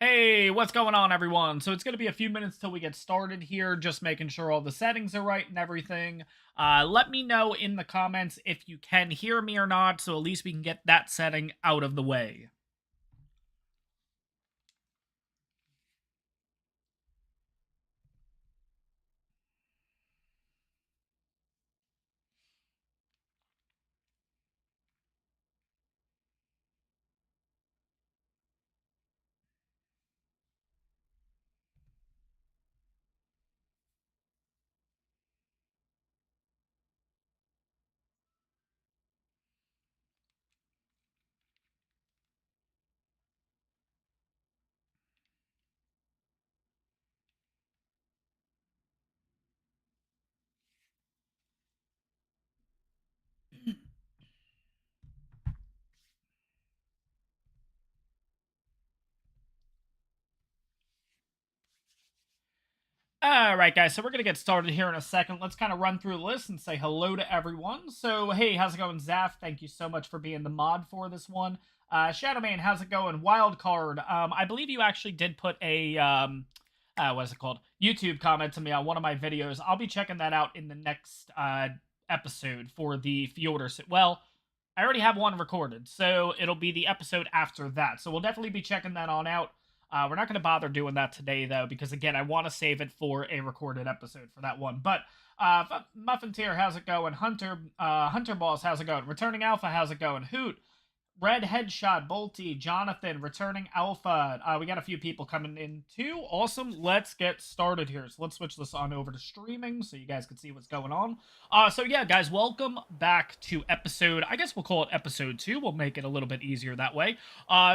Hey, what's going on, everyone? So it's going to be a few minutes till we get started here, just making sure all the settings are right and everything. Let me know in the comments if you can hear me or not, so at least we can get that setting out of the way. All right, guys, so we're going to get started here in a second. Let's kind of run through the list and say hello to everyone. So, hey, how's it going, Zaf? Thank you so much for being the mod for this one. Shadowman, how's it going? Wildcard, I believe you actually did put a, what is it called? YouTube comment to me on one of my videos. I'll be checking that out in the next episode for the Fjorder. Well, I already have one recorded, so it'll be the episode after that. So we'll definitely be checking that on out. We're not going to bother doing that today, though, because, again, I want to save it for a recorded episode for that one. But, Muffin Tier, how's it going? Hunter Boss, how's it going? Returning Alpha, how's it going? Hoot, Red Headshot, Bolty, Jonathan, Returning Alpha. We got a few people coming in, too. Awesome. Let's get started here. So let's switch this on over to streaming so you guys can see what's going on. So yeah, guys, welcome back to episode, I guess we'll call it episode 2. We'll make it a little bit easier that way.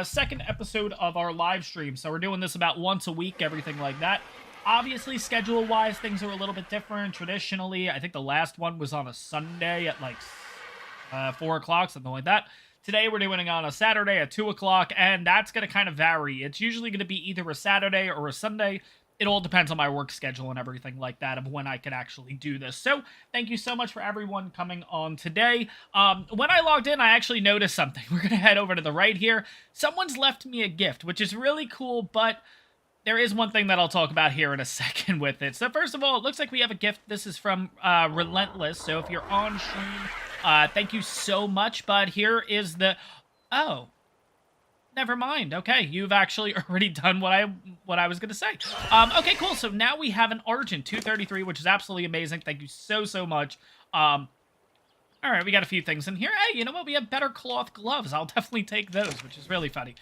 Second episode of our live stream. So we're doing this about once a week, everything like that. Obviously, schedule-wise, things are a little bit different. Traditionally, I think the last one was on a Sunday at like 4 o'clock, something like that. Today, we're doing it on a Saturday at 2 o'clock, and that's going to kind of vary. It's usually going to be either a Saturday or a Sunday. It all depends on my work schedule and everything like that of when I can actually do this. So, thank you so much for everyone coming on today. When I logged in, I actually noticed something. We're going to head over to the right here. Someone's left me a gift, which is really cool, but there is one thing that I'll talk about here in a second with it. So first of all, it looks like we have a gift. This is from Relentless. So if you're on stream, thank you so much. But here is the... Oh. Never mind. Okay, you've actually already done what I was going to say. Okay, cool. So now we have an Argent 233, which is absolutely amazing. Thank you so much. All right, we got a few things in here. Hey, you know what? We have better cloth gloves. I'll definitely take those, which is really funny.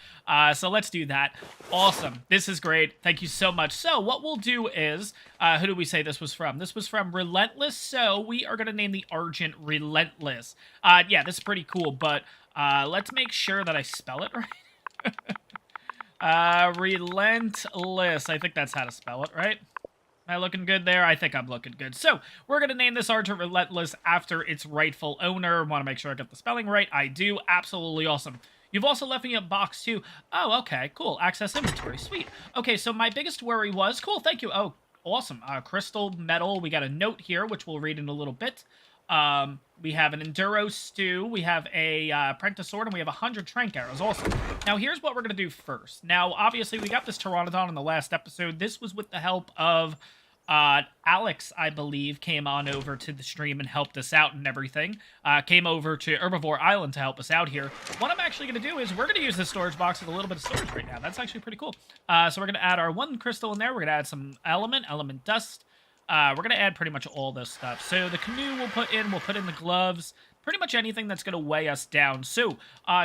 So let's do that. Awesome. This is great. Thank you so much. So what we'll do is, who did we say this was from? This was from Relentless. So we are going to name the Argent Relentless. Yeah, this is pretty cool, but let's make sure that I spell it right. Relentless. I think that's how to spell it, right? Am I looking good there? I think I'm looking good. So, we're going to name this Argent Relentless after its rightful owner. Want to make sure I get the spelling right. I do. Absolutely awesome. You've also left me a box, too. Oh, okay. Cool. Access inventory. Sweet. Okay, so my biggest worry was... Cool, thank you. Oh, awesome. Crystal metal. We got a note here, which we'll read in a little bit. We have an Enduro Stew, we have a Apprentice Sword, and we have 100 Trank Arrows. Awesome. Now, here's what we're going to do first. Now, obviously, we got this Pteranodon in the last episode. This was with the help of Alex, I believe, came on over to the stream and helped us out and everything. Came over to Herbivore Island to help us out here. What I'm actually going to do is we're going to use this storage box with a little bit of storage right now. That's actually pretty cool. So we're going to add our 1 crystal in there. We're going to add some element dust. We're going to add pretty much all this stuff. So the canoe we'll put in the gloves, pretty much anything that's going to weigh us down. So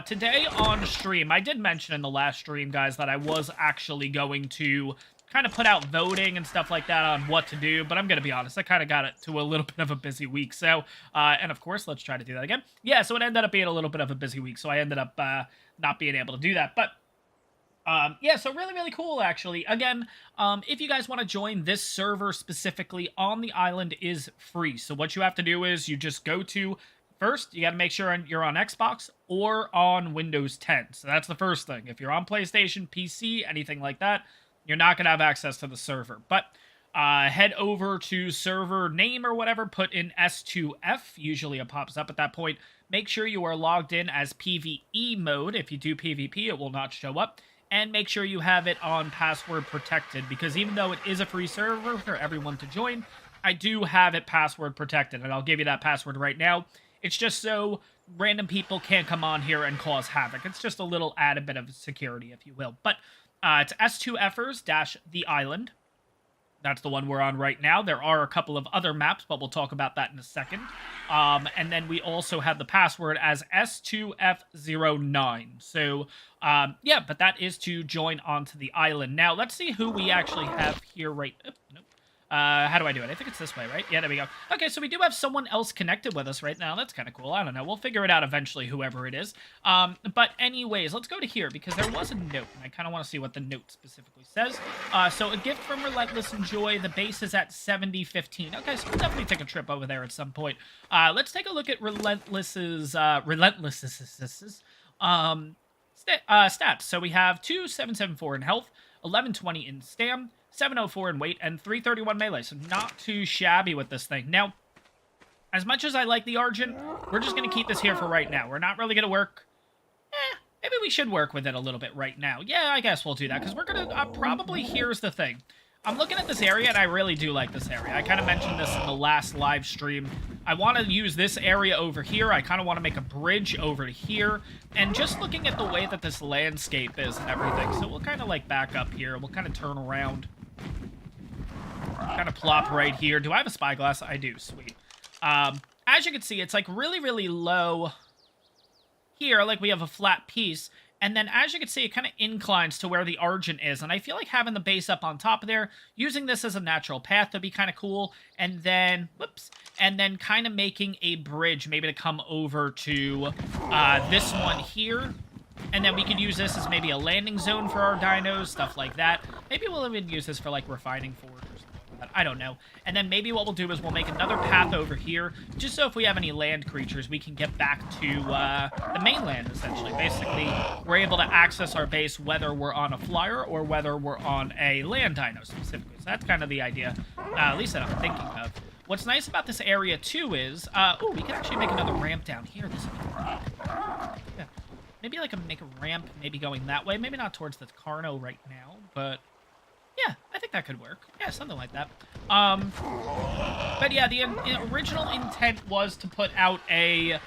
today on stream, I did mention in the last stream, guys, that I was actually going to kind of put out voting and stuff like that on what to do, but I'm going to be honest, I kind of got it to a little bit of a busy week. So, and of course, let's try to do that again. Yeah, so it ended up being a little bit of a busy week, so I ended up not being able to do that, but yeah, so really cool, actually. Again, if you guys want to join this server specifically on the island is free. So what you have to do is you just go to, first, you got to make sure you're on Xbox or on Windows 10. So that's the first thing. If you're on PlayStation, PC, anything like that, you're not going to have access to the server. But head over to server name or whatever, put in S2F. Usually it pops up at that point. Make sure you are logged in as PvE mode. If you do PvP, it will not show up. and make sure you have it on password protected, because even though it is a free server for everyone to join, I do have it password protected, and I'll give you that password right now. It's just so random people can't come on here and cause havoc. It's just a little added bit of security, if you will. But it's S2Fers - the island. That's the one we're on right now. There are a couple of other maps, but we'll talk about that in a second. And then we also have the password as S2F09. So, yeah, but that is to join onto the island. Now, let's see who we actually have here right... Nope. How do I do it? I think it's this way, right? Yeah, there we go. Okay, so we do have someone else connected with us right now. That's kind of cool. I don't know. We'll figure it out eventually, whoever it is. But anyways, let's go to here, because there was a note, and I kind of want to see what the note specifically says. So, a gift from Relentless Enjoy. The base is at 7015. Okay, so we'll definitely take a trip over there at some point. Let's take a look at Relentless's, stats. So, we have 2774 in health, 1120 in stam, 704 in weight, and 331 melee, so not too shabby with this thing. Now, as much as I like the Argent, we're just going to keep this here for right now. We're not really going to work... maybe we should work with it a little bit right now. Yeah, I guess we'll do that, because we're going to... probably, here's the thing. I'm looking at this area, and I really do like this area. I kind of mentioned this in the last live stream. I want to use this area over here. I kind of want to make a bridge over to here. And just looking at the way that this landscape is and everything, so we'll kind of, like, back up here. We'll kind of turn around. Kind of plop right here. Do I have a spyglass? I do. Sweet. As you can see, it's, like, really, really low here. Like, we have a flat piece. And then, as you can see, it kind of inclines to where the Argent is. And I feel like having the base up on top of there, using this as a natural path would be kind of cool. And then, whoops, and then kind of making a bridge, maybe to come over to this one here. And then we could use this as maybe a landing zone for our dinos, stuff like that. Maybe we'll even use this for, like, refining forge or something like that. I don't know. And then maybe what we'll do is we'll make another path over here, just so if we have any land creatures, we can get back to the mainland, essentially. Basically, we're able to access our base whether we're on a flyer or whether we're on a land dino, specifically. So that's kind of the idea, at least that I'm thinking of. What's nice about this area, too, is... oh, we can actually make another ramp down here. This would be great. Yeah. Maybe, like, make a ramp, maybe going that way. Maybe not towards the Carno right now, but... yeah, I think that could work. Yeah, something like that. But yeah, the original intent was to put out a...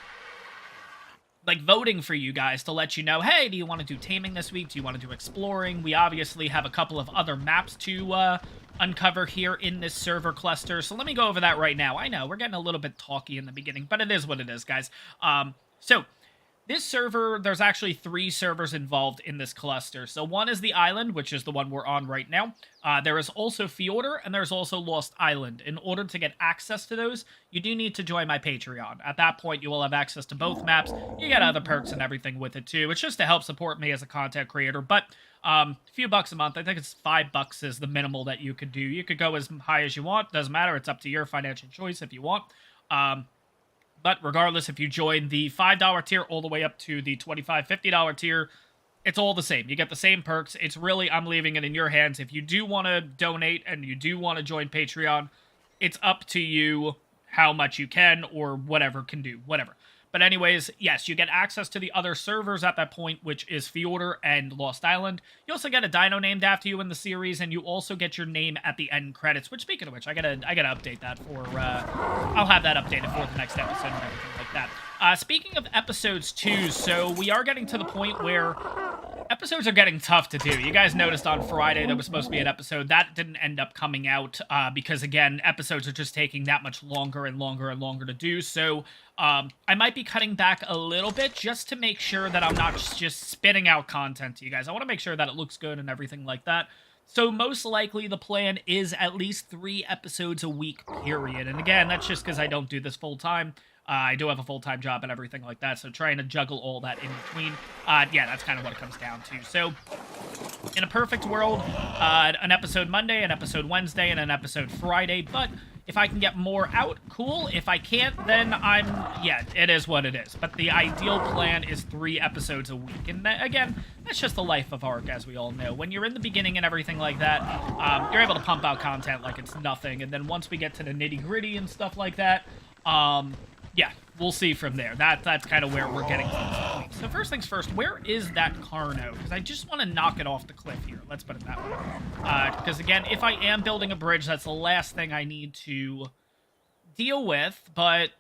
like, voting for you guys to let you know, hey, do you want to do taming this week? Do you want to do exploring? We obviously have a couple of other maps to uncover here in this server cluster, so let me go over that right now. I know, we're getting a little bit talky in the beginning, but it is what it is, guys. So... this server, there's actually 3 servers involved in this cluster. So one is the island, which is the one we're on right now. There is also Fjordur, and there's also Lost Island. In order to get access to those, you do need to join my Patreon. At that point, you will have access to both maps. You get other perks and everything with it, too. It's just to help support me as a content creator. But a few bucks a month. I think it's $5 is the minimal that you could do. You could go as high as you want. Doesn't matter. It's up to your financial choice if you want. But regardless, if you join the $5 tier all the way up to the $25, $50 tier, it's all the same. You get the same perks. It's really, I'm leaving it in your hands. If you do want to donate and you do want to join Patreon, it's up to you how much you can or whatever can do, whatever. But anyways, yes, you get access to the other servers at that point, which is Fjordur and Lost Island. You also get a dino named after you in the series, and you also get your name at the end credits, which, speaking of which, I gotta update that for, I'll have that updated for the next episode and everything like that. Speaking of episodes, too, so we are getting to the point where episodes are getting tough to do. You guys noticed on Friday there was supposed to be an episode. That didn't end up coming out because, again, episodes are just taking that much longer and longer and longer to do. So I might be cutting back a little bit just to make sure that I'm not just spitting out content to you guys. I want to make sure that it looks good and everything like that. So most likely the plan is at least 3 episodes a week, period. And again, that's just because I don't do this full time. I do have a full-time job and everything like that, so trying to juggle all that in between. Yeah, that's kind of what it comes down to. So, in a perfect world, an episode Monday, an episode Wednesday, and an episode Friday, but if I can get more out, cool. If I can't, then yeah, it is what it is. But the ideal plan is 3 episodes a week. And again, that's just the life of ARK, as we all know. When you're in the beginning and everything like that, you're able to pump out content like it's nothing. And then once we get to the nitty-gritty and stuff like that, yeah, we'll see from there. That's kind of where we're getting from. So first things first, where is that Carno? Because I just want to knock it off the cliff here. Let's put it that way. Because again, if I am building a bridge, that's the last thing I need to deal with. But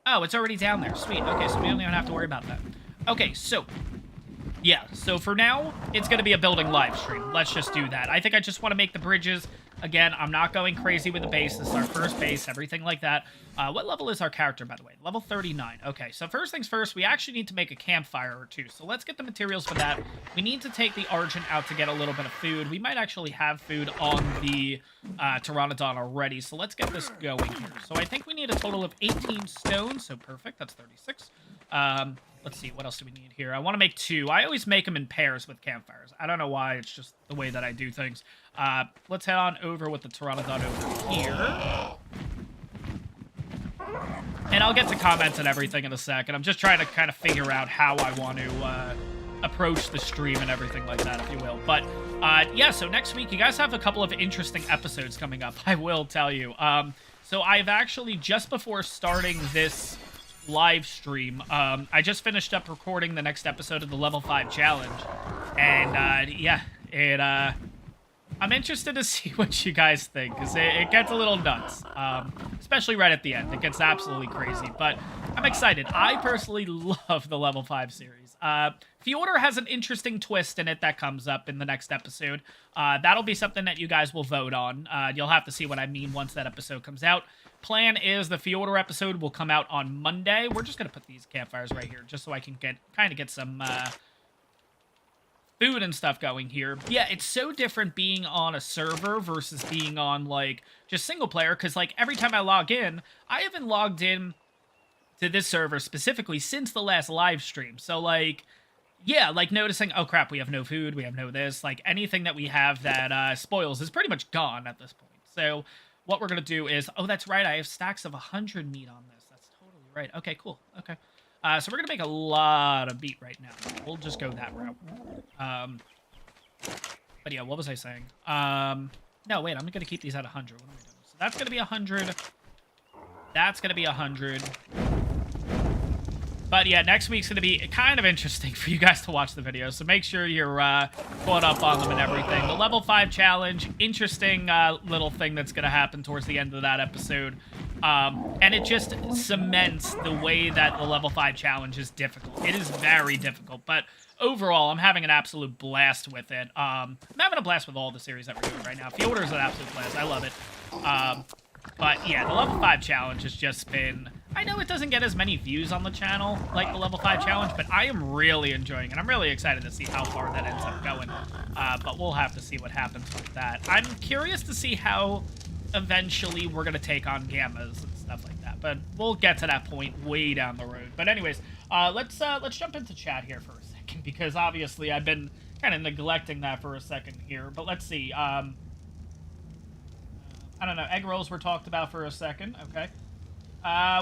oh, it's already down there. Sweet. Okay, so we don't even have to worry about that. Okay, so yeah, so for now, it's going to be a building live stream. Let's just do that. I think I just want to make the bridges. Again, I'm not going crazy with the base. This is our first base, everything like that. What level is our character, by the way? Level 39. Okay, so first things first, we actually need to make a campfire or two. So let's get the materials for that. We need to take the Argent out to get a little bit of food. We might actually have food on the Pteranodon already. So let's get this going here. So I think we need a total of 18 stone. So perfect, that's 36. Let's see, what else do we need here? I want to make 2. I always make them in pairs with campfires. I don't know why, it's just the way that I do things. Let's head on over with the Pteranodon over here. And I'll get to comments and everything in a second. I'm just trying to kind of figure out how I want to approach the stream and everything like that, if you will. But, yeah, so next week, you guys have a couple of interesting episodes coming up, I will tell you. So I've actually, just before starting this live stream, I just finished up recording the next episode of the level 5 challenge, and yeah, I'm interested to see what you guys think, because it gets a little nuts, especially right at the end. It gets absolutely crazy, but I'm excited. I personally love the level 5 series. Fjordur has an interesting twist in it that comes up in the next episode. That'll be something that you guys will vote on. You'll have to see what I mean once that episode comes out. Plan is the Fjordur episode will come out on Monday. We're just going to put these campfires right here just so I can kind of get some food and stuff going here. Yeah, it's so different being on a server versus being on, like, just single player, because, like, every time I log in, I haven't logged in to this server specifically since the last live stream. So, like, yeah, like, noticing, oh, crap, we have no food, we have no this, like, anything that we have that spoils is pretty much gone at this point. So what we're going to do is, oh, that's right, I have stacks of 100 meat on this. That's totally right. Okay, cool. Okay. So we're going to make a lot of meat right now. We'll just go that route. But yeah, what was I saying? No, wait, I'm going to keep these at 100. What am I doing? So that's going to be 100. That's going to be 100. But yeah, next week's going to be kind of interesting for you guys to watch the video, so make sure you're caught up on them and everything. The level 5 challenge, interesting little thing that's going to happen towards the end of that episode. And it just cements the way that the level 5 challenge is difficult. It is very difficult, but overall, I'm having an absolute blast with it. I'm having a blast with all the series that we're doing right now. Fjordur is an absolute blast. I love it. But yeah, the level 5 challenge has just been... I know it doesn't get as many views on the channel like the level 5 challenge, but I am really enjoying it. I'm really excited to see how far that ends up going. But we'll have to see what happens with that. I'm curious to see how eventually we're going to take on gammas and stuff like that. But we'll get to that point way down the road. But anyways, let's jump into chat here for a second, because obviously I've been kind of neglecting that for a second here. But let's see. I don't know. Egg rolls were talked about for a second. Okay.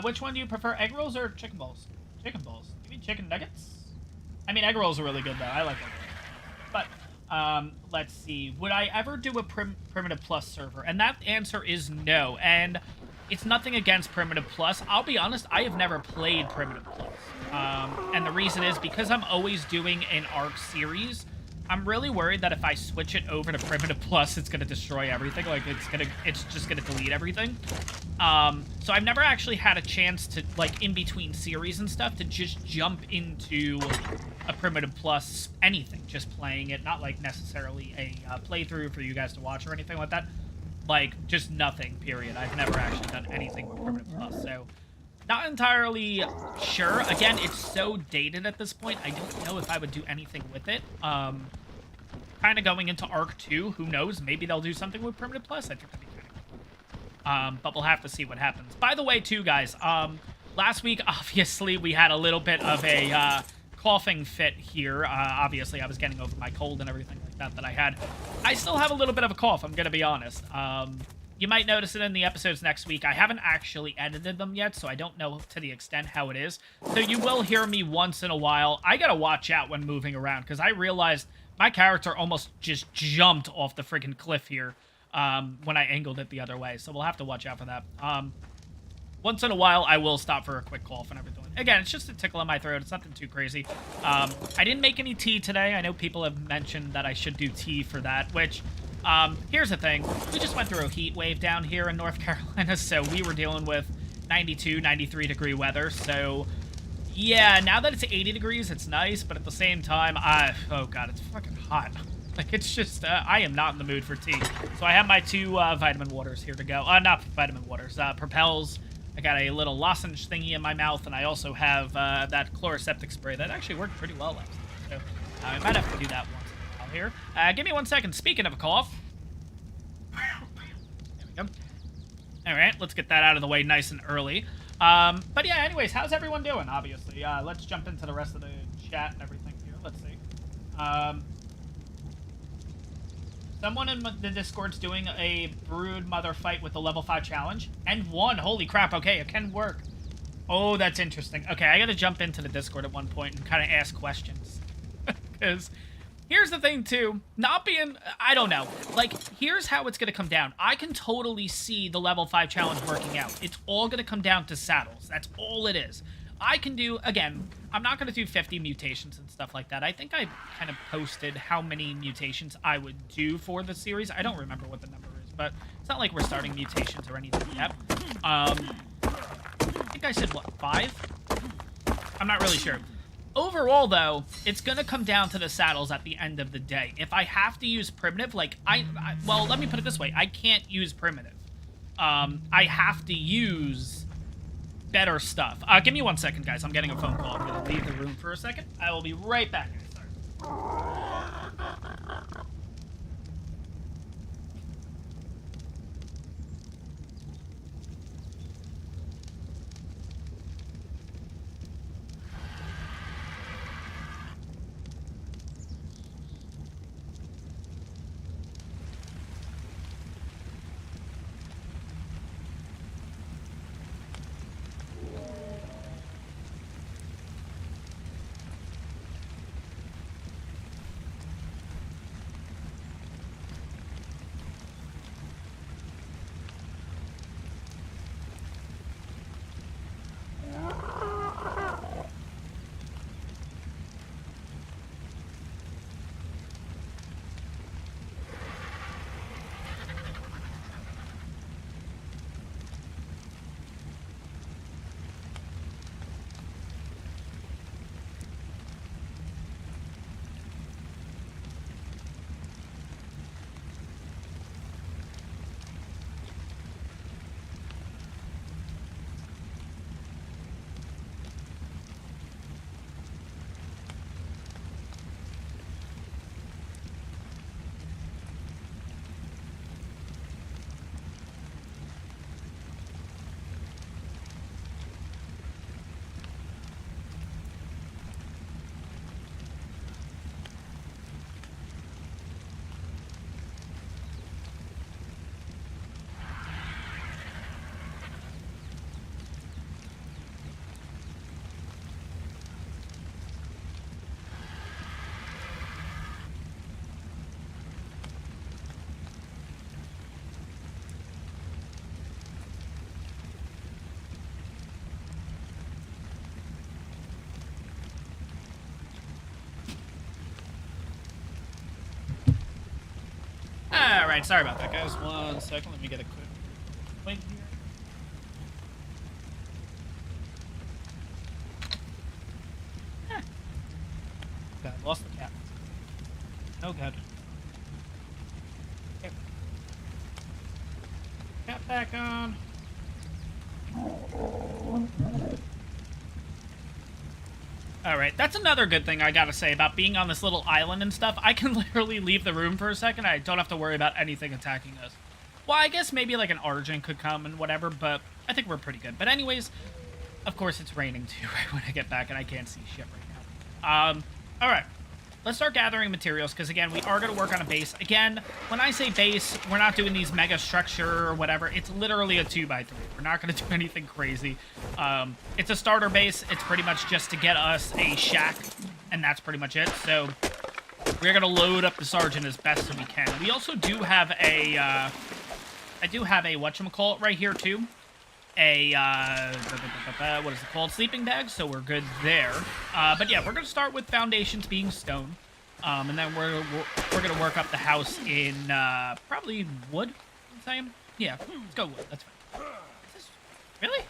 Which one do you prefer, egg rolls or chicken balls? Chicken balls. You mean chicken nuggets? I mean, egg rolls are really good, though. I like egg rolls. But, let's see. Would I ever do a Primitive Plus server? And that answer is no. And it's nothing against Primitive Plus. I'll be honest, I have never played Primitive Plus. And the reason is because I'm always doing an ARK series, I'm really worried that if I switch it over to Primitive Plus, it's going to destroy everything. Like, it's just going to delete everything. So I've never actually had a chance to, like, in between series and stuff, to just jump into a Primitive Plus anything. Just playing it, not, like, necessarily a playthrough for you guys to watch or anything like that. Like, just nothing, period. I've never actually done anything with Primitive Plus, so... Not entirely sure. Again, it's so dated at this point, I don't know if I would do anything with it. Kind of going into ARK 2, who knows? Maybe they'll do something with Primitive Plus. I think that'd be kind of cool. But we'll have to see what happens. By the way, too, guys, last week, obviously, we had a little bit of a coughing fit here. Obviously, I was getting over my cold and everything like that I had. I still have a little bit of a cough, I'm going to be honest. You might notice it in the episodes next week. I haven't actually edited them yet, so I don't know to the extent how it is. So you will hear me once in a while. I gotta watch out when moving around, because I realized my character almost just jumped off the freaking cliff here. when I angled it the other way. So we'll have to watch out for that. Once in a while, I will stop for a quick cough and everything. Again, it's just a tickle in my throat. It's nothing too crazy. I didn't make any tea today. I know people have mentioned that I should do tea for that, which, here's the thing. We just went through a heat wave down here in North Carolina, so we were dealing with 92, 93 degree weather. So, yeah, now that it's 80 degrees, it's nice, but at the same time, oh God, it's fucking hot. Like, it's just, I am not in the mood for tea. So I have my 2 vitamin waters here to go. Not vitamin waters, Propels. I got a little lozenge thingy in my mouth, and I also have that chloroseptic spray that actually worked pretty well last time. So I might have to do that once in a while here. Give me 1 second. Speaking of a cough. There we go. All right, let's get that out of the way nice and early. But yeah, anyways, how's everyone doing, obviously? Let's jump into the rest of the chat and everything here. Let's see. Someone in the Discord's doing a Brood Mother fight with the level 5 challenge. And won. Holy crap. Okay, it can work. Oh, that's interesting. Okay, I gotta jump into the Discord at one point and kind of ask questions. Because here's the thing, too. Not being... I don't know. Like, here's how it's gonna come down. I can totally see the level 5 challenge working out. It's all gonna come down to saddles. That's all it is. I can do, again, I'm not going to do 50 mutations and stuff like that. I think I kind of posted how many mutations I would do for the series. I don't remember what the number is, but it's not like we're starting mutations or anything yet. I think I said, what, 5? I'm not really sure. Overall, though, it's going to come down to the saddles at the end of the day. If I have to use primitive, like, well, let me put it this way. I can't use primitive. I have to use... better stuff. Give me 1 second, guys. I'm getting a phone call. I'm going to leave the room for a second. I will be right back. Sorry. Alright, sorry about that, guys. 1 second, let me get a quick link here. God, lost the cat. Oh god. Okay. Cat back on. Alright, that's another good thing I gotta say about being on this little island and stuff. I can literally leave the room for a second. I don't have to worry about anything attacking us. Well, I guess maybe like an Argent could come and whatever, but I think we're pretty good. But anyways, of course it's raining too right when I get back and I can't see shit right now. Alright. Let's start gathering materials, because again, we are going to work on a base. Again, when I say base, we're not doing these mega structure or whatever. It's literally a 2x3. We're not going to do anything crazy. It's a starter base. It's pretty much just to get us a shack, and that's pretty much it. So, we're going to load up the sergeant as best as we can. We also do have a, I do have a, whatchamacallit right here, too. A, what is it called? Sleeping bag, so we're good there. But yeah, we're going to start with foundations being stone. And then we're going to work up the house in, probably wood, I'm saying? Yeah, let's go wood, that's fine. Really?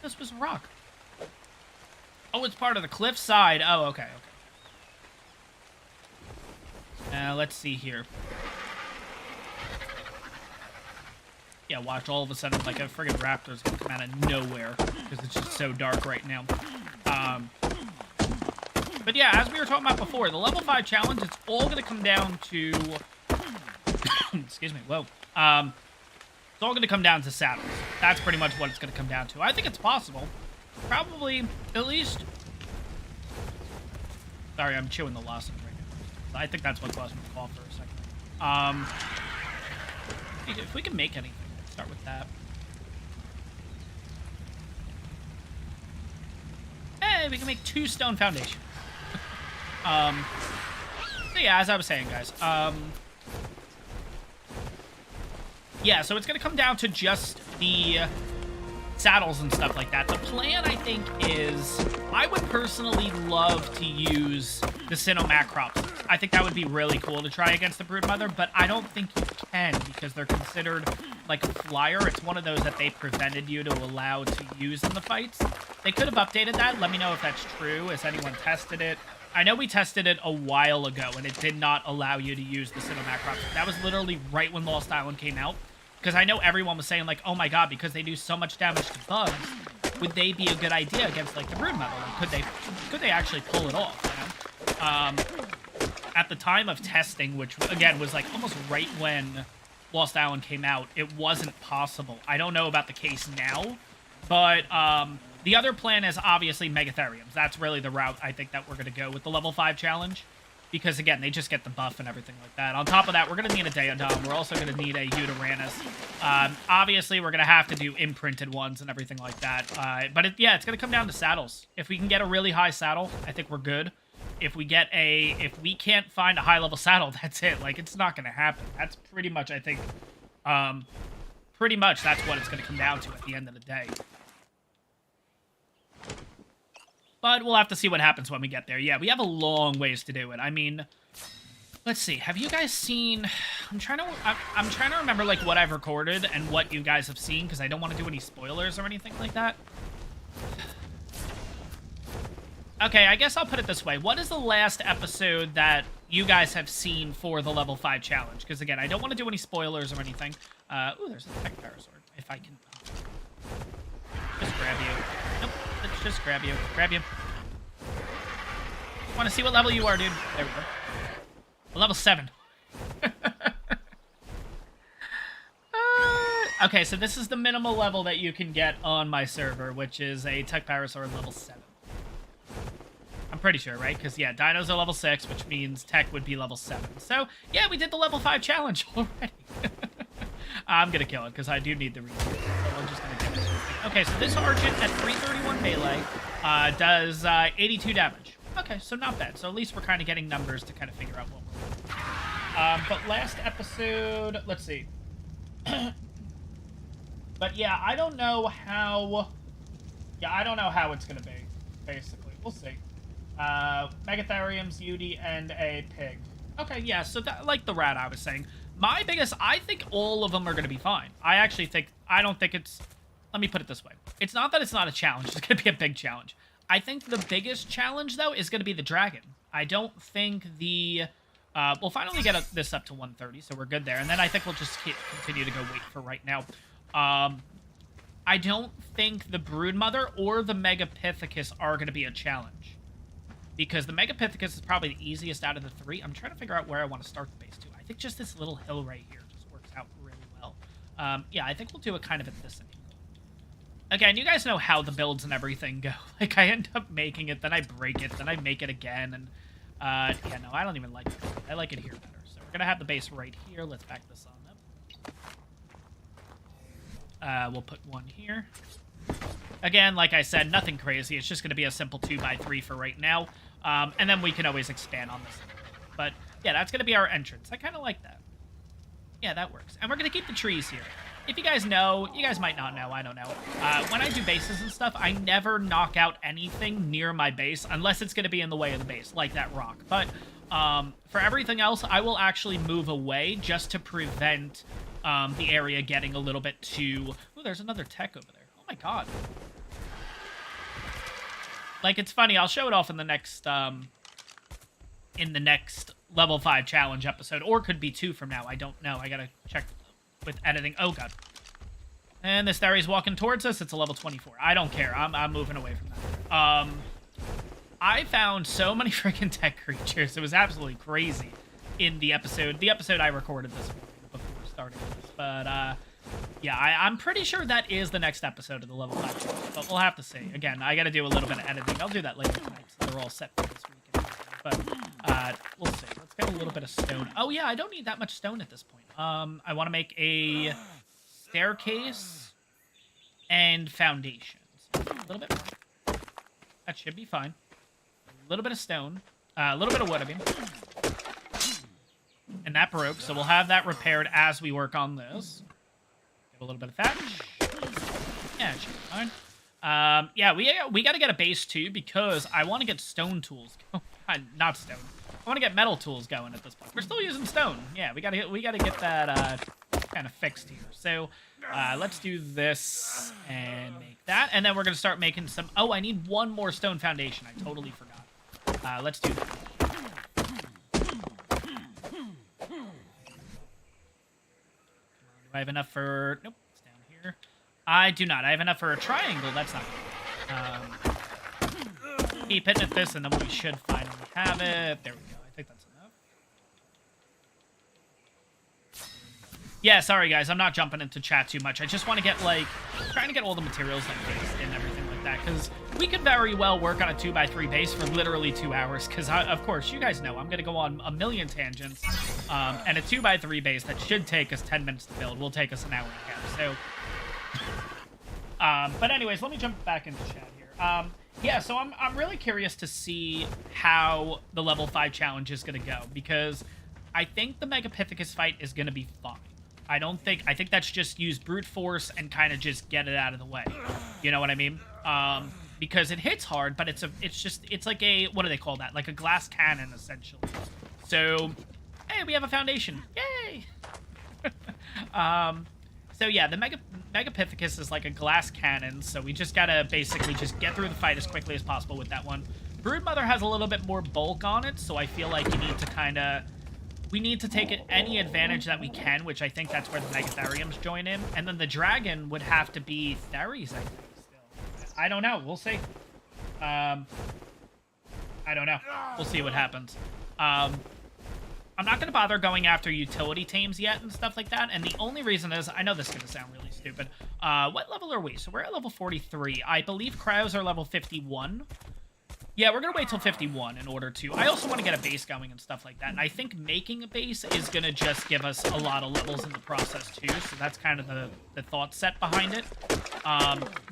This was a rock. Oh, it's part of the cliff side. Oh, okay, okay. Let's see here. Yeah, watch, all of a sudden, like, a friggin' raptor's gonna come out of nowhere, because it's just so dark right now. But yeah, as we were talking about before, the level 5 challenge, it's all gonna come down to... excuse me, whoa. It's all gonna come down to saddles. That's pretty much what it's gonna come down to. I think it's possible. Probably, at least... Sorry, I'm chewing the lozenge right now. I think that's what caused me to cough for a second. If we can make anything, let's start with that. Hey, we can make 2 stone foundations. So yeah, as I was saying, guys, yeah, so it's gonna come down to just the saddles and stuff like that. The plan, I think, is I would personally love to use the Sinnoh Macrops. I think that would be really cool to try against the Broodmother, but I don't think you can because they're considered like a flyer. It's one of those that they prevented you to allow to use in the fights. They could have updated that. Let me know if that's true. Has anyone tested it? I know we tested it a while ago, and it did not allow you to use the Sinnoh Macrops. That was literally right when Lost Island came out. Because I know everyone was saying, like, oh my god, because they do so much damage to bugs, would they be a good idea against, like, the Broodmother? Like, could they actually pull it off, you know? At the time of testing, which, again, was, like, almost right when Lost Island came out, it wasn't possible. I don't know about the case now, but, the other plan is obviously Megatheriums. That's really the route I think that we're going to go with the level 5 challenge. Because, again, they just get the buff and everything like that. On top of that, we're going to need a Daeodon. We're also going to need a Udoranus. Obviously, we're going to have to do imprinted ones and everything like that. But, yeah, it's going to come down to saddles. If we can get a really high saddle, I think we're good. If we can't find a high-level saddle, that's it. Like, it's not going to happen. That's pretty much, I think, pretty much that's what it's going to come down to at the end of the day. But we'll have to see what happens when we get there. Yeah, we have a long ways to do it. I mean, let's see. Have you guys seen... I'm trying to remember, like, what I've recorded and what you guys have seen, because I don't want to do any spoilers or anything like that. Okay, I guess I'll put it this way. What is the last episode that you guys have seen for the level 5 challenge? Because, again, I don't want to do any spoilers or anything. Ooh, there's a tech parasaur. If I can... Just grab you. Nope. Let's just grab you. Grab you. Want to see what level you are, dude. There we go. Level 7. Okay, so this is the minimal level that you can get on my server, which is a Tech Parasaur level 7. I'm pretty sure, right? Because, yeah, Dinos are level 6, which means Tech would be level 7. So, yeah, we did the level 5 challenge already. I'm going to kill it, because I do need the resources. So I'm just going to do this. Okay, so this Argent at 331 melee does 82 damage. Okay, so not bad. So at least we're kind of getting numbers to kind of figure out what we're doing. But last episode, let's see. But yeah, I don't know how... Yeah, I don't know how it's going to be, basically. We'll see. Megatheriums, Udi, and a pig. Okay, yeah, so that, like the rat I was saying. My biggest... I think all of them are going to be fine. I don't think it's... Let me put it this way. It's not that it's not a challenge. It's going to be a big challenge. I think the biggest challenge, though, is going to be the dragon. I don't think the... we'll finally get this up to 130, so we're good there. And then I think we'll just continue to go wait for right now. I don't think the Broodmother or the Megapithecus are going to be a challenge. Because the Megapithecus is probably the easiest out of the 3. I'm trying to figure out where I want to start the base, too. I think just this little hill right here just works out really well. Yeah, I think we'll do it kind of at this angle. Again, you guys know how the builds and everything go. Like, I end up making it, then I break it, then I make it again, and, yeah, no, I don't even like it. I like it here better. So we're gonna have the base right here. Let's back this on up. We'll put one here. Again, like I said, nothing crazy. It's just gonna be a simple 2x3 for right now. And then we can always expand on this. But yeah, that's going to be our entrance. I kind of like that. Yeah, that works. And we're going to keep the trees here. If you guys know, you guys might not know, I don't know. When I do bases and stuff, I never knock out anything near my base unless it's going to be in the way of the base, like that rock. But for everything else, I will actually move away just to prevent the area getting a little bit too... Ooh, there's another tech over there. Oh my god. Like, it's funny, I'll show it off in the next level 5 challenge episode, or could be 2 from now. I don't know. I gotta check with editing. Oh god. And this Thery's walking towards us. It's a level 24. I don't care. I'm moving away from that. I found so many freaking tech creatures. It was absolutely crazy in the episode. The episode I recorded this morning before starting this. But yeah, I'm pretty sure that is the next episode of the level 5 challenge. But we'll have to see. Again, I gotta do a little bit of editing. I'll do that later tonight, so they're all set for this week. But we'll see. Let's get a little bit of stone. Oh yeah, I don't need that much stone at this point. I want to make a staircase and foundations. A little bit more. That should be fine. A little bit of stone. A little bit of wood, I mean. And that broke, so we'll have that repaired as we work on this. Get a little bit of thatch. Yeah, it should be fine. Yeah, we got to get a base too because I want to get stone tools going. Not stone. I want to get metal tools going at this point. We're still using stone. Yeah, we gotta get that kind of fixed here. So let's do this and make that, and then we're gonna start making some. Oh, I need one more stone foundation. I totally forgot. Let's do that. Do I have enough for? Nope, it's down here. I do not. I have enough for a triangle. That's not good. Keep hitting at this, and then we should finally have it. There we go. I think that's enough. Yeah, sorry, guys. I'm not jumping into chat too much. I just want to get, like, trying to get all the materials, like, based and everything like that, because we could very well work on a 2x3 base for literally 2 hours, because, of course, you guys know I'm going to go on a million tangents, and a 2x3 base that should take us 10 minutes to build will take us an hour and a half, so... but anyways, let me jump back into chat here. Yeah, so I'm really curious to see how the level 5 challenge is going to go, because I think the Megapithecus fight is going to be fine. I think that's just use brute force and kind of just get it out of the way. You know what I mean? Because it hits hard, but it's like a, what do they call that? Like a glass cannon, essentially. So, hey, we have a foundation. Yay! So yeah, the Megapithecus is like a glass cannon, so we just gotta basically just get through the fight as quickly as possible with that one. Broodmother has a little bit more bulk on it, so I feel like we need to take any advantage that we can, which I think that's where the Megatheriums join in. And then the dragon would have to be Thery's, I think, still. I don't know. We'll see. I don't know. We'll see what happens. I'm not going to bother going after utility tames yet and stuff like that, and the only reason is, I know this is going to sound really stupid, what level are we? So we're at level 43. I believe Cryos are level 51. Yeah, we're going to wait till 51 in order to... I also want to get a base going and stuff like that, and I think making a base is going to just give us a lot of levels in the process too, so that's kind of the thought set behind it.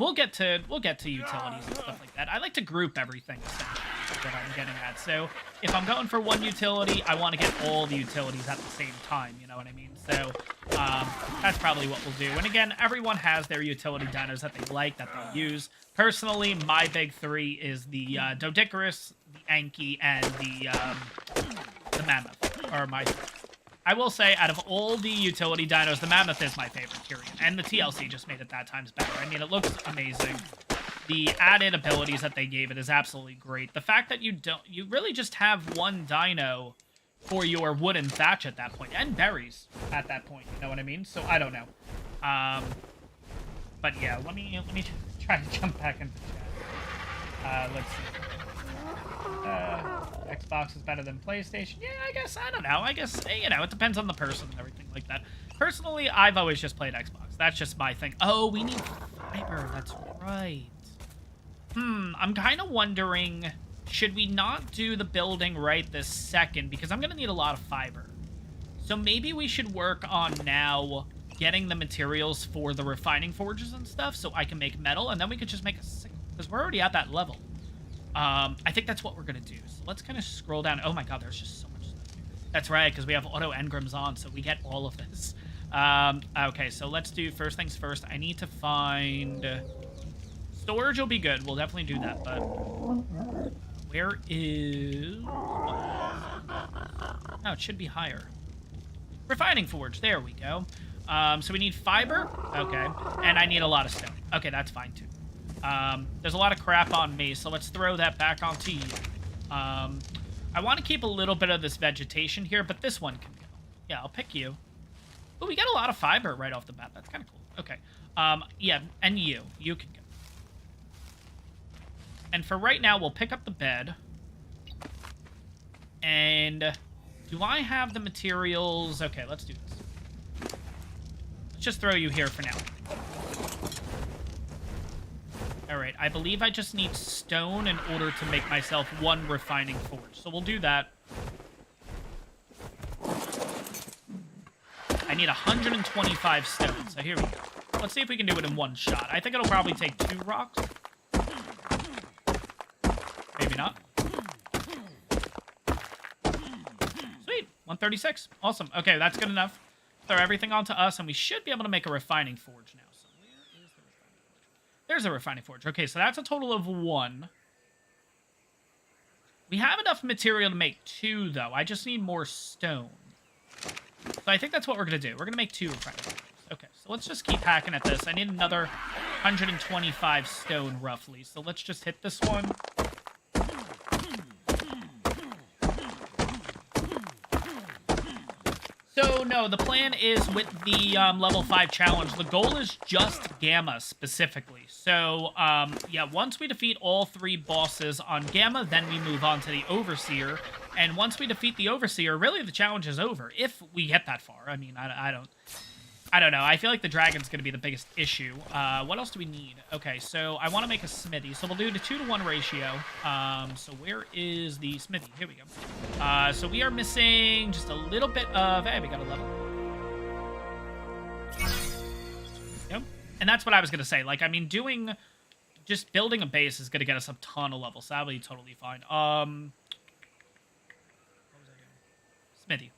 We'll get to utilities and stuff like that. I like to group everything, essentially, is what I'm getting at. So if I'm going for one utility, I want to get all the utilities at the same time, you know what I mean? So that's probably what we'll do. And again, everyone has their utility dinos that they like, that they use. Personally, my big three is the Doedicurus, the Anki, and the Mammoth, are my three. I will say, out of all the utility dinos, the Mammoth is my favorite, period. And the TLC just made it that times better. I mean, it looks amazing. The added abilities that they gave it is absolutely great. The fact that you really just have one dino for your wood and thatch at that point, and berries at that point, you know what I mean? So, I don't know. But yeah, let me try to jump back into chat. Let's see. Xbox is better than PlayStation. Yeah, I guess. I don't know. I guess, you know, it depends on the person and everything like that. Personally, I've always just played Xbox. That's just my thing. Oh, we need fiber. That's right. I'm kind of wondering, should we not do the building right this second? Because I'm going to need a lot of fiber. So maybe we should work on now getting the materials for the refining forges and stuff so I can make metal, and then we could just make a sickle, because we're already at that level. I think that's what we're going to do. So let's kind of scroll down. Oh my god, there's just so much stuff here. That's right, because we have auto engrams on, so we get all of this. Okay, so let's do first things first. I need to find... storage will be good. We'll definitely do that, but... where is... oh, it should be higher. Refining forge. There we go. So we need fiber. Okay. And I need a lot of stone. Okay, that's fine, too. There's a lot of crap on me, so let's throw that back onto you. I want to keep a little bit of this vegetation here, but this one can go. Yeah, I'll pick you. Oh, we got a lot of fiber right off the bat. That's kind of cool. Okay. Yeah, and you. You can go. And for right now, we'll pick up the bed. And do I have the materials? Okay, let's do this. Let's just throw you here for now. All right, I believe I just need stone in order to make myself one refining forge. So we'll do that. I need 125 stone, so here we go. Let's see if we can do it in one shot. I think it'll probably take 2 rocks. Maybe not. Sweet, 136. Awesome. Okay, that's good enough. Throw everything onto us, and we should be able to make a refining forge now. So where is the refining forge? There's a refining forge. Okay, so that's a total of 1. We have enough material to make 2, though. I just need more stone. So I think that's what we're going to do. We're going to make 2 refining forges. Okay, so let's just keep hacking at this. I need another 125 stone, roughly. So let's just hit this one. So, no, the plan is with the level 5 challenge, the goal is just Gamma specifically. So, yeah, once we defeat all 3 bosses on Gamma, then we move on to the Overseer. And once we defeat the Overseer, really the challenge is over, if we get that far. I mean, I don't know. I feel like the dragon's going to be the biggest issue. What else do we need? Okay, so I want to make a smithy. So we'll do the 2-to-1 ratio. So where is the smithy? Here we go. So we are missing just a little bit of... hey, we got a level. Yep. And that's what I was going to say. Like, I mean, just building a base is going to get us a ton of levels. So that'll be totally fine. What was I doing? Smithy.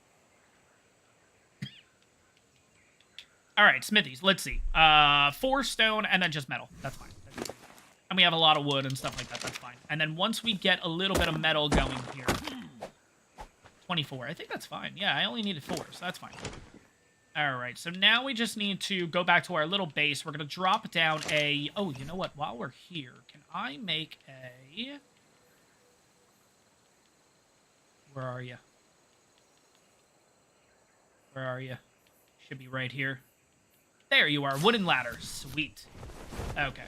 All right, smithies. Let's see. 4 stone and then just metal. That's fine. And we have a lot of wood and stuff like that. That's fine. And then once we get a little bit of metal going here, 24. I think that's fine. Yeah, I only needed 4, so that's fine. All right, so now we just need to go back to our little base. We're going to drop down a... oh, you know what? While we're here, can I make a... where are you? Where are you? Should be right here. There you are. Wooden ladder. Sweet. Okay.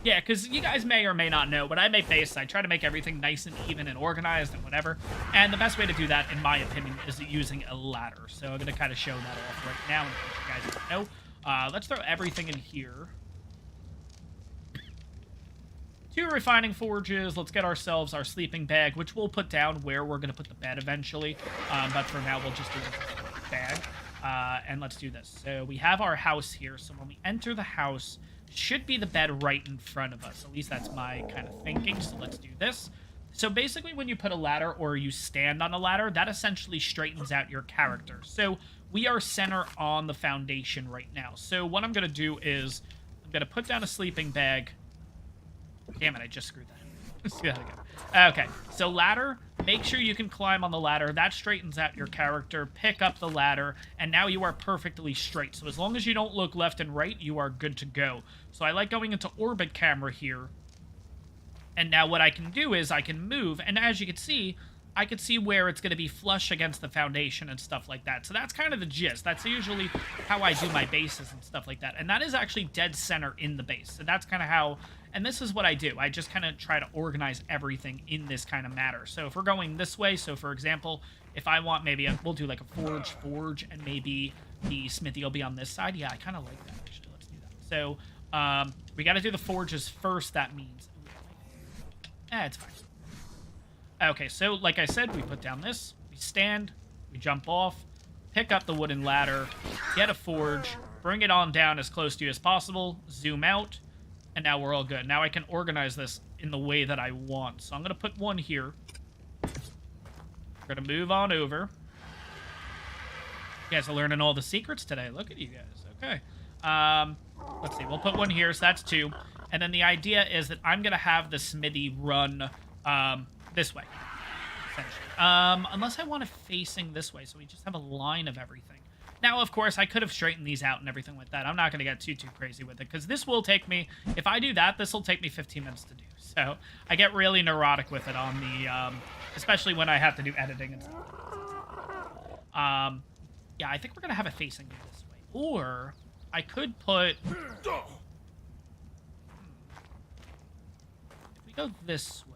Yeah, because you guys may or may not know, when I make bases, I try to make everything nice and even and organized and whatever. And the best way to do that, in my opinion, is using a ladder. So I'm going to kind of show that off right now in case you guys don't know. Let's throw everything in here. 2 refining forges. Let's get ourselves our sleeping bag, which we'll put down where we're going to put the bed eventually. But for now, we'll just do the bag. And let's do this. So we have our house here. So when we enter the house, should be the bed right in front of us. At least that's my kind of thinking. So let's do this. So basically when you put a ladder or you stand on a ladder, that essentially straightens out your character. So we are center on the foundation right now. So what I'm going to do is I'm going to put down a sleeping bag. Damn it, I just screwed that. Let's do that again. Okay, so ladder. Make sure you can climb on the ladder. That straightens out your character. Pick up the ladder, and now you are perfectly straight. So as long as you don't look left and right, you are good to go. So I like going into orbit camera here. And now what I can do is I can move, and as you can see, I can see where it's going to be flush against the foundation and stuff like that. So that's kind of the gist. That's usually how I do my bases and stuff like that. And that is actually dead center in the base. So that's kind of how... and this is what I do. I just kind of try to organize everything in this kind of matter. So if we're going this way, so for example, if I want maybe, we'll do like a forge, and maybe the smithy will be on this side. Yeah, I kind of like that, actually. Let's do that. So we got to do the forges first, that means. It's fine. Okay, so like I said, we put down this, we stand, we jump off, pick up the wooden ladder, get a forge, bring it on down as close to you as possible, zoom out, and now we're all good. Now I can organize this in the way that I want. So I'm going to put one here. We're going to move on over. You guys are learning all the secrets today. Look at you guys. Okay. Let's see. We'll put one here, so that's 2. And then the idea is that I'm going to have the smithy run this way, essentially. Unless I want it facing this way, so we just have a line of everything. Now, of course, I could have straightened these out and everything like that. I'm not going to get too crazy with it, because this will take me, if I do that, this will take me 15 minutes to do. So I get really neurotic with it on the, especially when I have to do editing and stuff. Yeah, I think we're going to have it facing this way. Or I could put... If we go this way...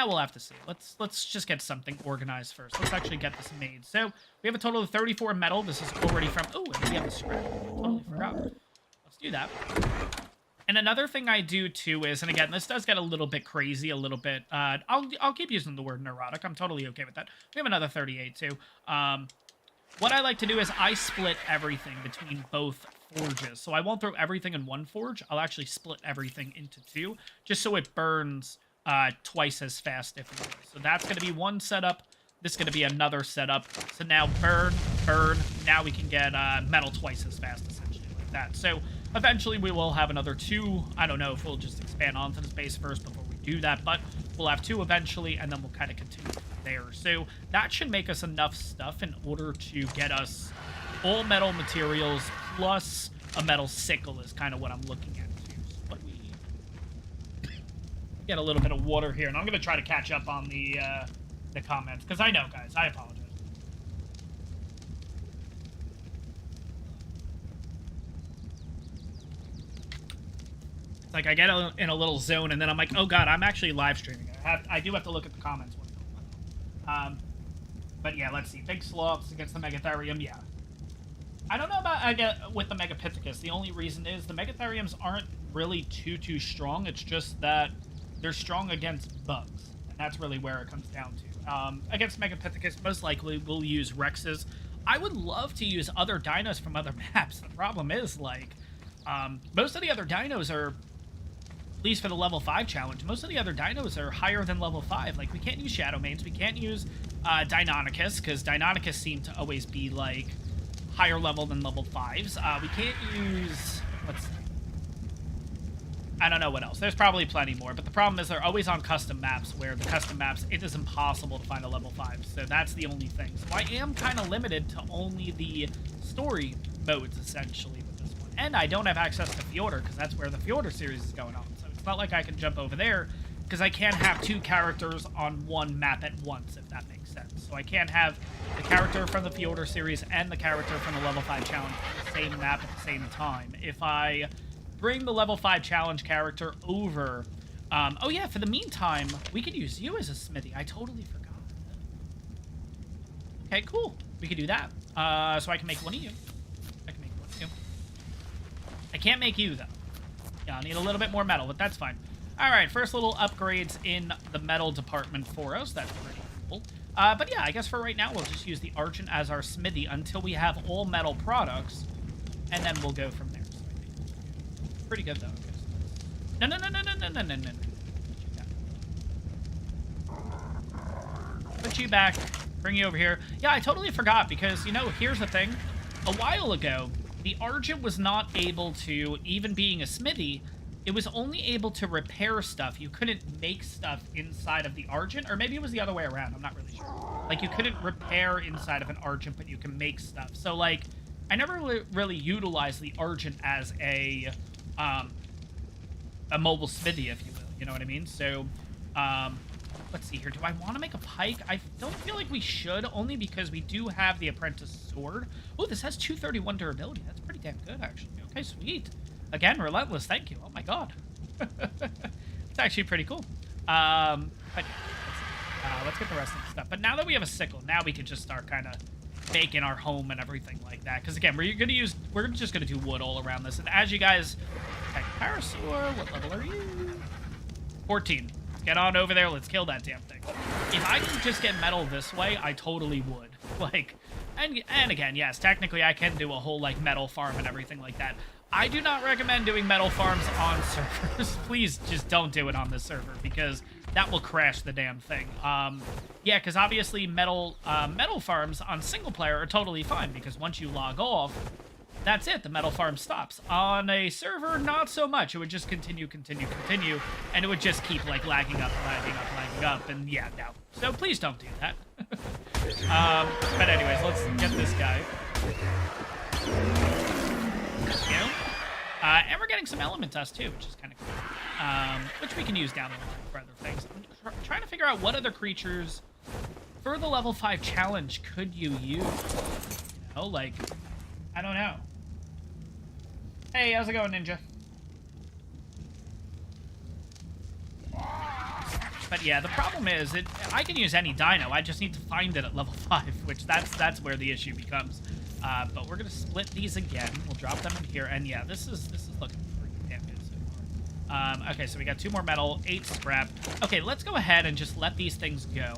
we'll have to see. Let's just get something organized first. Let's actually get this made. So we have a total of 34 metal. This is already from... Oh, and we have a scrap. Totally forgot. Let's do that. And another thing I do too is, and again, this does get a little bit crazy, a little bit. I'll keep using the word neurotic. I'm totally okay with that. We have another 38 too. What I like to do is I split everything between both forges. So I won't throw everything in one forge. I'll actually split everything into 2, just so it burns twice as fast, if you will. So that's going to be one setup. This is going to be another setup. So now burn. Now we can get metal twice as fast, essentially, like that. So eventually we will have another 2. I don't know if we'll just expand onto this base first before we do that, but we'll have 2 eventually, and then we'll kind of continue from there. So that should make us enough stuff in order to get us all metal materials plus a metal sickle is kind of what I'm looking at. Get a little bit of water here, and I'm going to try to catch up on the comments, because I know, guys, I apologize. It's like I get in a little zone, and then I'm like, oh god, I'm actually live streaming. I do have to look at the comments. But yeah, let's see. Big sloths against the Megatherium, yeah. I don't know about with the Megapithecus. The only reason is the Megatheriums aren't really too strong. It's just that they're strong against bugs, and that's really where it comes down to. Against Megapithecus, most likely we'll use Rexes. I would love to use other dinos from other maps. The problem is, like, most of the other dinos are, at least for the level 5 challenge, most of the other dinos are higher than level 5. Like, we can't use Shadowmanes, we can't use Deinonychus, because Deinonychus seem to always be, like, higher level than level 5s. We can't use... Let's see. I don't know what else. There's probably plenty more, but the problem is they're always on custom maps, where the custom maps, it is impossible to find a level 5, so that's the only thing. So I am kind of limited to only the story modes, essentially, with this one. And I don't have access to Fjordur, because that's where the Fjordur series is going on. So it's not like I can jump over there, because I can't have 2 characters on one map at once, if that makes sense. So I can't have the character from the Fjordur series and the character from the level 5 challenge on the same map at the same time. If I bring the level 5 challenge character over... oh yeah, for the meantime, we could use you as a smithy. I totally forgot. Okay, cool. We could do that. So I can make one of you. I can make one of you. I can't make you, though. Yeah, I'll need a little bit more metal, but that's fine. Alright, first little upgrades in the metal department for us. That's pretty cool. But yeah, I guess for right now, we'll just use the Argent as our smithy until we have all metal products, and then we'll go from there. Pretty good, though. No. Put you back. Bring you over here. Yeah, I totally forgot, because, you know, here's the thing. A while ago, the Argent was not able to, even being a smithy, it was only able to repair stuff. You couldn't make stuff inside of the Argent, or maybe it was the other way around. I'm not really sure. Like, you couldn't repair inside of an Argent, but you can make stuff. So, like, I never really utilized the Argent as a mobile smithy, if you will. You know what I mean? So, let's see here. Do I want to make a pike? I don't feel like we should, only because we do have the apprentice sword. Oh, this has 231 durability. That's pretty damn good, actually. Okay, sweet. Again, relentless. Thank you. Oh my god. It's actually pretty cool. But yeah, let's get the rest of the stuff. But now that we have a sickle, now we can just start kind of making our home and everything like that. Because again, we're just gonna do wood all around this. And as you guys, okay, Parasaur, what level are you? 14. Let's get on over there. Let's kill that damn thing. If I can just get metal this way, I totally would. Like, and again, yes, technically I can do a whole like metal farm and everything like that. I do not recommend doing metal farms on servers. Please just don't do it on this server, because that will crash the damn thing. Yeah, because obviously metal farms on single player are totally fine, because once you log off, that's it. The metal farm stops. On a server, not so much. It would just continue, and it would just keep, like, lagging up, and yeah, no. So please don't do that. But anyways, let's get this guy. You know? And we're getting some element dust, too, which is kind of cool. Which we can use down the line for other things. I'm trying to figure out what other creatures for the level 5 challenge could you use? You know, like, I don't know. Hey, how's it going, Ninja? But yeah, the problem is, I can use any dino. I just need to find it at level 5, which that's where the issue becomes. But we're gonna split these again. We'll drop them in here, and yeah, this is looking pretty damn good so far. Okay, so we got 2 more metal, 8 scrap. Okay, let's go ahead and just let these things go.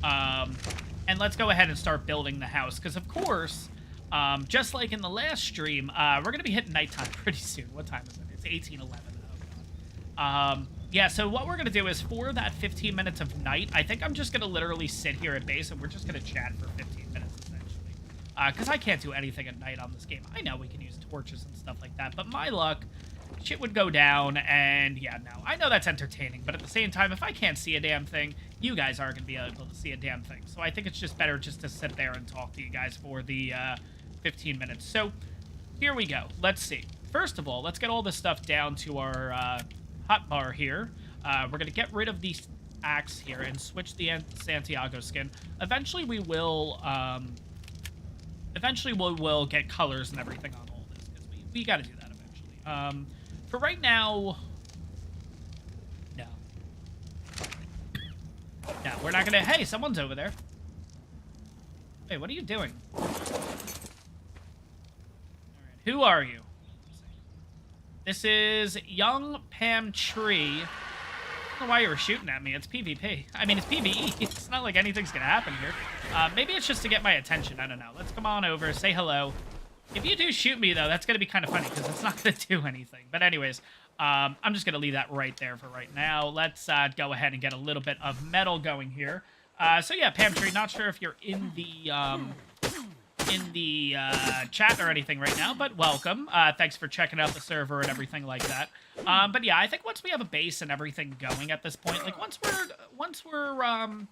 And let's go ahead and start building the house, because of course, just like in the last stream, we're gonna be hitting nighttime pretty soon. What time is it? It's 18:11. Oh god. Yeah, so what we're gonna do is for that 15 minutes of night, I think I'm just gonna literally sit here at base and we're just gonna chat for 15 minutes essentially. Because I can't do anything at night on this game. I know we can use torches and stuff like that, but my luck, shit would go down, and yeah, no. I know that's entertaining, but at the same time, if I can't see a damn thing, you guys aren't gonna be able to see a damn thing. So I think it's just better just to sit there and talk to you guys for the 15 minutes. So here we go. Let's see. First of all, let's get all this stuff down to our hotbar here. We're gonna get rid of the axe here and switch the Santiago skin. Eventually we will get colors and everything on all this, because we gotta do that eventually. For right now, no, we're not gonna. Hey, someone's over there. Hey, what are you doing? All right, who are you? This is Young Pam Tree. I don't know why you were shooting at me. It's PvP. I mean, it's PvE. It's not like anything's gonna happen here. Maybe it's just to get my attention. I don't know. Let's come on over, say hello. If you do shoot me, though, that's gonna be kind of funny, because it's not gonna do anything. But anyways, I'm just gonna leave that right there for right now. Let's go ahead and get a little bit of metal going here. So yeah, Pam Tree, not sure if you're in the chat or anything right now, but welcome. Thanks for checking out the server and everything like that. But yeah, I think once we have a base and everything going at this point, like once we're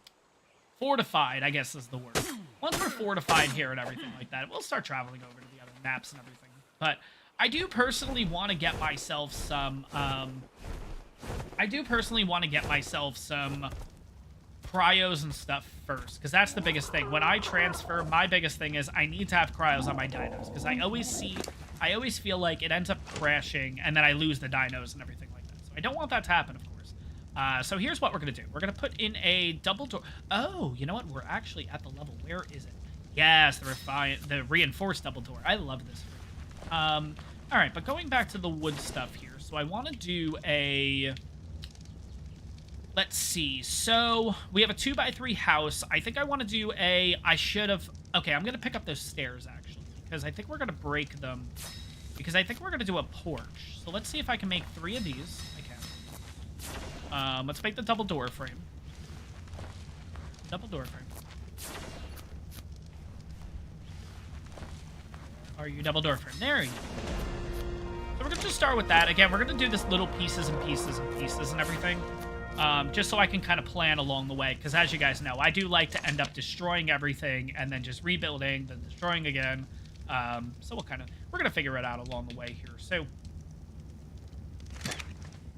fortified, I guess is the word. Once we're fortified here and everything like that, we'll start traveling over to the other maps and everything. But I do personally want to get myself some cryos and stuff first, because that's the biggest thing. When I transfer, my biggest thing is I need to have cryos on my dinos, because I always feel like it ends up crashing and then I lose the dinos and everything like that. So I don't want that to happen, of course. So here's what we're gonna do. We're gonna put in a double door. Oh, you know what? We're actually at the level. Where is it? Yes, the reinforced double door. I love this. All right, but going back to the wood stuff here. So I want to do a. Let's see. So we have a 2x3 house. I think I want to do a. I should have. Okay, I'm gonna pick up those stairs actually, because I think we're gonna break them. Because I think we're gonna do a porch. So let's see if I can make 3 of these. I can. Let's make the double door frame. Double door frame. Are you double door frame? There you go. So we're gonna just start with that. Again, we're gonna do this little pieces and pieces and pieces and everything. Just so I can kind of plan along the way, because as you guys know, I do like to end up destroying everything and then just rebuilding, then destroying again. So we're gonna figure it out along the way here. So,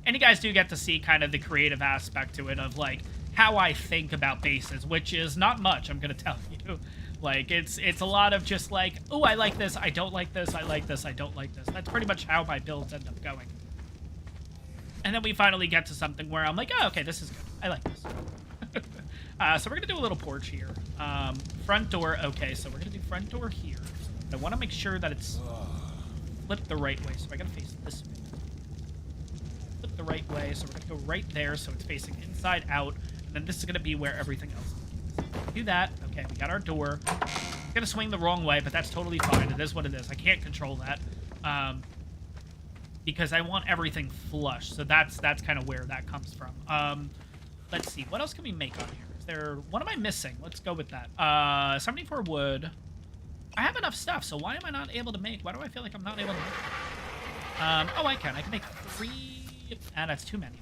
and you guys do get to see kind of the creative aspect to it of like how I think about bases, which is not much, I'm gonna tell you. Like, it's a lot of just like, oh, I like this, I don't like this, I like this, I don't like this. That's pretty much how my builds end up going. And then we finally get to something where I'm like, oh, okay, this is good. I like this. So we're going to do a little porch here. Front door, okay, so we're going to do front door here. I want to make sure that it's flipped the right way, so I got to face this way. Flip the right way, so we're going to go right there, so it's facing inside out. And then this is going to be where everything else is. Do that. Okay, we got our door. It's going to swing the wrong way, but that's totally fine. It is what it is. I can't control that. because I want everything flush. So that's kind of where that comes from. Let's see. What else can we make on here? Is there... What am I missing? Let's go with that. 74 wood. I have enough stuff, so why am I not able to make... Why do I feel like I'm not able to make... oh, I can. I can make 3... Ah, that's too many.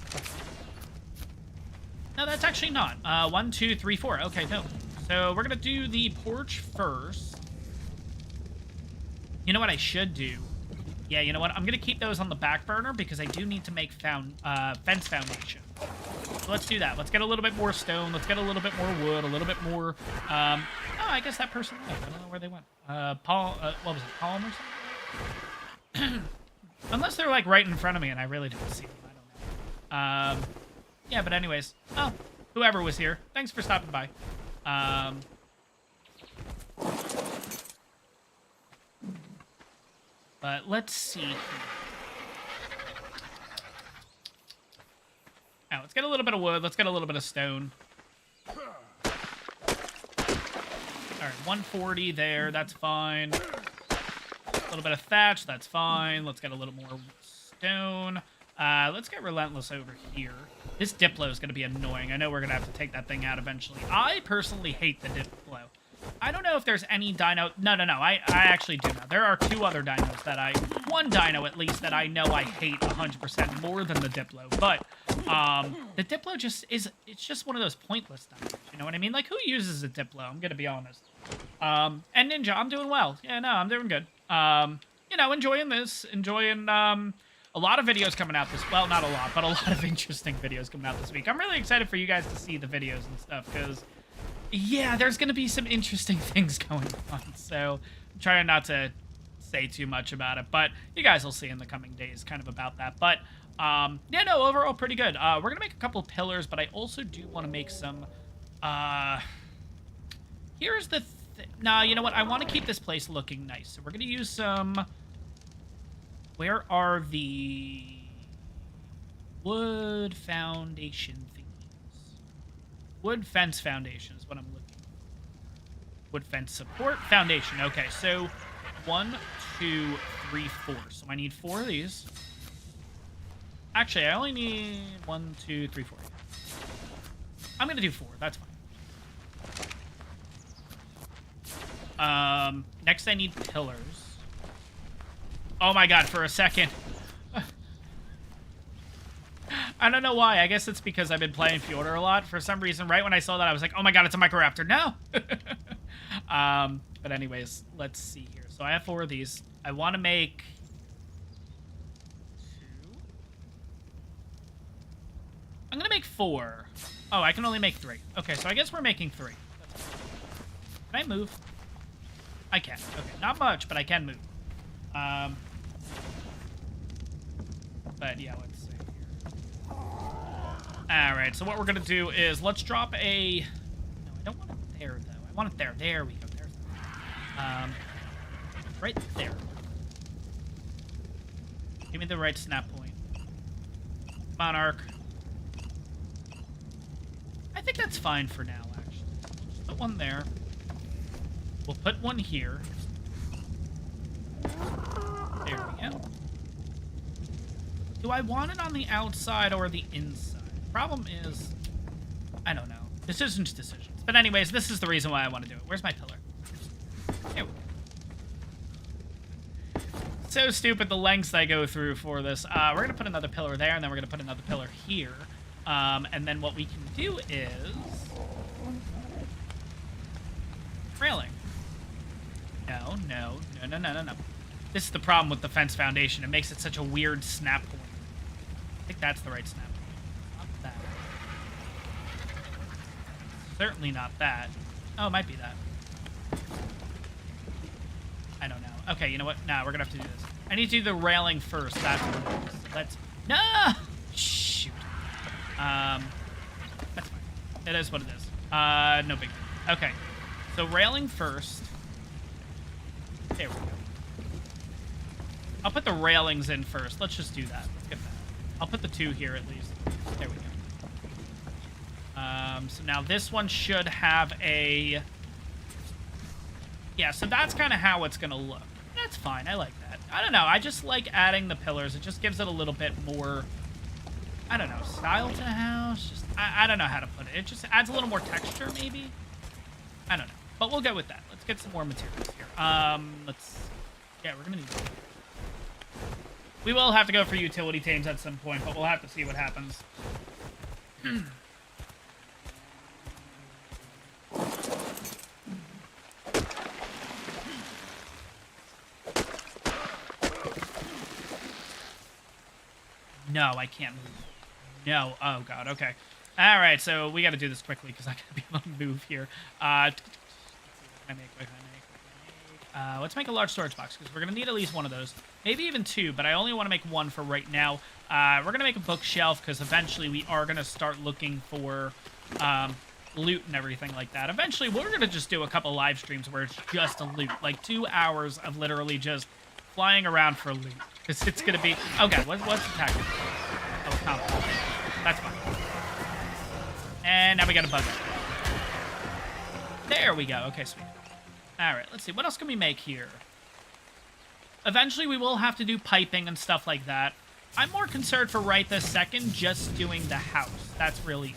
No, that's actually not. 1, 2, 3, 4. Okay, no. So we're going to do the porch first. You know what I should do? Yeah, you know what? I'm going to keep those on the back burner because I do need to make fence foundation. So let's do that. Let's get a little bit more stone. Let's get a little bit more wood, a little bit more... oh, I guess that person left. I don't know where they went. Paul... what was it? Palm or something? Unless they're, like, right in front of me and I really don't see them. I don't know. Yeah, but anyways. Oh, whoever was here. Thanks for stopping by. But let's see here. Now, let's get a little bit of wood. Let's get a little bit of stone. All right, 140 there. That's fine. A little bit of thatch. That's fine. Let's get a little more stone. Let's get Relentless over here. This Diplo is going to be annoying. I know we're going to have to take that thing out eventually. I personally hate the Diplo. I don't know if there's any dino... No. I actually do know. There are 2 other dinos that I... One dino, at least, that I know I hate 100% more than the Diplo. But, the Diplo just is... It's just one of those pointless dinos. You know what I mean? Like, who uses a Diplo? I'm going to be honest. And Ninja, I'm doing well. Yeah, no, I'm doing good. You know, enjoying this. Enjoying, a lot of videos coming out this... Well, not a lot, but a lot of interesting videos coming out this week. I'm really excited for you guys to see the videos and stuff, because... Yeah, there's going to be some interesting things going on, so I'm trying not to say too much about it, but you guys will see in the coming days kind of about that. But, yeah, no, overall pretty good. We're going to make a couple of pillars, but I also do want to make some, here's the nah, you know what? I want to keep this place looking nice, so we're going to use some, where are the wood foundation things? Wood fence foundation is what I'm looking for. Wood fence support foundation. Okay, so 1, 2, 3, 4. So I need 4 of these. Actually, I only need 1, 2, 3, 4. I'm gonna do 4. That's fine. Next I need pillars. Oh my god! For a second. I don't know why. I guess it's because I've been playing Fjordur a lot. For some reason, right when I saw that, I was like, oh my god, it's a Microraptor. No! But anyways, let's see here. So I have 4 of these. I want to make 2. I'm going to make 4. Oh, I can only make 3. Okay, so I guess we're making 3. Can I move? I can. Okay, not much, but I can move. But yeah, let's see. Alright, so what we're going to do is let's drop a... No, I don't want it there, though. I want it there. There we go. There's right there. Give me the right snap point. Come on, Ark. I think that's fine for now, actually. Just put one there. We'll put one here. There we go. Do I want it on the outside or the inside? Problem is, I don't know. Decisions. But anyways, this is the reason why I want to do it. Where's my pillar? Here we go. So stupid the lengths I go through for this. We're going to put another pillar there, and then we're going to put another pillar here. And then what we can do is... Railing. No. This is the problem with the fence foundation. It makes it such a weird snap point. I think that's the right snap point. Not that. Certainly not that. Oh, it might be that. I don't know. Okay, you know what? Nah, we're gonna have to do this. I need to do the railing first. That's what it is. Let's... No! Shoot. That's fine. It is what it is. No big deal. Okay. So railing first. There we go. I'll put the railings in first. Let's just do that. Let's get that. I'll put the 2 here at least. There we go. So now this one should have a... Yeah, so that's kind of how it's going to look. That's fine. I like that. that. I don't know. I just like adding the pillars. It just gives it a little bit more, I don't know, style to the house. Just, I don't know how to put it. It just adds a little more texture, maybe. I don't know. But we'll go with that. Let's get some more materials here. Yeah, we're going to need... We will have to go for utility tames at some point, but we'll have to see what happens. No, I can't move. No. Oh, God. Okay. All right, so we got to do this quickly because I got to be able to move here. Let's make a large storage box because we're going to need at least one of those. Maybe even two, but I only want to make one for right now. We're going to make a bookshelf because eventually we are going to start looking for loot and everything like that. Eventually, we're going to just do a couple live streams where it's just a loot. Like 2 hours of literally just flying around for loot. Because it's going to be... Okay, what's attacking? Oh, combat. That's fine. And now we got a bug. There we go. Okay, sweet. All right, let's see. What else can we make here? Eventually, we will have to do piping and stuff like that. I'm more concerned for right this second just doing the house. That's really it.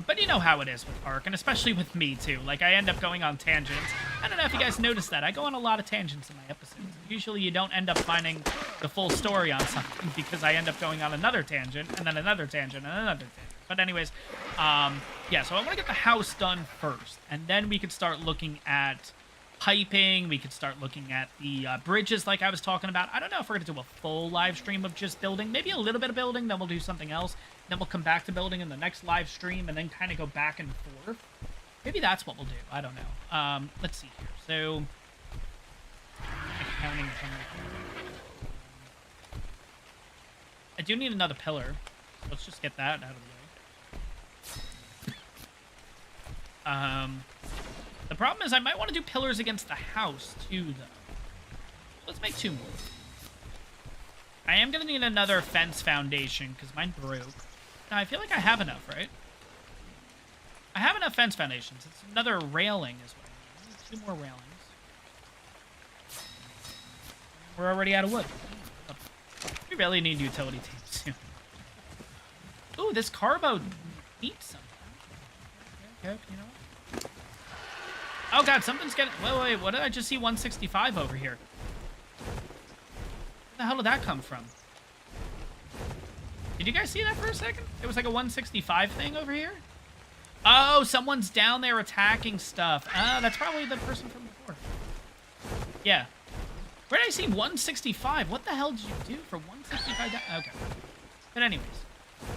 But you know how it is with ARK, and especially with me, too. Like, I end up going on tangents. I don't know if you guys noticed that. I go on a lot of tangents in my episodes. Usually, you don't end up finding the full story on something because I end up going on another tangent, and then another tangent, and another tangent. But anyways, yeah, so I want to get the house done first, and then we could start looking at piping. We could start looking at the bridges like I was talking about. I don't know if we're going to do a full live stream of just building. Maybe a little bit of building, then we'll do something else. Then we'll come back to building in the next live stream, and then kind of go back and forth. Maybe that's what we'll do. I don't know. Let's see here. So, accounting. I do need another pillar. Let's just get that out of the way. The problem is I might want to do pillars against the house, too, though. Let's make 2 more. I am going to need another fence foundation, because mine broke. Now, I feel like I have enough, right? I have enough fence foundations. It's another railing as well. I need 2 more railings. We're already out of wood. We really need utility teams soon. Ooh, this carbo needs something. Okay, you know what? Oh god, something's getting... Wait, what did I just see? 165 over here. Where the hell did that come from? Did you guys see that for a second? There was like a 165 thing over here? Oh, someone's down there attacking stuff. Oh, that's probably the person from before. Yeah. Where did I see 165? What the hell did you do for 165 down? Okay. But anyways.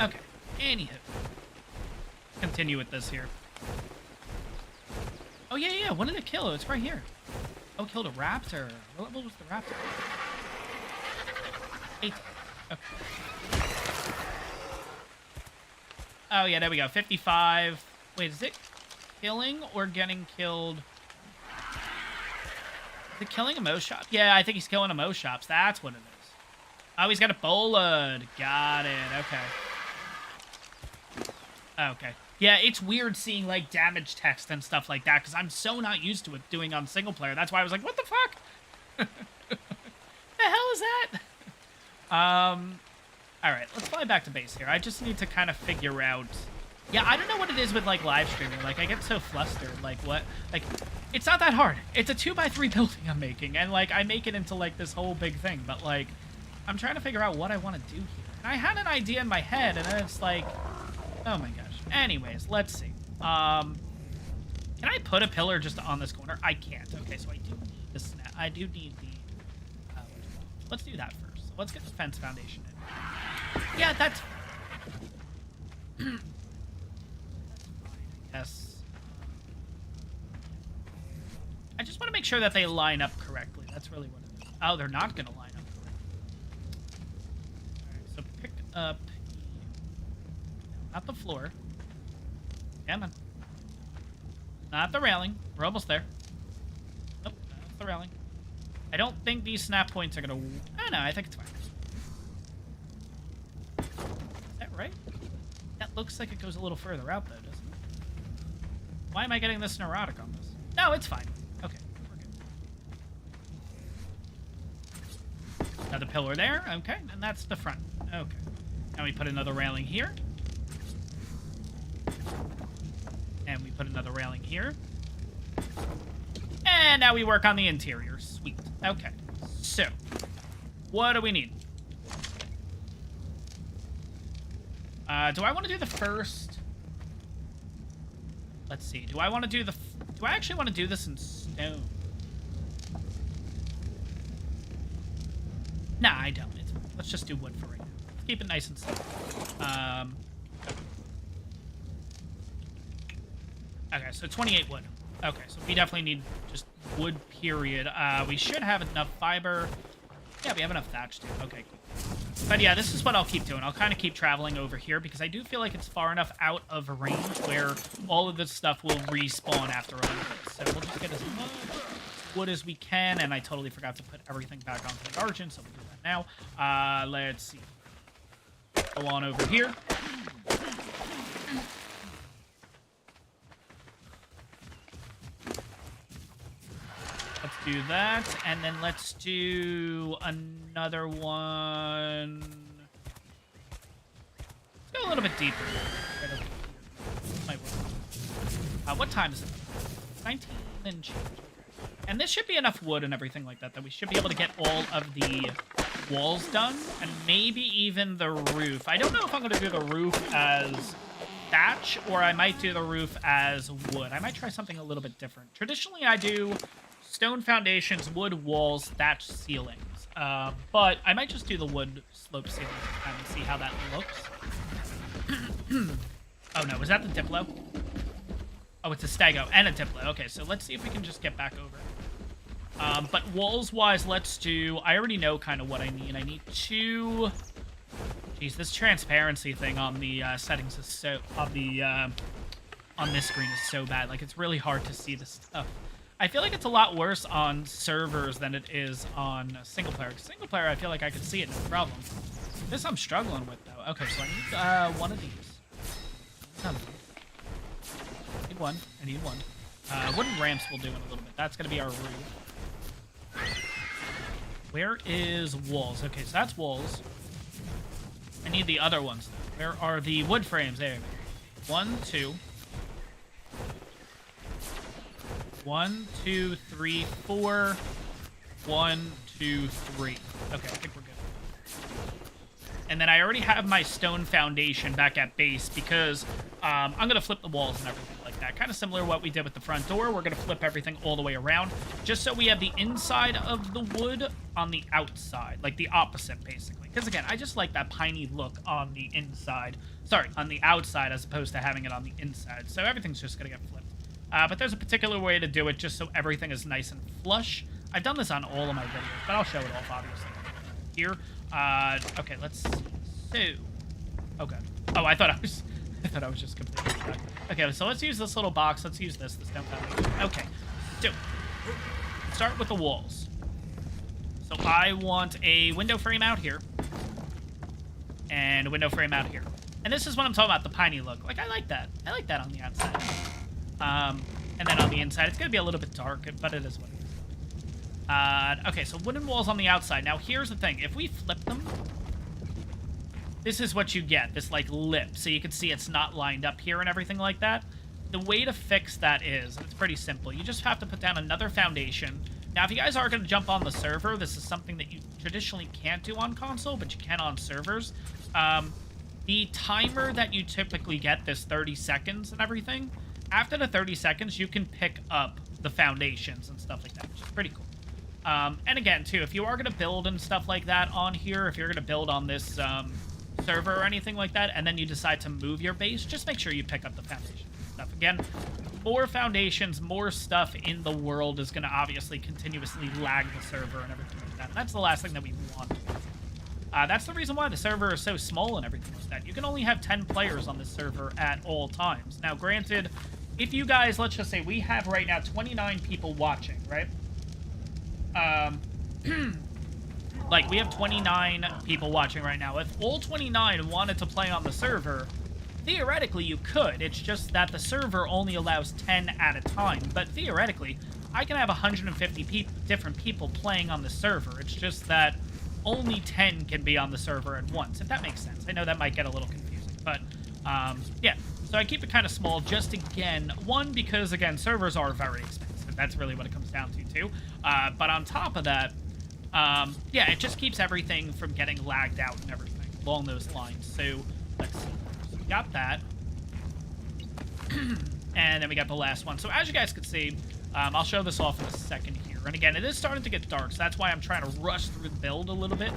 Okay. Anywho. Continue with this here. Oh, yeah. What did it kill? It's right here. Oh, it killed a raptor. What was the raptor? 8. Okay. Oh, yeah, there we go. 55. Wait, is it killing or getting killed? Is it killing a Mo shop? Yeah, I think he's killing a Mo shops. That's what it is. Oh, he's got a bolad. Got it. Okay. Okay. Yeah, it's weird seeing, like, damage text and stuff like that, because I'm so not used to it doing on single player. That's why I was like, what the fuck? The hell is that? Alright, let's fly back to base here. I just need to kind of figure out... Yeah, I don't know what it is with, like, live streaming. Like, I get so flustered. Like, what? Like, it's not that hard. It's a 2x3 building I'm making, and, like, I make it into, like, this whole big thing. But, like, I'm trying to figure out what I want to do here. And I had an idea in my head, and then it's like... Oh, my gosh. Anyways, let's see. Can I put a pillar just on this corner? I can't. Okay, so I do need the snap. I do need the... let's do that first. So let's get the fence foundation in. Yeah, that's... that's fine, I guess. I just want to make sure that they line up correctly. That's really what it is. Oh, they're not going to line up correctly. Alright, so pick up... Not the floor. Come on. Not the railing. We're almost there. Nope, that's the railing. I don't think these snap points are gonna... Oh, no, I think it's fine. Is that right? That looks like it goes a little further out, though, doesn't it? Why am I getting this neurotic on this? No, it's fine. Okay, we're good. Another pillar there. Okay, and that's the front. Okay. Now we put another railing here. And we put another railing here. And now we work on the interior. Sweet. Okay. So, what do we need? Do I want to do the first? Let's see. Do I want to do the... Do I actually want to do this in stone? Nah, I don't. Let's just do wood for right now. Keep it nice and simple. Okay, so 28 wood. Okay, so we definitely need just wood, period. We should have enough fiber. Yeah, we have enough thatch, too. Okay, cool. But yeah, this is what I'll keep doing. I'll kind of keep traveling over here because I do feel like it's far enough out of range where all of this stuff will respawn after a little bit. So we'll just get as much wood as we can, and I totally forgot to put everything back onto the Guardian, so we'll do that now. Let's see. Go on over here. Let's do that, and then let's do another one. Let's go a little bit deeper. Right over here. Might work. What time is it? 19 and change. And this should be enough wood and everything like that, that we should be able to get all of the walls done, and maybe even the roof. I don't know if I'm going to do the roof as thatch, or I might do the roof as wood. I might try something a little bit different. Traditionally, I do stone foundations, wood walls, thatch ceilings. But I might just do the wood slope ceilings and see how that looks. Oh no, was that the Diplo? Oh, it's a Stego and a Diplo. Okay, so let's see if we can just get back over. But walls-wise, let's do... I already know kind of what I need. I need 2... Jeez, this transparency thing on the settings is so... on this screen is so bad. Like, it's really hard to see this stuff. I feel like it's a lot worse on servers than it is on single player. Single player, I feel like I could see it, no problem. This I'm struggling with, though. Okay, so I need one of these. None of them. I need one. I need one. Wooden ramps will do in a little bit. That's going to be our roof. Where is walls? Okay, so that's walls. I need the other ones, though. Where are the wood frames? There we go. 1, 2. 1, 2, 3, 4. 1, 2, 3. Okay, I think we're good. And then I already have my stone foundation back at base because I'm going to flip the walls and everything like that. Kind of similar to what we did with the front door. We're going to flip everything all the way around just so we have the inside of the wood on the outside. Like the opposite, basically. Because, again, I just like that piney look on the inside. Sorry, on the outside as opposed to having it on the inside. So everything's just going to get flipped. But there's a particular way to do it just so everything is nice and flush. I've done this on all of my videos, but I'll show it off, obviously, here. Okay, let's see. Okay. Oh, I thought I was just completely stuck. Okay, so let's use this little box. Let's use this stone foundation. Okay. So, start with the walls. So I want a window frame out here. And a window frame out here. And this is what I'm talking about, the piney look. Like, I like that. I like that on the outside. And then on the inside, it's going to be a little bit dark, but it is what it is. Okay, so wooden walls on the outside. Now, here's the thing. If we flip them, this is what you get, this, like, lip. So you can see it's not lined up here and everything like that. The way to fix that is, it's pretty simple. You just have to put down another foundation. Now, if you guys are going to jump on the server, this is something that you traditionally can't do on console, but you can on servers. The timer that you typically get, this 30 seconds and everything, after the 30 seconds, you can pick up the foundations and stuff like that, which is pretty cool. And again, too, if you are going to build and stuff like that on here, if you're going to build on this server or anything like that, and then you decide to move your base, just make sure you pick up the foundation stuff. Again, more foundations, more stuff in the world is going to obviously continuously lag the server and everything like that. And that's the last thing that we want. That's the reason why the server is so small and everything like that. You can only have 10 players on this server at all times. Now, granted, if you guys, let's just say we have right now 29 people watching, right? Like, we have 29 people watching right now. If all 29 wanted to play on the server, theoretically you could. It's just that the server only allows 10 at a time. But theoretically, I can have 150 different people playing on the server. It's just that only 10 can be on the server at once, if that makes sense. I know that might get a little confusing, but yeah. So I keep it kind of small, just again, one, because again, servers are very expensive. That's really what it comes down to too. But on top of that, yeah, it just keeps everything from getting lagged out and everything along those lines. So let's see. So we got that. And then we got the last one. So as you guys can see, I'll show this off in a second here. And again, it is starting to get dark, so that's why I'm trying to rush through the build a little bit.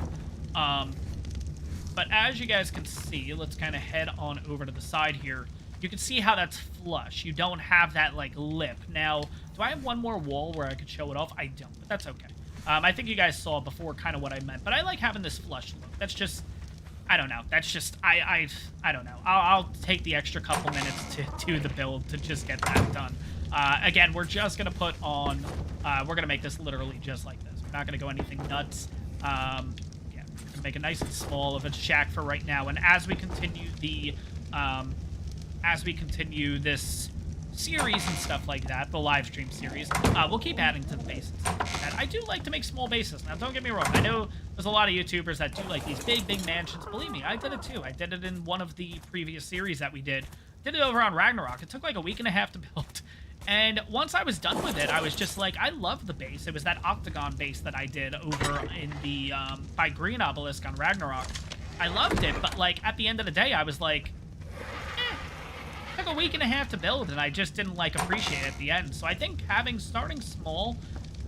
But as you guys can see, let's kind of head on over to the side here. You can see how that's flush. You don't have that, like, lip. Now, do I have one more wall where I could show it off? I don't, but that's okay. I think you guys saw before kind of what I meant, but I like having this flush look. That's just, I don't know. That's just, I don't know. I'll take the extra couple minutes to do the build to just get that done. Again, we're just going to put on, we're going to make this literally just like this. We're not going to go anything nuts. Yeah, we're going to make it nice and small of a shack for right now. And as we continue the, this series and stuff like that, the live stream series, we'll keep adding to the bases. And I do like to make small bases. Now, don't get me wrong. I know there's a lot of YouTubers that do like these big mansions. Believe me, I did it too. I did it in one of the previous series that we did. Did it over on Ragnarok. It took like a week and a half to build. And once I was done with it, I was just like, I love the base. It was that octagon base that I did over in the, by Green Obelisk on Ragnarok. I loved it, but like at the end of the day, I was like, it took a week and a half to build, and I just didn't like appreciate it at the end. So I think starting small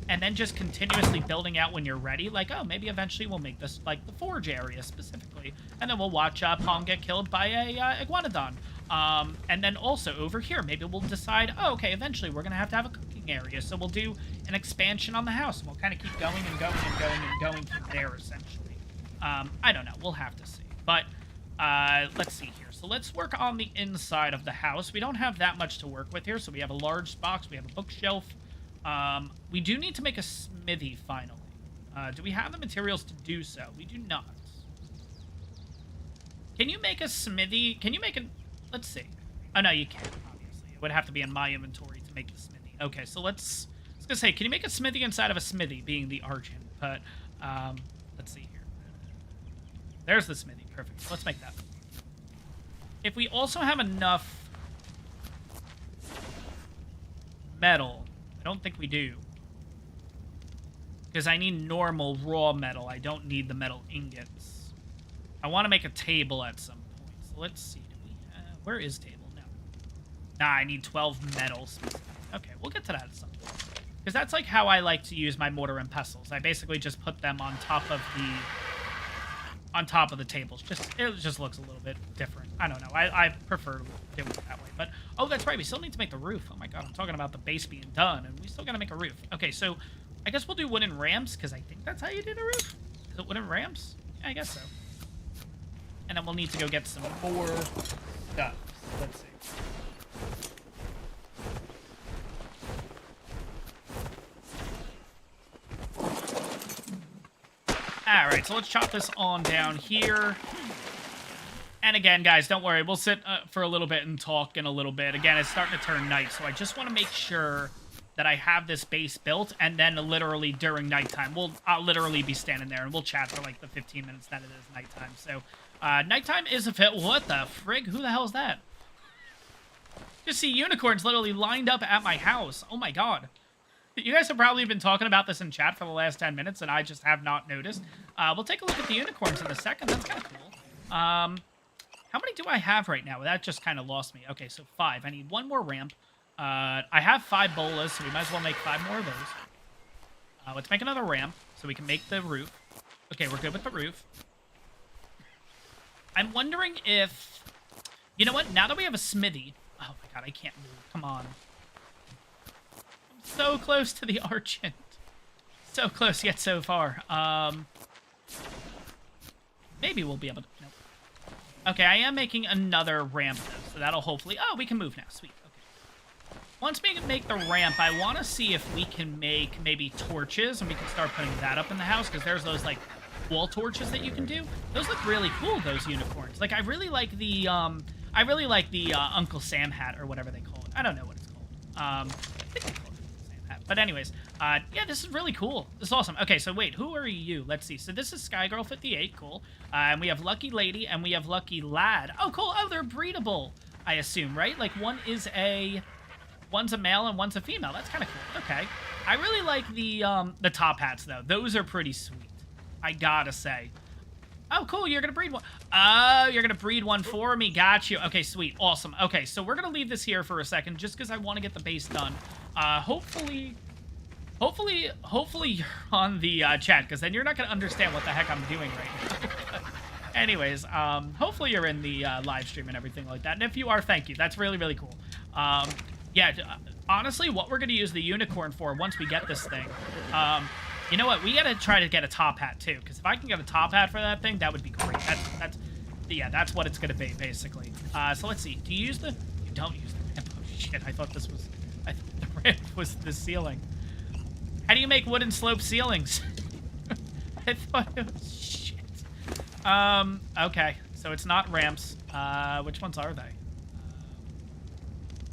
and then just continuously building out when you're ready, like, oh, maybe eventually we'll make this like the forge area specifically, and then we'll watch Pong get killed by a iguanodon. And then also over here, maybe we'll decide, oh, okay, eventually we're gonna have to have a cooking area, so we'll do an expansion on the house, and we'll kind of keep going and going and going and going from there essentially. I don't know, we'll have to see, but let's see here. So let's work on the inside of the house. We don't have that much to work with here. So we have a large box. We have a bookshelf. We do need to make a smithy finally. Do we have the materials to do so? We do not. Can you make a smithy? Can you make a... Let's see. Oh, no, you can't, obviously. It would have to be in my inventory to make the smithy. Okay, so I was going to say, can you make a smithy inside of a smithy, being the argent? But let's see here. There's the smithy. Perfect. Let's make that. If we also have enough metal, I don't think we do. Because I need normal raw metal. I don't need the metal ingots. I want to make a table at some point. So let's see. Do we have... Where is table? No. Nah, I need 12 metals. Okay, we'll get to that at some point. Because that's like how I like to use my mortar and pestles. I basically just put them on top of the tables. It just looks a little bit different. I don't know. I prefer doing it that way. But, oh, that's right. We still need to make the roof. Oh, my God. I'm talking about the base being done, and we still got to make a roof. Okay, so I guess we'll do wooden ramps, because I think that's how you do the roof. Is it wooden ramps? Yeah, I guess so. And then we'll need to go get some more stuff. Let's see. Alright, so let's chop this on down here. And again, guys, don't worry. We'll sit for a little bit and talk in a little bit. Again, it's starting to turn night, so I just want to make sure that I have this base built, and then literally during nighttime, I'll literally be standing there, and we'll chat for like the 15 minutes that it is nighttime. So, nighttime is a fit. What the frig? Who the hell is that? Just see unicorns literally lined up at my house. Oh my God. You guys have probably been talking about this in chat for the last 10 minutes, and I just have not noticed. We'll take a look at the unicorns in a second. That's kind of cool. How many do I have right now? That just kind of lost me. Okay, so 5. I need one more ramp. I have 5 bolas, so we might as well make 5 more of those. Let's make another ramp so we can make the roof. Okay, we're good with the roof. I'm wondering if... You know what? Now that we have a smithy... Oh my God, I can't move. Come on. So close to the argent. So close yet so far. Maybe we'll be able to... Nope. Okay, I am making another ramp, though, so that'll hopefully... Oh, we can move now. Sweet. Okay. Once we make the ramp, I want to see if we can make maybe torches, and we can start putting that up in the house, because there's those, like, wall torches that you can do. Those look really cool, those unicorns. Like, I really like the Uncle Sam hat, or whatever they call it. I don't know what it's called. I think they call it Uncle Sam hat. But anyways, yeah, this is really cool. This is awesome. Okay, so wait, who are you? Let's see. So this is Skygirl58, cool. And we have Lucky Lady and we have Lucky Lad. Oh, cool. Oh, they're breedable, I assume, right? Like one's a male and one's a female. That's kind of cool. Okay. I really like the top hats though. Those are pretty sweet, I gotta say. Oh, cool. You're going to breed one. Oh, you're going to breed one for me. Got you. Okay, sweet. Awesome. Okay, so we're going to leave this here for a second just because I want to get the base done. Hopefully you're on the chat because then you're not going to understand what the heck I'm doing right now. Anyways, hopefully you're in the live stream and everything like that. And if you are, thank you. That's really, really cool. Yeah, honestly, what we're going to use the unicorn for once we get this thing, you know what? We gotta try to get a top hat too, because if I can get a top hat for that thing, that would be great. That's what it's gonna be basically. So let's see. Do you use the? You don't use the ramp. Oh shit! I thought the ramp was the ceiling. How do you make wooden slope ceilings? I thought it was shit. Okay. So it's not ramps. Which ones are they?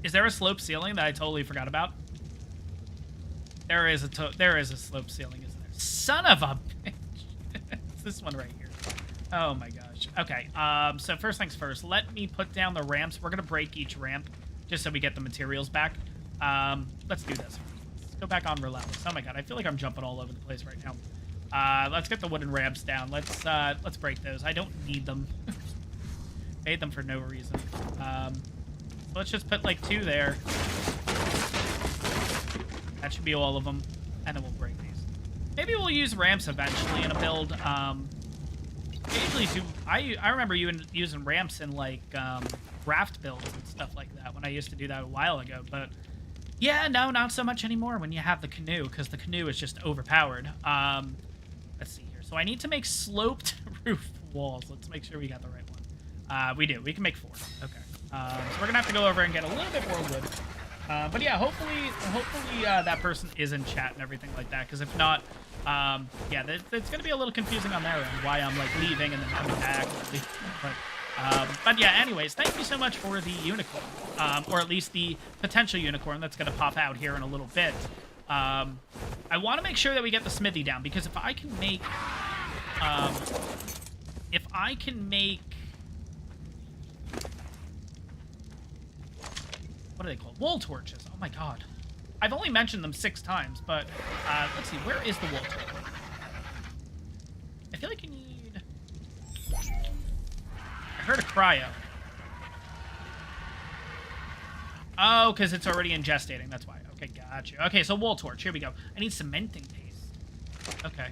Is there a slope ceiling that I totally forgot about? There is a slope ceiling, isn't there? Son of a bitch. It's this one right here. Oh my gosh. Okay, so first things first, let me put down the ramps. We're gonna break each ramp just so we get the materials back. Let's do this. Let's go back on relentless. Oh my god, I feel like I'm jumping all over the place right now. Let's get the wooden ramps down. Let's break those. I don't need them. Made them for no reason. So let's just put like 2 there. That should be all of them, and then we'll break these. Maybe we'll use ramps eventually in a build. I remember using ramps in like raft builds and stuff like that when I used to do that a while ago. But yeah, no, not so much anymore when you have the canoe, because the canoe is just overpowered. Let's see here. So I need to make sloped roof walls. Let's make sure we got the right one. We do. We can make 4. Okay. So we're gonna have to go over and get a little bit more wood. But yeah, hopefully that person is in chat and everything like that, because if not, yeah, it's going to be a little confusing on their end, why I'm, like, leaving and then coming back. But yeah, anyways, thank you so much for the unicorn, or at least the potential unicorn that's going to pop out here in a little bit. I want to make sure that we get the smithy down, because if I can make, what are they called? Wall torches. Oh my god. I've only mentioned them 6 times, but let's see. Where is the wall torch? I feel like you need... I heard a cryo. Oh, because it's already ingestating. That's why. Okay, gotcha. Okay, so wall torch. Here we go. I need cementing paste. Okay.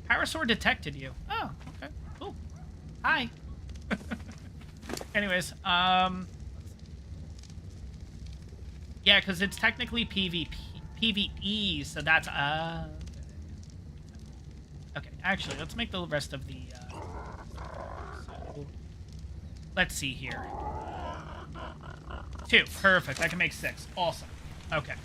Parasaur detected you. Oh, okay. Cool. Hi. Anyways, yeah, because it's technically PvE, so that's, okay, actually, let's make the rest of the, so, let's see here. 2, perfect, I can make 6, awesome, okay.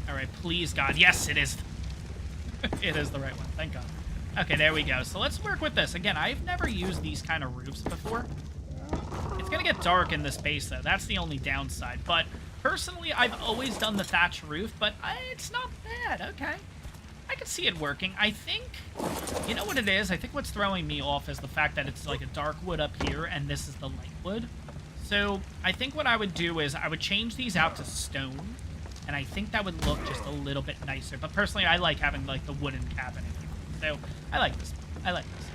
Alright, please, God, yes, it is. It is the right one, thank God. Okay, there we go. So let's work with this. Again, I've never used these kind of roofs before. It's going to get dark in this base, though. That's the only downside. But personally, I've always done the thatch roof, but it's not bad. Okay. I can see it working. I think, you know what it is? I think what's throwing me off is the fact that it's like a dark wood up here, and this is the light wood. So I think what I would do is I would change these out to stone, and I think that would look just a little bit nicer. But personally, I like having like the wooden cabinet. So, I like this. I like this.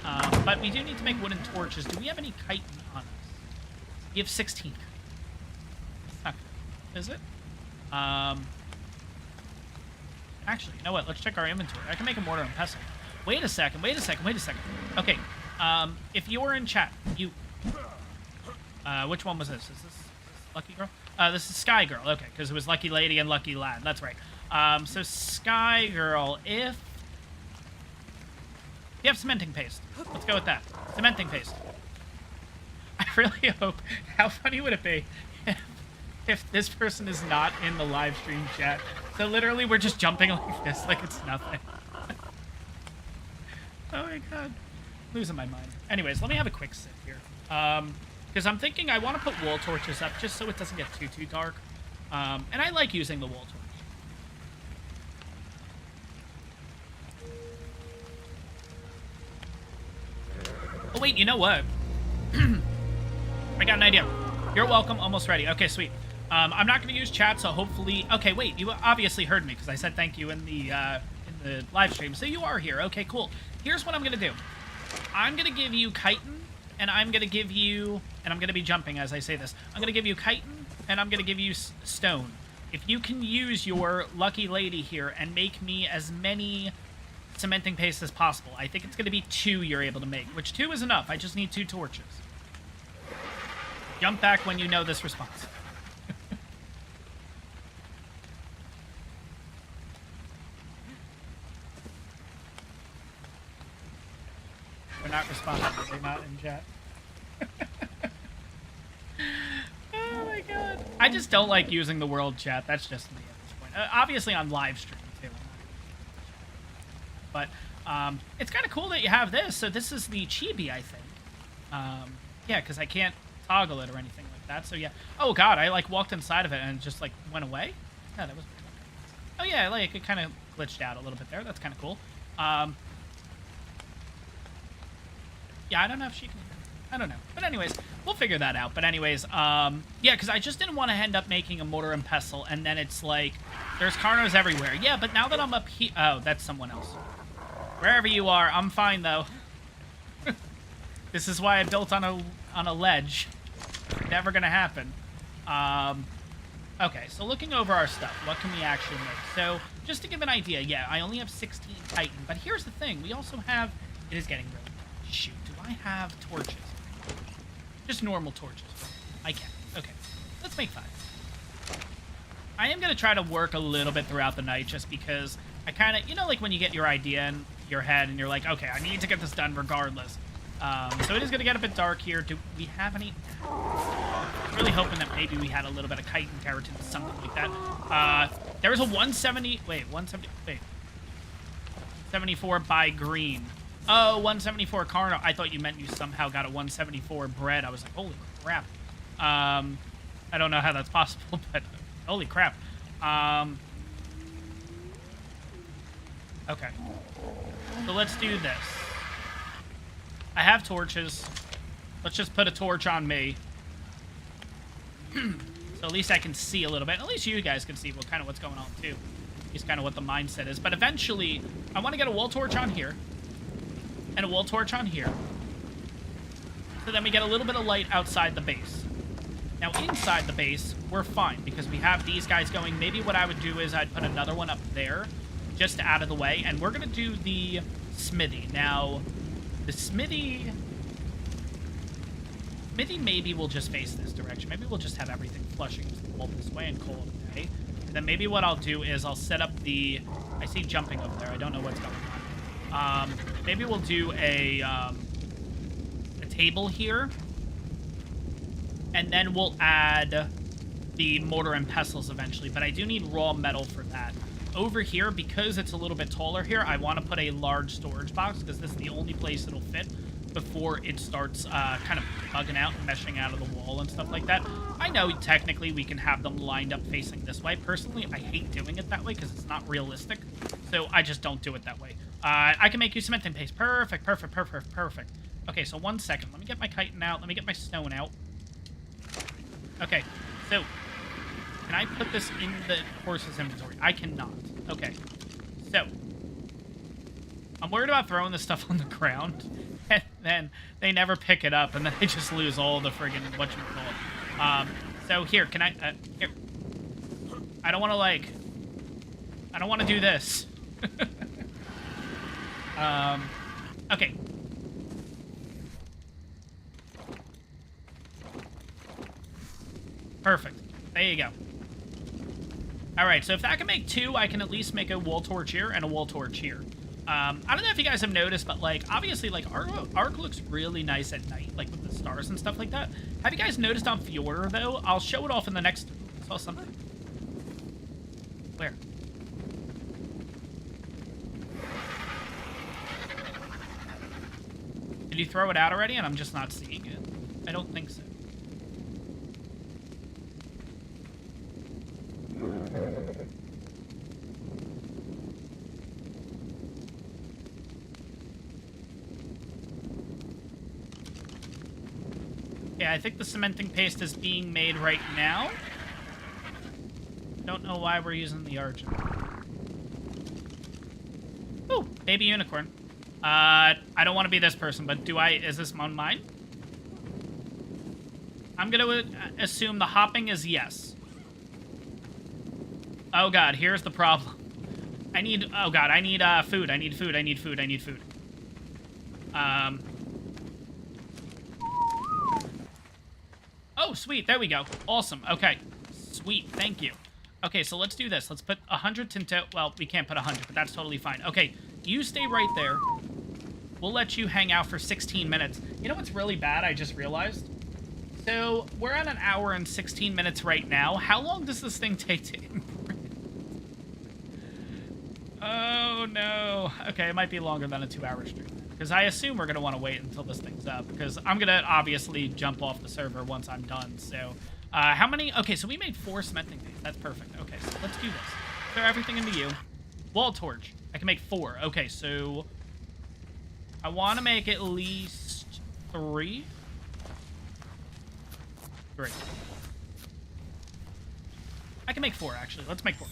But we do need to make wooden torches. Do we have any chitin on us? We have 16. That's not good. Is it? Actually, you know what? Let's check our inventory. I can make a mortar and pestle. Wait a second. Wait a second. Wait a second. Okay. If you're in chat, you... which one was this? Is this Lucky Girl? This is Sky Girl. Okay, because it was Lucky Lady and Lucky Lad. That's right. So Sky Girl, if... You have cementing paste. Let's go with that. Cementing paste. I really hope... How funny would it be if this person is not in the live stream chat? So literally we're just jumping like this, like it's nothing. Oh my god. Losing my mind. Anyways, let me have a quick sit here. Because I'm thinking I want to put wall torches up just so it doesn't get too dark. And I like using the wall torch. Oh, wait, you know what? I got an idea. You're welcome. Almost ready. Okay, sweet. I'm not going to use chat, so hopefully... Okay, wait. You obviously heard me because I said thank you in the live stream. So you are here. Okay, cool. Here's what I'm going to do. I'm going to give you chitin, and I'm going to give you... And I'm going to be jumping as I say this. I'm going to give you chitin, and I'm going to give you stone. If you can use your lucky lady here and make me as many cementing paste as possible. I think it's going to be 2 you're able to make, which 2 is enough. I just need 2 torches. Jump back when you know this response. They're not responding. They're not in chat. Oh my god. I just don't like using the world chat. That's just me at this point. Obviously on live stream too. But it's kind of cool that you have this. So this is the chibi, I think. Yeah, because I can't toggle it or anything like that. So yeah. Oh god, I like walked inside of it and it just like went away. Yeah, that was. Oh yeah, like it kind of glitched out a little bit there. That's kind of cool. Yeah, I don't know if she can. I don't know. But anyways, we'll figure that out. But anyways, yeah, because I just didn't want to end up making a mortar and pestle, and then it's like, there's carnos everywhere. Yeah, but now that I'm up here... Oh, that's someone else. Wherever you are, I'm fine, though. This is why I built on a ledge. Never gonna happen. Okay, so looking over our stuff, what can we actually make? So, just to give an idea, yeah, I only have 16 chitin, but here's the thing. We also have... It is getting really... Shoot, do I have torches? Just normal torches. I can. Okay. Let's make 5. I am going to try to work a little bit throughout the night just because I kind of... You know, like when you get your idea in your head and you're like, okay, I need to get this done regardless. So it is going to get a bit dark here. Do we have any... I'm really hoping that maybe we had a little bit of chitin, keratin, something like that. There was a 170... Wait, 170... Wait. 74 by green. Oh, 174 carno. I thought you meant you somehow got a 174 bread. I was like, holy crap. I don't know how that's possible, but holy crap. Okay. So let's do this. I have torches. Let's just put a torch on me. So at least I can see a little bit. At least you guys can see kind of what's going on, too. At least kind of what the mindset is. But eventually, I want to get a wall torch on here. And a wall torch on here. So then we get a little bit of light outside the base. Now, inside the base, we're fine, because we have these guys going. Maybe what I would do is I'd put another one up there, just out of the way, and we're going to do the smithy. Now, the smithy maybe will just face this direction. Maybe we'll just have everything flushing to the wall this way and call it a day. And then maybe what I'll do is I'll set up the... I see jumping over there. I don't know what's going on. Maybe we'll do a table here. And then we'll add the mortar and pestles eventually. But I do need raw metal for that. Over here, because it's a little bit taller here, I want to put a large storage box, because this is the only place it'll fit before it starts kind of bugging out and meshing out of the wall and stuff like that. I know technically we can have them lined up facing this way. Personally, I hate doing it that way because it's not realistic. So I just don't do it that way. I can make you cementing paste. Perfect, perfect, perfect, perfect. Okay, so 1 second. Let me get my chitin out. Let me get my stone out. Okay, so can I put this in the horse's inventory? I cannot. Okay, so I'm worried about throwing this stuff on the ground, and then they never pick it up, and then they just lose all the friggin' whatchamacallit. So here, can I, here. I don't want to, like, I don't want to do this. Okay. Perfect. There you go. Alright, so if that can make 2, I can at least make a wall torch here and a wall torch here. I don't know if you guys have noticed, but, like, obviously, like, ARK looks really nice at night, like, with the stars and stuff like that. Have you guys noticed on Fiora, though? I'll show it off in the next... I saw something. Where? you throw it out already and I'm just not seeing it? I don't think so. Yeah, I think the cementing paste is being made right now. Don't know why we're using the argent. Ooh, baby unicorn. I don't want to be this person, but is this on mine? I'm gonna assume the hopping is yes. Oh god, here's the problem. I need food. I need food. Oh, sweet, there we go. Awesome, okay. Sweet, thank you. Okay, so let's do this. Let's put 100 Tinto. Well, we can't put 100, but that's totally fine. Okay, you stay right there. We'll let you hang out for 16 minutes. You know what's really bad, I just realized? So, we're at 1 hour and 16 minutes right now. How long does this thing take to imprint? Oh, no. Okay, it might be longer than a 2-hour stream. Because I assume we're going to want to wait until this thing's up. Because I'm going to obviously jump off the server once I'm done. So, how many? Okay, so we made 4 cementing things. That's perfect. Okay, so let's do this. Throw everything into you. Wall torch. I can make 4. Okay, so I want to make at least 3. 3. I can make 4, actually. Let's make 4.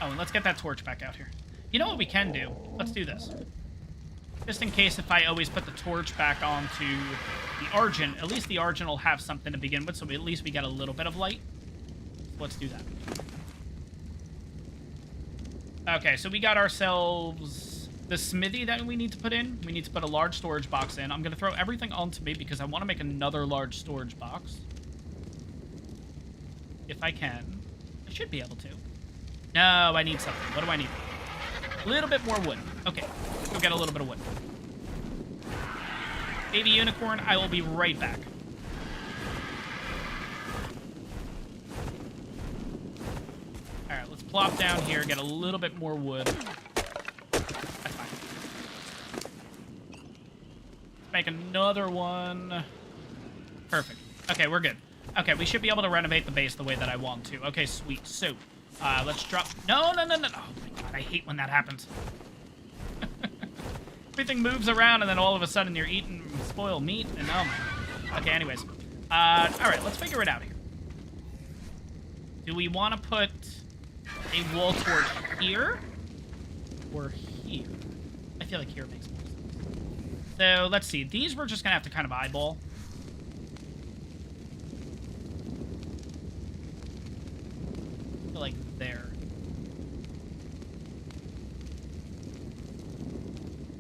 Oh, and let's get that torch back out here. You know what we can do? Let's do this. Just in case if I always put the torch back onto the Argent, at least the Argent will have something to begin with, so at least we get a little bit of light. Let's do that. Okay, so we got ourselves the smithy that we need to put in. We need to put a large storage box in. I'm going to throw everything onto me because I want to make another large storage box. If I can. I should be able to. No, I need something. What do I need? A little bit more wood. Okay, let's go get a little bit of wood. Baby unicorn, I will be right back. Alright, let's plop down here, get a little bit more wood. That's fine. Make another one. Perfect. Okay, we're good. Okay, we should be able to renovate the base the way that I want to. Okay, sweet. So, let's drop... No. Oh, my God. I hate when that happens. Everything moves around, and then all of a sudden you're eating spoiled meat, and oh, my... Okay, anyways. All right, let's figure it out here. Do we want to put a wall torch here or here? I feel like here makes more sense. So, let's see. These we're just going to have to kind of eyeball. Like there.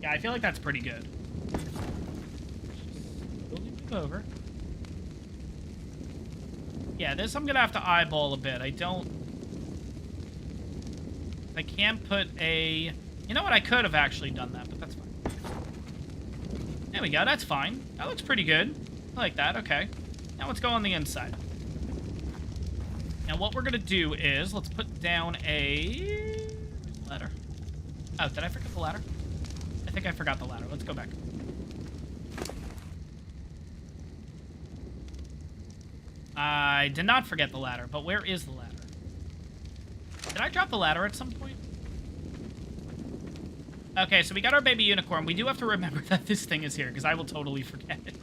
Yeah, I feel like that's pretty good. Slowly move over. Yeah, this I'm gonna have to eyeball a bit. I can't put a... You know what? I could have actually done that, but that's fine. There we go. That's fine. That looks pretty good. I like that. Okay. Now let's go on the inside. Now what we're going to do is, let's put down a ladder. Oh, did I forget the ladder? I think I forgot the ladder. Let's go back. I did not forget the ladder, but where is the ladder? Did I drop the ladder at some point? Okay, so we got our baby unicorn. We do have to remember that this thing is here, because I will totally forget it.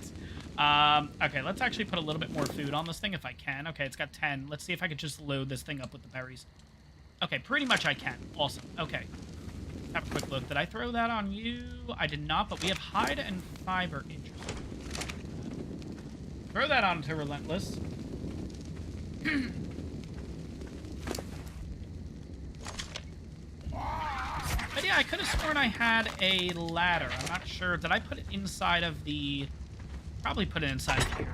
Okay, let's actually put a little bit more food on this thing if I can. Okay, it's got 10. Let's see if I could just load this thing up with the berries. Okay, pretty much I can. Awesome. Okay. Have a quick look. Did I throw that on you? I did not, but we have hide and fiber. Interesting. Throw that onto Relentless. But yeah, I could have sworn I had a ladder. I'm not sure. Did I put it inside of the... Probably put it inside of here.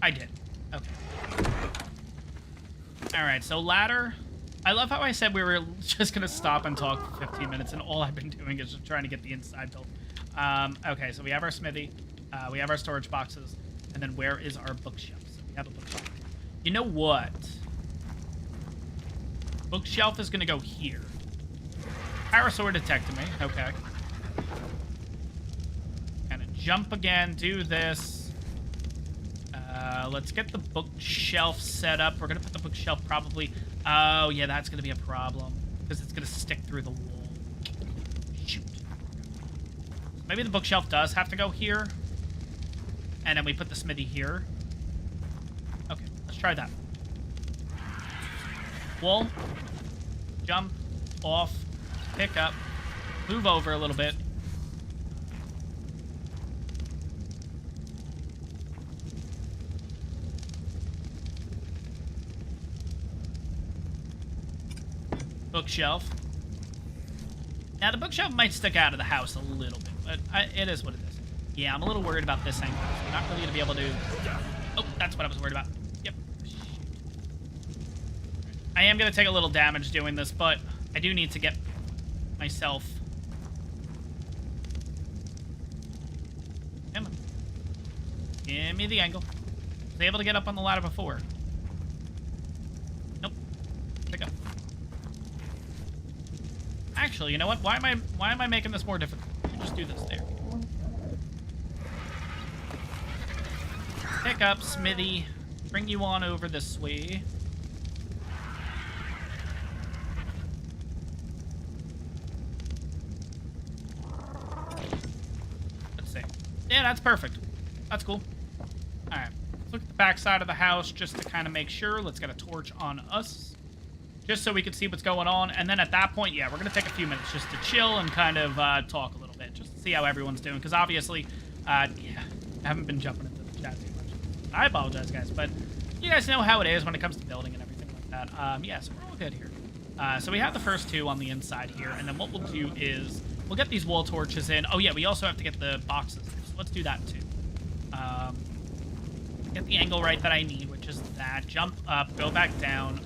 I did. Okay. Alright, so ladder. I love how I said we were just going to stop and talk for 15 minutes, and all I've been doing is just trying to get the inside built. Okay, so we have our smithy. We have our storage boxes. And then where is our bookshelf? So we have a bookshelf. You know what? Bookshelf is going to go here. Parasaur detected me. Okay. Kind of jump again. Do this. Let's get the bookshelf set up. We're going to put the bookshelf probably... Oh, yeah, that's going to be a problem. Because it's going to stick through the wall. Shoot. Maybe the bookshelf does have to go here. And then we put the smithy here. Okay, let's try that. Wall. Jump. Off. Pick up. Move over a little bit. Bookshelf. Now, the bookshelf might stick out of the house a little bit, but it is what it is. Yeah, I'm a little worried about this angle. I'm not really going to be able to... Oh, that's what I was worried about. Yep. I am going to take a little damage doing this, but I do need to get myself... Come on. Give me the angle. I was able to get up on the ladder before. Nope. Pick up. Actually, you know what? Why am I making this more difficult? Just do this there. Pick up, Smithy. Bring you on over this way. Let's see. Yeah, that's perfect. That's cool. Alright. Let's look at the back side of the house just to kind of make sure. Let's get a torch on us. Just so we can see what's going on. And then at that point, yeah, we're going to take a few minutes just to chill and kind of talk a little bit. Just to see how everyone's doing. Because obviously, yeah, I haven't been jumping into the chat too much. I apologize, guys. But you guys know how it is when it comes to building and everything like that. Yeah, so we're all good here. So we have the first two on the inside here. And then what we'll do is we'll get these wall torches in. Oh, yeah, we also have to get the boxes. So let's do that, too. Get the angle right that I need, which is that. Jump up, go back down.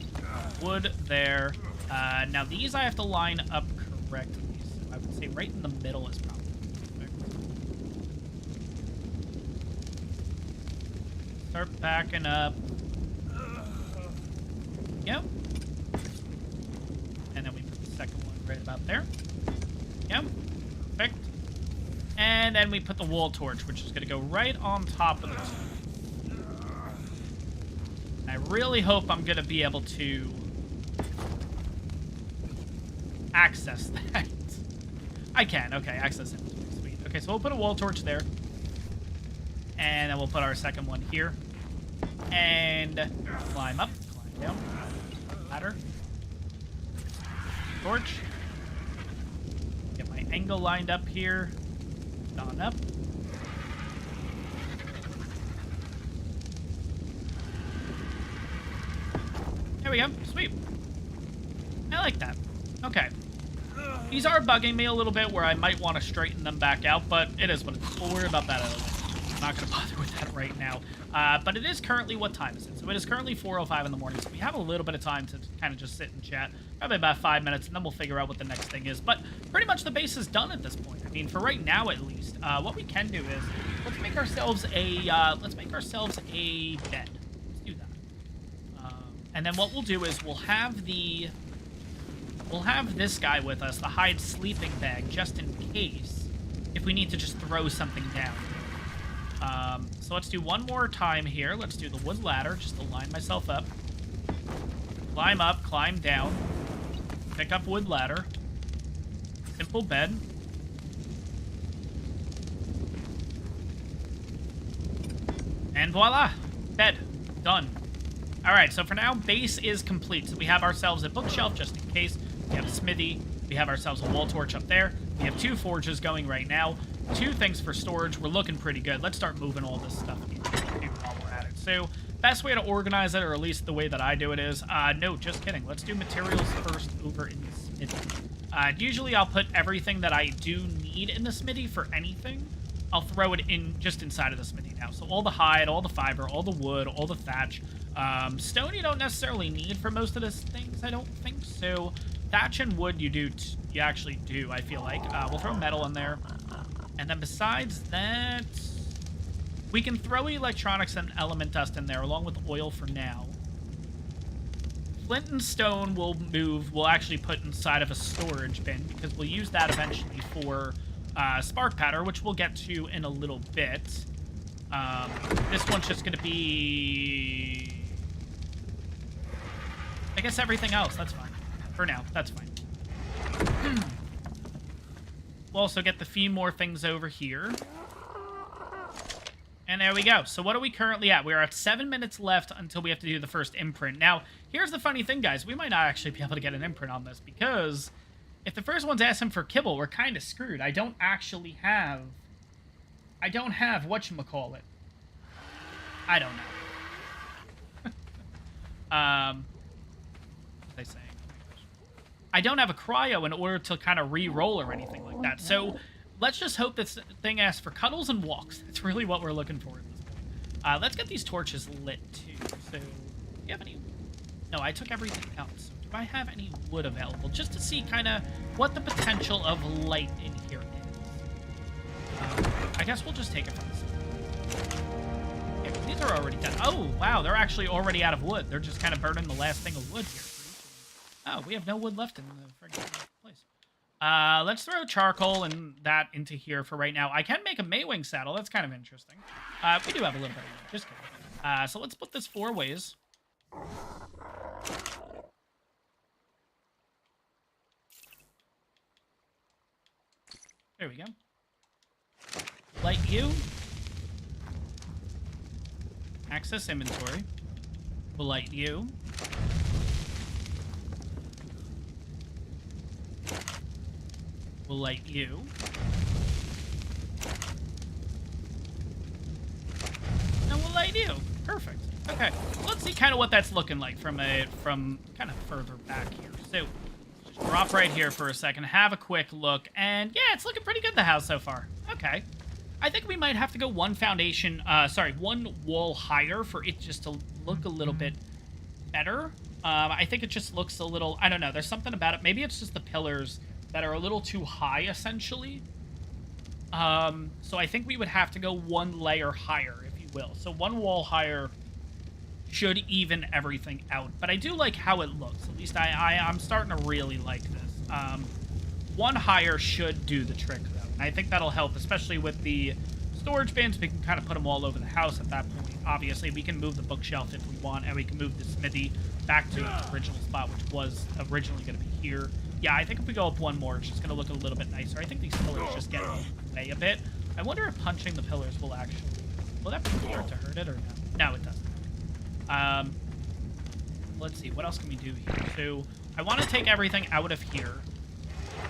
Wood there. Now these I have to line up correctly. So I would say right in the middle is probably perfect. Start backing up. Yep. And then we put the second one right about there. Yep. Perfect. And then we put the wall torch, which is going to go right on top of the two. I really hope I'm going to be able to access that. I can. Okay, access it. Sweet. Okay, so we'll put a wall torch there. And then we'll put our second one here. And climb up, climb down. Ladder. Torch. Get my angle lined up here. On up. There we go. Sweet. I like that. Okay. These are bugging me a little bit where I might want to straighten them back out, but it is what it is. We'll worry about that later. I'm not going to bother with that right now. But it is currently, what time is it? So it is currently 4:05 in the morning, so we have a little bit of time to kind of just sit and chat. Probably about 5 minutes, and then we'll figure out what the next thing is. But pretty much the base is done at this point. I mean, for right now at least. What we can do is, let's make ourselves a bed. Let's do that. And then what we'll do is we'll have this guy with us, the hide sleeping bag, just in case if we need to just throw something down. So let's do one more time here. Let's do the wood ladder just to line myself up. Climb up, climb down. Pick up wood ladder. Simple bed. And voila! Bed. Done. Alright, so for now, base is complete. So we have ourselves a bookshelf just in case. We have a smithy. We have ourselves a wall torch up there. We have 2 forges going right now. 2 things for storage. We're looking pretty good. Let's start moving all this stuff while we're at it. So, best way to organize it, or at least the way that I do it is, no, just kidding. Let's do materials first over in the smithy. Usually I'll put everything that I do need in the smithy for anything. I'll throw it in just inside of the smithy now. So all the hide, all the fiber, all the wood, all the thatch. Stone you don't necessarily need for most of these things, I don't think. So thatch and wood you actually do, I feel like. We'll throw metal in there. And then besides that, we can throw electronics and element dust in there along with oil for now. flint and stone we'll actually put inside of a storage bin, because we'll use that eventually for spark powder, which we'll get to in a little bit. This one's just gonna be, I guess, everything else. That's fine for now. That's fine. We'll also get the few more things over here. And there we go. So what are we currently at? We're at 7 minutes left until we have to do the first imprint. Now, here's the funny thing, guys. We might not actually be able to get an imprint on this, because if the first one's asking for kibble, we're kind of screwed. I don't have whatchamacallit. I don't know. What was I saying? I don't have a cryo in order to kind of re-roll or anything like that. So let's just hope this thing asks for cuddles and walks. That's really what we're looking for at this point. Let's get these torches lit, too. So, do you have any... No, I took everything out. So do I have any wood available? Just to see kind of what the potential of light in here is. I guess we'll just take it from this. Okay, but these are already done. Oh, wow, they're actually already out of wood. They're just kind of burning the last thing of wood here. Oh, we have no wood left in the friggin' place. Let's throw charcoal and that into here for right now. I can make a Maywing saddle. That's kind of interesting. We do have a little bit of wood. Just kidding. So let's put this 4 ways. There we go. Light you. Access inventory. We'll light you. We'll light you. And we'll light you. Perfect. Okay. Let's see kind of what that's looking like from kind of further back here. So just drop right here for a second, have a quick look, and yeah, it's looking pretty good, the house so far. Okay. I think we might have to go one wall higher for it just to look a little bit better. I think it just looks a little, I don't know, there's something about it. Maybe it's just the pillars that are a little too high, essentially. So I think we would have to go 1 layer higher, if you will. So 1 wall higher should even everything out. But I do like how it looks. At least I'm starting to really like this. 1 higher should do the trick, though. And I think that'll help, especially with the storage bins. We can kind of put them all over the house at that point. Obviously, we can move the bookshelf if we want, and we can move the smithy back to its original spot, which was originally going to be here. Yeah, I think if we go up 1 more, it's just going to look a little bit nicer. I think these pillars just get in the way a bit. I wonder if punching the pillars will actually... Will that start to hurt it or no? No, it doesn't. Let's see. What else can we do here? So, I want to take everything out of here.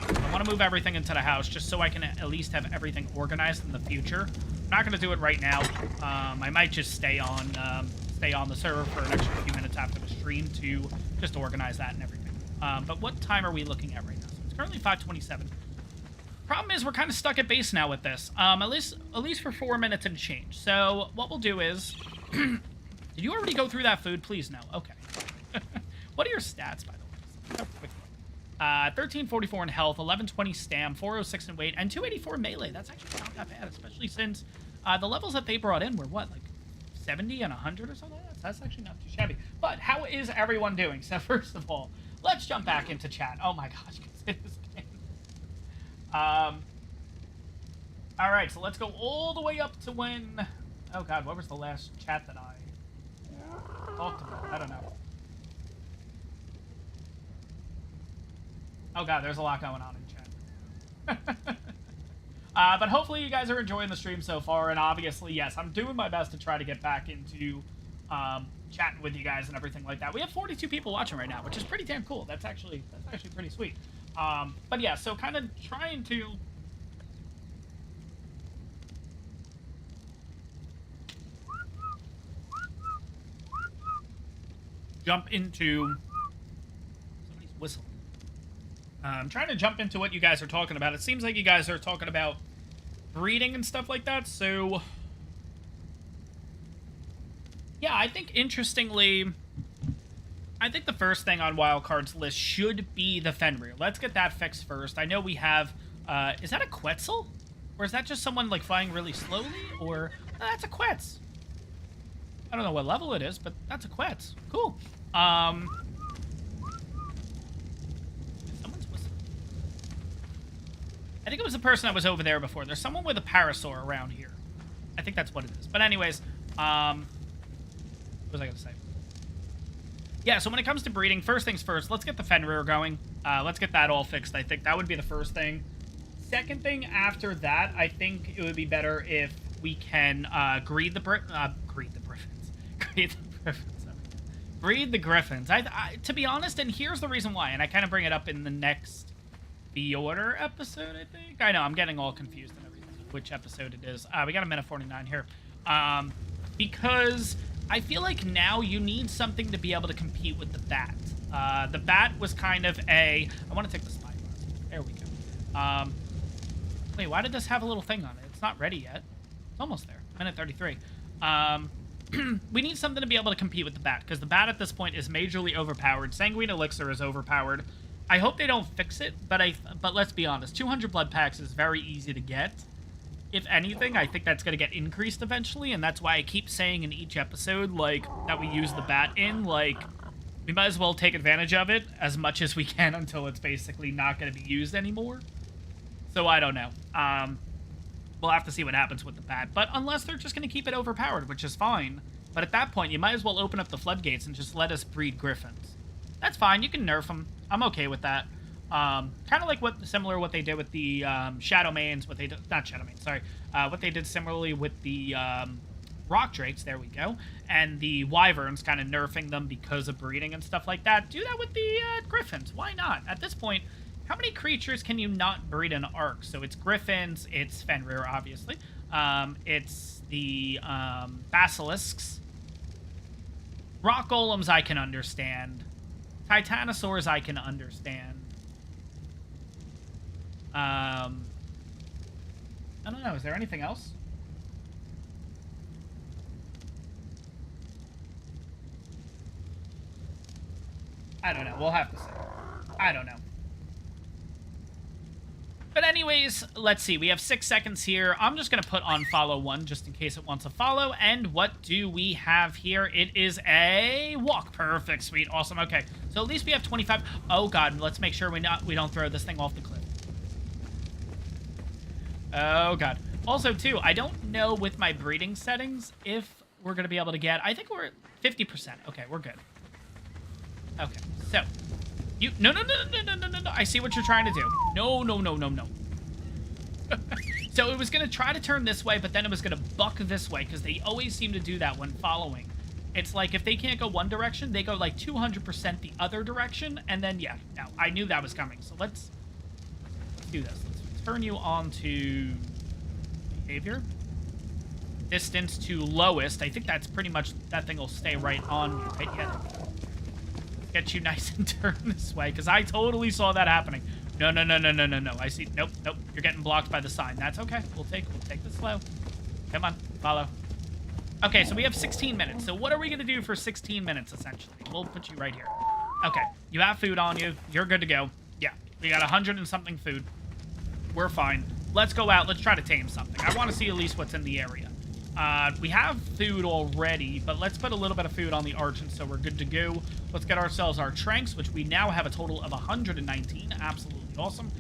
I want to move everything into the house just so I can at least have everything organized in the future. I'm not going to do it right now. I might just stay on the server for an extra few minutes after the stream to just organize that and everything. But what time are we looking at right now? So it's currently 5:27. Problem is, we're kind of stuck at base now with this. At least for 4 minutes and change. So what we'll do is... Did you already go through that food? Please, no. Okay. What are your stats, by the way? 1344 in health, 1120 stam, 406 in weight, and 284 melee. That's actually not that bad, especially since the levels that they brought in were, what, like 70 and 100 or something like that? That's actually not too shabby. But how is everyone doing? So first of all, let's jump back into chat. Oh my gosh, consider this game. All right, so let's go all the way up to when... Oh god, what was the last chat that I talked about? I don't know. Oh god, there's a lot going on in chat. But hopefully you guys are enjoying the stream so far, and obviously, yes, I'm doing my best to try to get back into chatting with you guys and everything like that. We have 42 people watching right now, which is pretty damn cool. That's actually pretty sweet. But yeah, so kind of trying to... jump into... Somebody's whistling. I'm trying to jump into what you guys are talking about. It seems like you guys are talking about breeding and stuff like that, so... Yeah, I think, interestingly, I think the first thing on Wildcard's list should be the Fenrir. Let's get that fixed first. I know we have... is that a Quetzal? Or is that just someone, like, flying really slowly? Or... that's a Quetz. I don't know what level it is, but that's a Quetz. Cool. I think it was the person that was over there before. There's someone with a parasaur around here. I think that's what it is. But anyways, what was I going to say? Yeah, so when it comes to breeding, first things first, let's get the Fenrir going. Let's get that all fixed. I think that would be the first thing. Second thing after that, I think it would be better if we can breed the Griffins. Breed the Griffins. To be honest, and here's the reason why, and I kind of bring it up in the next Order episode, I think. I know, I'm getting all confused and everything, which episode it is. We got a minute 49 here. Because I feel like now you need something to be able to compete with the bat. The bat was kind of I want to take the spy glass. There we go. Wait, why did this have a little thing on it? It's not ready yet. It's almost there. Minute 33. We need something to be able to compete with the bat, because the bat at this point is majorly overpowered. Sanguine Elixir is overpowered. I hope they don't fix it, but let's be honest. 200 blood packs is very easy to get. If anything, I think that's going to get increased eventually, and that's why I keep saying in each episode, like, that we use the bat in, like, we might as well take advantage of it as much as we can until it's basically not going to be used anymore. So I don't know. We'll have to see what happens with the bat, but unless they're just going to keep it overpowered, which is fine. But at that point, you might as well open up the floodgates and just let us breed Griffins. That's fine. You can nerf them. I'm okay with that. Kind of like similar what they did with the Shadow Mains, what they did, not Shadow Mains, sorry, what they did similarly with the Rock Drakes, there we go, and the Wyverns, kind of nerfing them because of breeding and stuff like that. Do that with the Griffins. Why not? At this point, how many creatures can you not breed in ARK? So it's Griffins, it's Fenrir, obviously, it's the Basilisks, Rock Golems I can understand, Titanosaurs I can understand. I don't know. Is there anything else? I don't know. We'll have to see. I don't know. But anyways, let's see. We have 6 seconds here. I'm just going to put on follow 1 just in case it wants to follow. And what do we have here? It is a walk. Perfect. Sweet. Awesome. Okay. So at least we have 25. Oh, God. Let's make sure we don't throw this thing off the cliff. Oh, God. Also, too, I don't know with my breeding settings if we're going to be able to get... I think we're at 50%. Okay, we're good. Okay, so... No. I see what you're trying to do. No. So it was going to try to turn this way, but then it was going to buck this way, because they always seem to do that when following. It's like if they can't go one direction, they go like 200% the other direction, and then, yeah. Now, I knew that was coming, so let's do this. Let's turn you on to behavior. Distance to lowest. I think that's pretty much, that thing will stay right on you, right? Yeah. Get you nice and turn this way, because I totally saw that happening. No. I see. Nope. You're getting blocked by the sign. That's okay. We'll take this slow. Come on, follow. Okay, so we have 16 minutes. So what are we going to do for 16 minutes, essentially? We'll put you right here. Okay, you have food on you. You're good to go. Yeah, we got 100 and something food. We're fine. Let's go out. Let's try to tame something. I want to see at least what's in the area. We have food already, but let's put a little bit of food on the Archon so we're good to go. Let's get ourselves our Tranks, which we now have a total of 119. Absolutely awesome.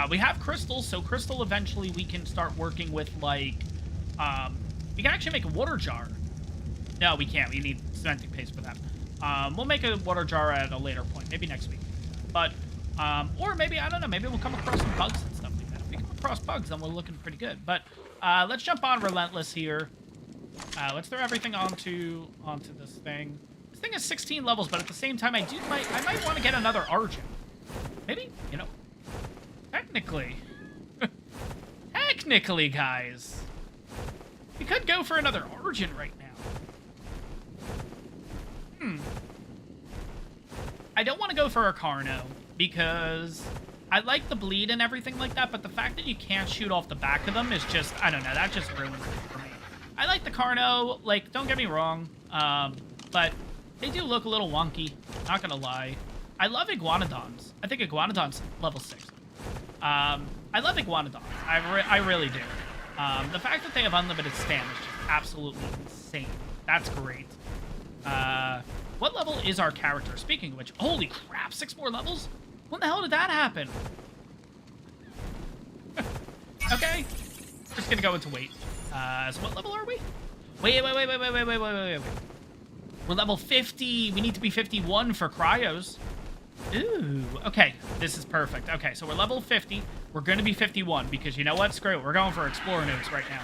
We have crystals, so crystal eventually we can start working with, like, we can actually make a water jar. No, we can't. We need cementing paste for that. We'll make a water jar at a later point, maybe next week. But, or maybe, I don't know, maybe we'll come across some bugs and stuff like that. If we come across bugs, then we're looking pretty good. But, let's jump on Relentless here. Let's throw everything onto this thing. This thing is 16 levels, but at the same time, I might want to get another Argent. Maybe, you know, technically, guys, we could go for another Argent right now. I don't want to go for a Carno because I like the bleed and everything like that, but the fact that you can't shoot off the back of them is just, I don't know, that just ruins it for me. I like the Carno, like, don't get me wrong, but they do look a little wonky, not gonna lie. I love Iguanodons. I think Iguanodon's level 6. I love Iguanodons. I really do. The fact that they have unlimited stam is just absolutely insane. That's great. What level is our character? Speaking of which, holy crap, 6 more levels? When the hell did that happen? Okay. We're just gonna go into wait. So what level are we? Wait. We're level 50. We need to be 51 for cryos. Ooh, okay. This is perfect. Okay, so we're level 50. We're going to be 51 because you know what? Screw it. We're going for Explorer notes right now.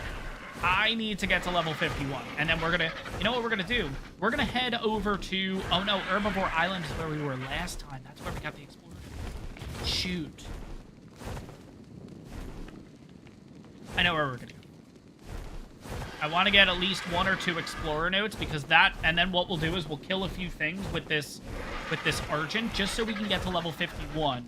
I need to get to level 51. And then we're going to... You know what we're going to do? We're going to head over to... Oh, no. Herbivore Island is where we were last time. That's where we got the Explorer. Shoot. I know where we're going to go. I want to get at least 1 or 2 Explorer notes because that... And then what we'll do is we'll kill a few things with this Argent just so we can get to level 51.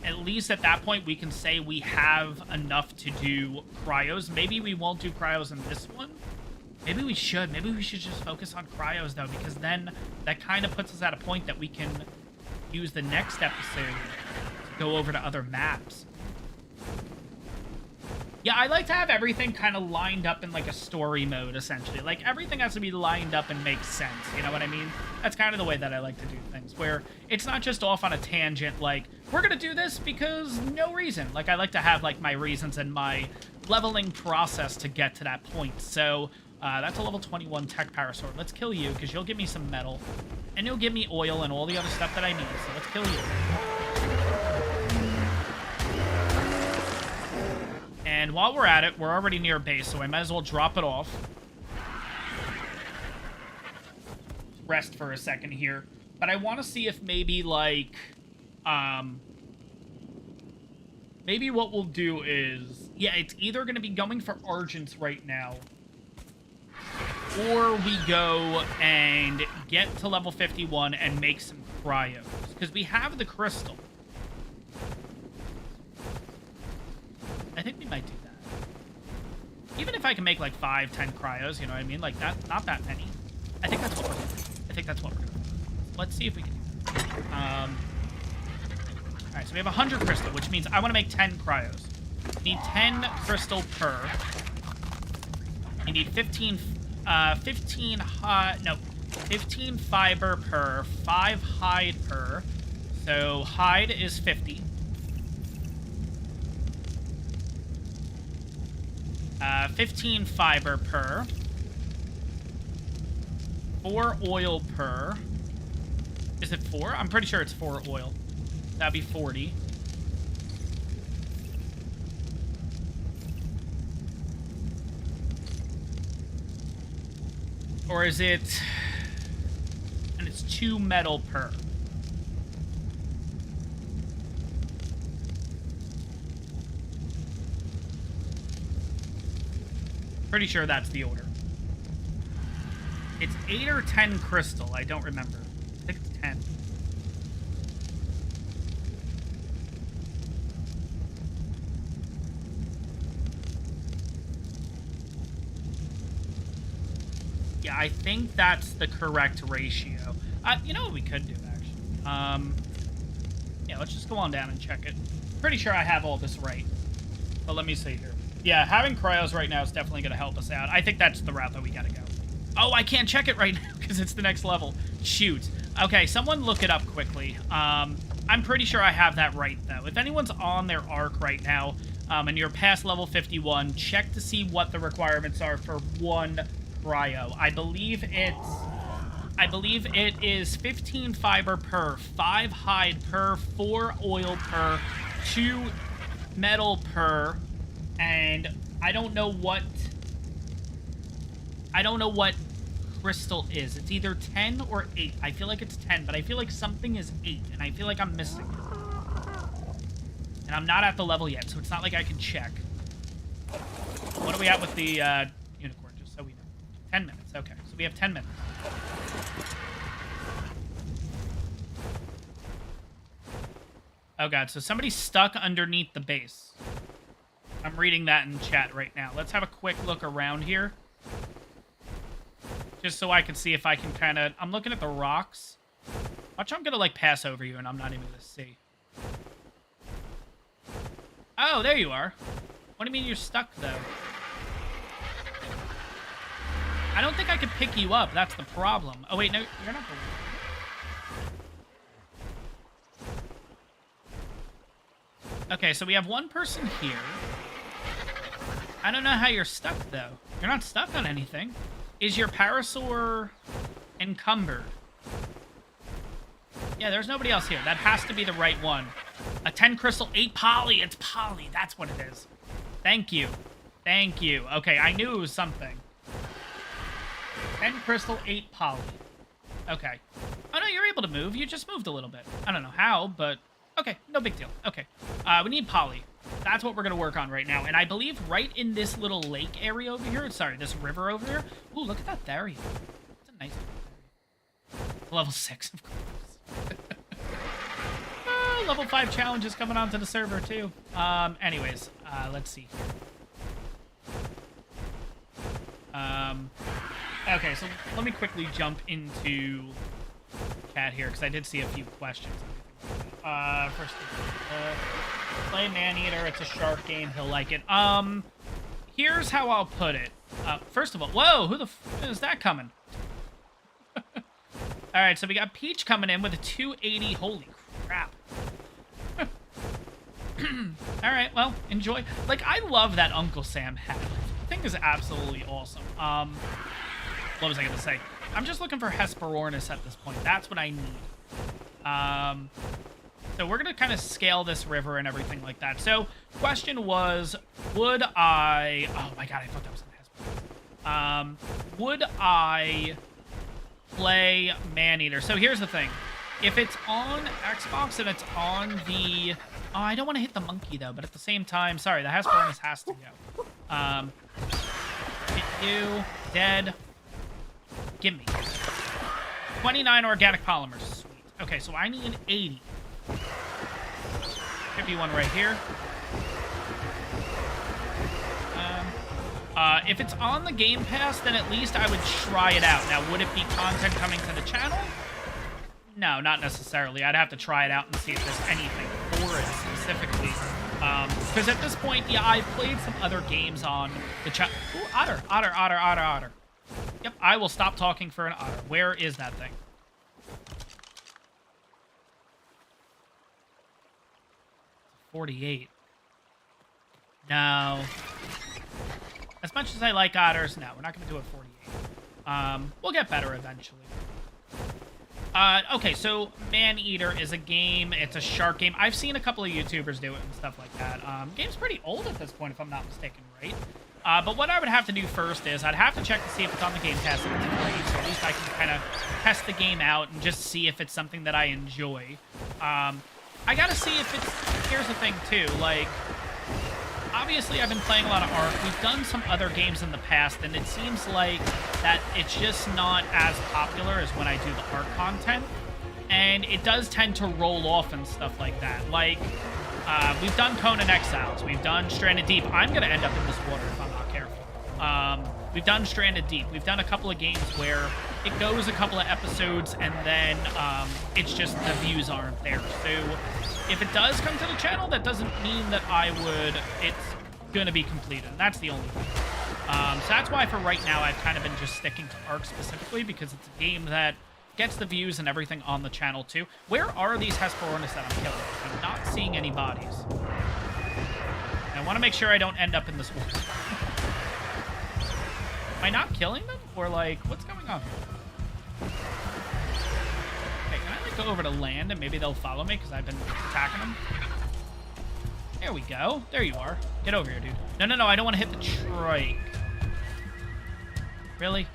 At least at that point, we can say we have enough to do cryos. Maybe we won't do cryos in this one. Maybe we should. Maybe we should just focus on cryos, though, because then that kind of puts us at a point that we can use the next episode to go over to other maps. Yeah, I like to have everything kind of lined up in, like, a story mode, essentially. Like, everything has to be lined up and make sense, you know what I mean? That's kind of the way that I like to do things, where it's not just off on a tangent, like, we're gonna do this because no reason. Like, I like to have, like, my reasons and my leveling process to get to that point. So, that's a level 21 tech power sword. Let's kill you, because you'll give me some metal, and you'll give me oil and all the other stuff that I need, so let's kill you. And while we're at it, we're already near base, so I might as well drop it off. Rest for a second here. But I want to see if maybe, like, maybe what we'll do is... Yeah, it's either going to be going for Argents right now, or we go and get to level 51 and make some cryos. Because we have the crystal. I think we might do that. Even if I can make, like, 5, 10 cryos, you know what I mean? Like, not that many. I think that's what we're going to do. I think that's what we're going to do. Let's see if we can do that. Alright, so we have 100 crystal, which means I want to make 10 cryos. We need 10 crystal per. You need 15 fiber per, 5 hide per. So hide is 50. 15 fiber per. 4 oil per. Is it 4? I'm pretty sure it's 4 oil. That'd be 40. Or is it... And it's 2 metal per. Pretty sure that's the order. It's 8 or 10 crystal. I don't remember. I think it's 10. Yeah, I think that's the correct ratio. You know what we could do, actually? Yeah, let's just go on down and check it. Pretty sure I have all this right. But let me see here. Yeah, having cryos right now is definitely going to help us out. I think that's the route that we got to go. Oh, I can't check it right now because it's the next level. Shoot. Okay, someone look it up quickly. I'm pretty sure I have that right, though. If anyone's on their ARK right now, and you're past level 51, check to see what the requirements are for 1 cryo. I believe it is 15 fiber per, 5 hide per, 4 oil per, 2 metal per, and I don't know what crystal is. It's either 10 or 8. I feel like it's 10, but I feel like something is 8, and I feel like I'm missing it. And I'm not at the level yet, so it's not like I can check. What are we at with the unicorn, just so we know? 10 minutes. Okay, so we have 10 minutes. Oh, God, so somebody's stuck underneath the base. I'm reading that in chat right now. Let's have a quick look around here. Just so I can see if I can kind of... I'm looking at the rocks. Watch, I'm going to, like, pass over you, and I'm not even going to see. Oh, there you are. What do you mean you're stuck, though? I don't think I could pick you up. That's the problem. Oh, wait, no, you're not the one. Okay, so we have one person here. I don't know how you're stuck, though. You're not stuck on anything. Is your parasaur encumbered? Yeah, there's nobody else here. That has to be the right one. A 10 crystal, 8 poly. It's poly. That's what it is. Thank you. Thank you. Okay, I knew it was something. 10 crystal, 8 poly. Okay. Oh, no, you're able to move. You just moved a little bit. I don't know how, but... Okay, no big deal. Okay. We need poly. That's what we're going to work on right now. And I believe right in this little lake area over here... Sorry, this river over here. Ooh, look at that therium. It's a nice therium. Level 6, of course. Level 5 challenges coming onto the server, too. Anyways, let's see. Okay, so let me quickly jump into chat here, because I did see a few questions. First, play Maneater. It's a shark game. He'll like it. Here's how I'll put it. First of all, whoa, who the f is that coming? All right, so we got Peach coming in with a 280. Holy crap. All right, well, enjoy. Like, I love that Uncle Sam hat. The thing is absolutely awesome. What was I going to say? I'm just looking for Hesperornis at this point. That's what I need. So we're going to kind of scale this river and everything like that. So, question was, would I... Oh, my God, I thought that was an Hesperornis. Would I play Maneater? So, here's the thing. If it's on Xbox and it's on the... Oh, I don't want to hit the monkey, though, but at the same time... Sorry, the Hesperornis has to go. Hit you. Dead. Give me. 29 organic polymers. Sweet. Okay, so I need 80. Could be one right here. If it's on the Game Pass, then at least I would try it out. Now, would it be content coming to the channel? No, not necessarily. I'd have to try it out and see if there's anything for it specifically. Because at this point, yeah, I've played some other games on the channel. Ooh, otter, otter, otter, otter, otter. Yep, I will stop talking for an otter. Where is that thing? 48. No. As much as I like otters, no, we're not going to do it 48. We'll get better eventually. Okay, so Maneater is a game. It's a shark game. I've seen a couple of YouTubers do it and stuff like that. Game's pretty old at this point, if I'm not mistaken, right? But what I would have to do first is I'd have to check to see if it's on the Game Pass and it's free, so at least I can kind of test the game out and just see if it's something that I enjoy. I gotta see if it's... Here's the thing, too. Like, obviously, I've been playing a lot of ARK. We've done some other games in the past, and it seems like that it's just not as popular as when I do the ARK content. And it does tend to roll off and stuff like that. Like, we've done Conan Exiles. We've done Stranded Deep. I'm going to end up in this water if I'm not careful. We've done Stranded Deep. We've done a couple of games where it goes a couple of episodes and then it's just the views aren't there. So if it does come to the channel, that doesn't mean that I would... It's going to be completed. That's the only thing. So that's why for right now I've kind of been just sticking to ARK specifically because it's a game that gets the views and everything on the channel too. Where are these Hesperornis that I'm killing? I'm not seeing any bodies. And I want to make sure I don't end up in this water. Am I not killing them? Or, like, what's going on here? Okay, can I, like, go over to land and maybe they'll follow me because I've been attacking them? There we go. There you are. Get over here, dude. No, no, no, I don't want to hit the trike. Really?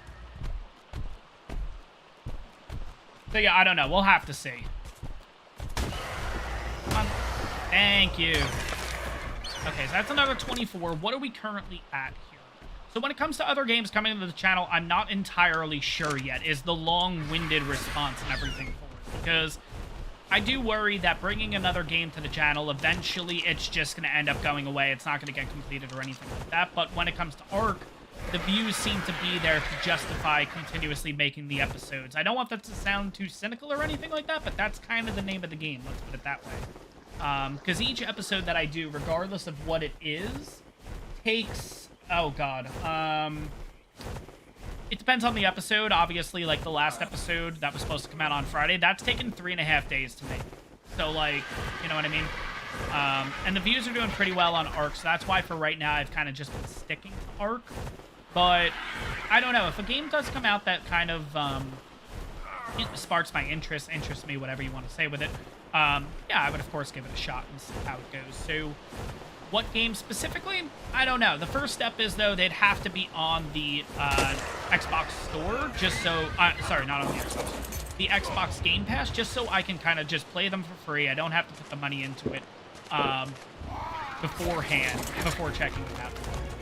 So, yeah, I don't know. We'll have to see. Come on. Thank you. Okay, so that's another 24. What are we currently at here? So when it comes to other games coming into the channel, I'm not entirely sure yet. Is the long-winded response and everything for it? Because I do worry that bringing another game to the channel, eventually it's just going to end up going away. It's not going to get completed or anything like that. But when it comes to ARK, the views seem to be there to justify continuously making the episodes. I don't want that to sound too cynical or anything like that, but that's kind of the name of the game. Let's put it that way. Because each episode that I do, regardless of what it is, takes... Oh, God. It depends on the episode. Obviously, like the last episode that was supposed to come out on Friday, that's taken 3.5 days to make. So, like, you know what I mean? And the views are doing pretty well on ARK, so that's why for right now I've kind of just been sticking to ARK. But I don't know, if a game does come out that kind of sparks my interests me, whatever you want to say with it, yeah, I would of course give it a shot and see how it goes. So what game specifically? I don't know. The first step is, though, they'd have to be on the Xbox store, just so... sorry, not on the Xbox. The Xbox Game Pass, just so I can kind of just play them for free. I don't have to put the money into it beforehand, before checking it out.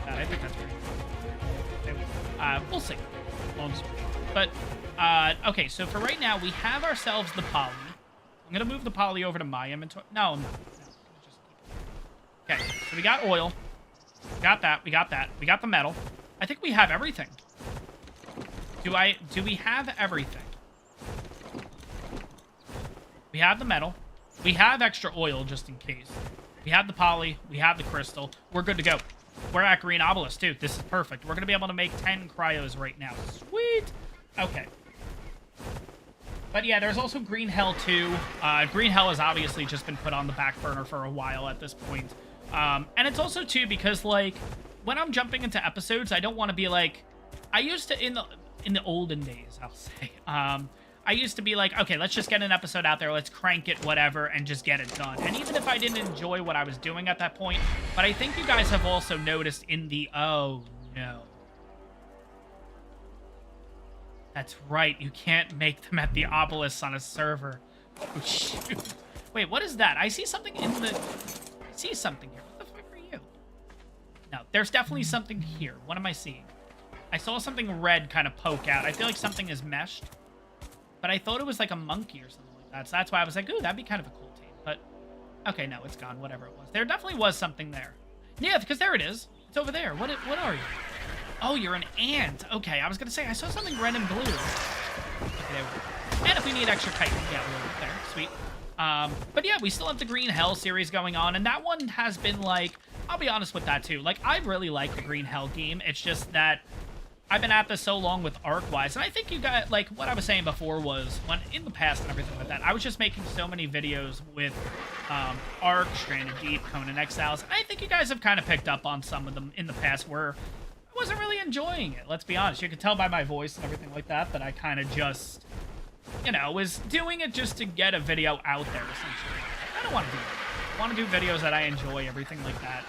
I think that's pretty cool. We'll see. But, okay, so for right now, we have ourselves the poly. I'm going to move the poly over to my inventory. No, I'm not. Okay, so we got oil. We got that. We got that. We got the metal. I think we have everything. Do we have everything? We have the metal. We have extra oil just in case. We have the poly. We have the crystal. We're good to go. We're at Green Obelisk, too. This is perfect. We're going to be able to make 10 cryos right now. Sweet. Okay. But yeah, there's also Green Hell, too. Green Hell has obviously just been put on the back burner for a while at this point. And it's also, too, because, like, when I'm jumping into episodes, I don't want to be, like... I used to, in the olden days, I'll say, I used to be like, okay, let's just get an episode out there, let's crank it, whatever, and just get it done. And even if I didn't enjoy what I was doing at that point, but I think you guys have also noticed in the... Oh, no. That's right, you can't make them at the obelisks on a server. Oh, shoot. Wait, what is that? I see something in the... I see something here. What the fuck are you? No, there's definitely something here. What am I seeing? I saw something red kind of poke out. I feel like something is meshed. But I thought it was like a monkey or something like that. So that's why I was like, ooh, that'd be kind of a cool team. But, okay, no, it's gone. Whatever it was. There definitely was something there. Yeah, because there it is. It's over there. What are you? Oh, you're an ant. Okay, I was going to say, I saw something red and blue. Okay, there we go. And if we need extra chitin, yeah, we're there. Sweet. But yeah, we still have the Green Hell series going on, and that one has been, like, I'll be honest with that, too. Like, I really like the Green Hell game. It's just that I've been at this so long with ARK-wise, and I think you got, like, what I was saying before was, when in the past and everything like that, I was just making so many videos with ARK, Stranded Deep, Conan Exiles, and I think you guys have kind of picked up on some of them in the past where I wasn't really enjoying it, let's be honest. You could tell by my voice and everything like that that I kind of just... you know, was doing it just to get a video out there, essentially. I don't want to do that. I want to do videos that I enjoy, everything like that.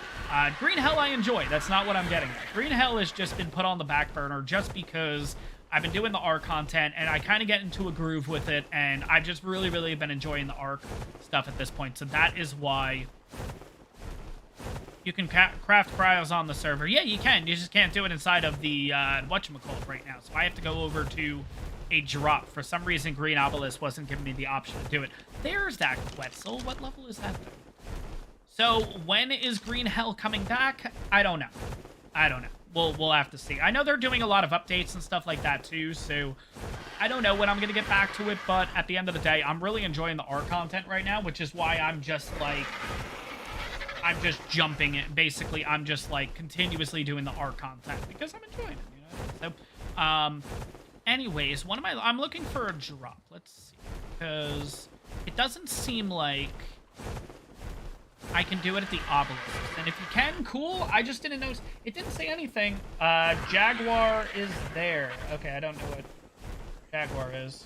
Green Hell I enjoy. That's not what I'm getting at. Green Hell has just been put on the back burner just because I've been doing the ARK content, and I kind of get into a groove with it, and I've just really, really been enjoying the ARK stuff at this point. So that is why you can craft cryos on the server. Yeah, you can. You just can't do it inside of the whatchamacallit right now. So I have to go over to a drop. For some reason, Green Obelisk wasn't giving me the option to do it. There's that Quetzal. What level is that thing? So, when is Green Hell coming back? I don't know. I don't know. We'll have to see. I know they're doing a lot of updates and stuff like that, too, so I don't know when I'm going to get back to it, but at the end of the day, I'm really enjoying the ARK content right now, which is why I'm just, like... I'm just jumping it. Basically, I'm just, like, continuously doing the ARK content, because I'm enjoying it, you know? So, anyways, I'm looking for a drop. Let's see. Because it doesn't seem like I can do it at the obelisk. And if you can, cool. I just didn't notice. It didn't say anything. Jaguar is there. Okay, I don't know what Jaguar is.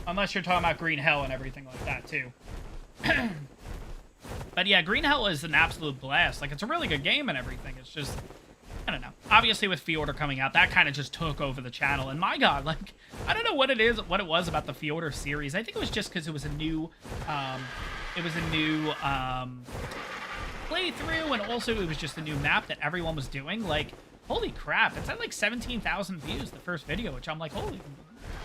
Unless you're talking about Green Hell and everything like that, too. But yeah, Green Hell is an absolute blast. Like, it's a really good game and everything. It's just... I don't know. Obviously, with Fjorder coming out, that kind of just took over the channel. And my God, like, I don't know what it was about the Fjorder series. I think it was just because it was a new, playthrough, and also it was just a new map that everyone was doing. Like, holy crap! It's at like 17,000 views the first video, which I'm like, holy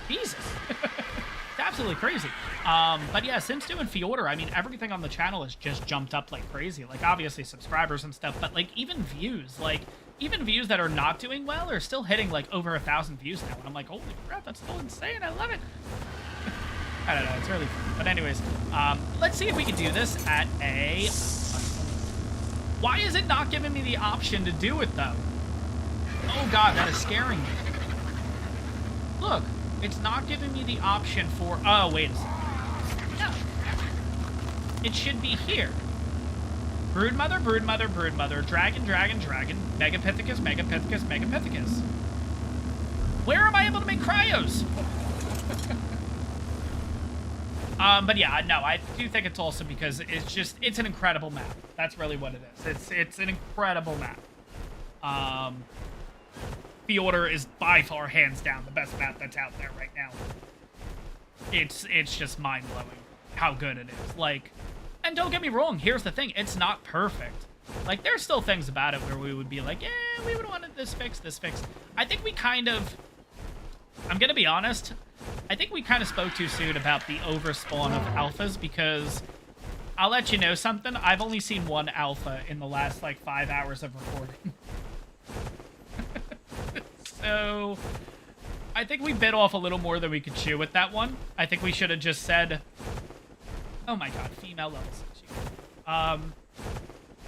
Jesus. It's absolutely crazy. But yeah, since doing Fjorder, I mean, everything on the channel has just jumped up like crazy. Like, obviously subscribers and stuff, but like even views, like. Even views that are not doing well are still hitting, like, over 1,000 views now. And I'm like, holy crap, that's still insane. I love it. I don't know. It's really fun. But anyways, let's see if we can do this at a... Why is it not giving me the option to do it, though? Oh, God, that is scaring me. Look, it's not giving me the option for... Oh, wait a second. No. it should be here. Broodmother, Broodmother, Broodmother, Dragon, Dragon, Dragon, Megapithecus, Megapithecus, Megapithecus. Where am I able to make cryos? But yeah, no, I do think it's awesome because it's an incredible map. That's really what it is. It's an incredible map. The Order is by far, hands down, the best map that's out there right now. It's just mind-blowing how good it is. Like, and don't get me wrong, here's the thing, it's not perfect. Like, there's still things about it where we would be like, yeah, we would have wanted this fixed, this fixed. I think we kind of, I'm gonna be honest, I think we kind of spoke too soon about the overspawn of alphas, because I'll let you know something, I've only seen one alpha in the last, like, 5 hours of recording. So, I think we bit off a little more than we could chew with that one. I think we should have just said, oh my god, female level 6.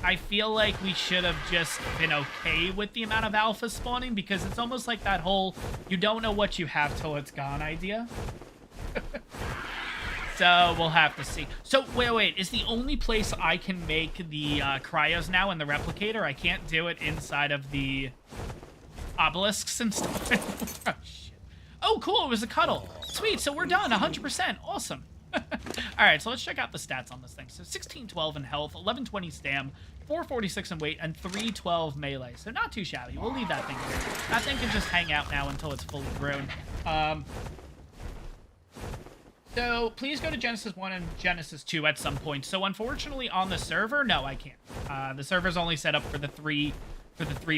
I feel like we should have just been okay with the amount of alpha spawning, because it's almost like that whole, you don't know what you have till it's gone idea. So, we'll have to see. So, wait, is the only place I can make the cryos now in the replicator? I can't do it inside of the obelisks and stuff. Oh, shit. Oh, cool, it was a cuddle. Sweet, so we're done, 100%. Awesome. Alright, so let's check out the stats on this thing. So 1612 in health, 1120 stam, 446 in weight, and 312 melee. So not too shabby. We'll leave that thing here. That thing can just hang out now until it's fully grown. So please go to Genesis 1 and Genesis 2 at some point. So unfortunately on the server, no, I can't. The server's only set up for the three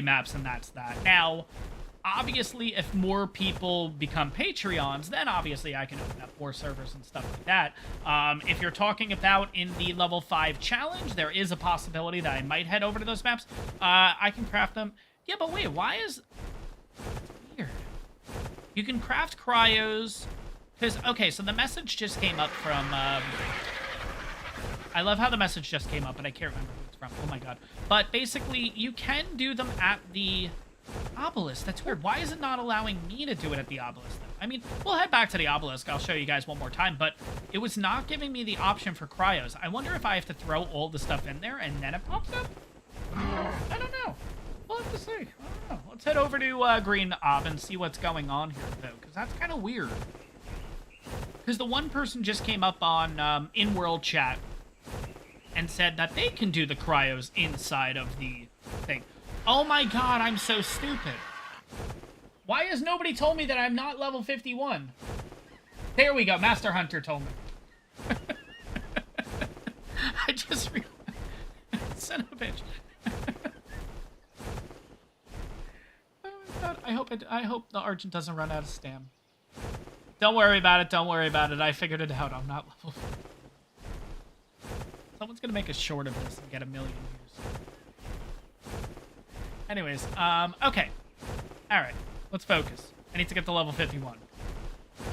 maps, and that's that. Now, obviously, if more people become Patreons, then obviously I can open up more servers and stuff like that. If you're talking about in the level 5 challenge, there is a possibility that I might head over to those maps. I can craft them. Yeah, but wait, why is... That's weird. You can craft cryos... Because, okay, so the message just came up from... I love how the message just came up, but I can't remember who it's from. Oh my god. But basically, you can do them at the obelisk. That's weird. Why is it not allowing me to do it at the obelisk, though? I mean, we'll head back to the obelisk. I'll show you guys one more time, but it was not giving me the option for cryos. I wonder if I have to throw all the stuff in there and then it pops up? I don't know. We'll have to see. I don't know. Let's head over to Green Ob and see what's going on here, though, because that's kind of weird. Because the one person just came up on in-world chat and said that they can do the cryos inside of the thing. Oh my god, I'm so stupid. Why has nobody told me that I'm not level 51? There we go, Master Hunter told me. I just realized. Son of a bitch. Oh my god, I hope the Argent doesn't run out of stam. Don't worry about it, don't worry about it. I figured it out, I'm not level 51. Someone's gonna make a short of this and get 1 million views. Anyways, okay. Alright, let's focus. I need to get to level 51.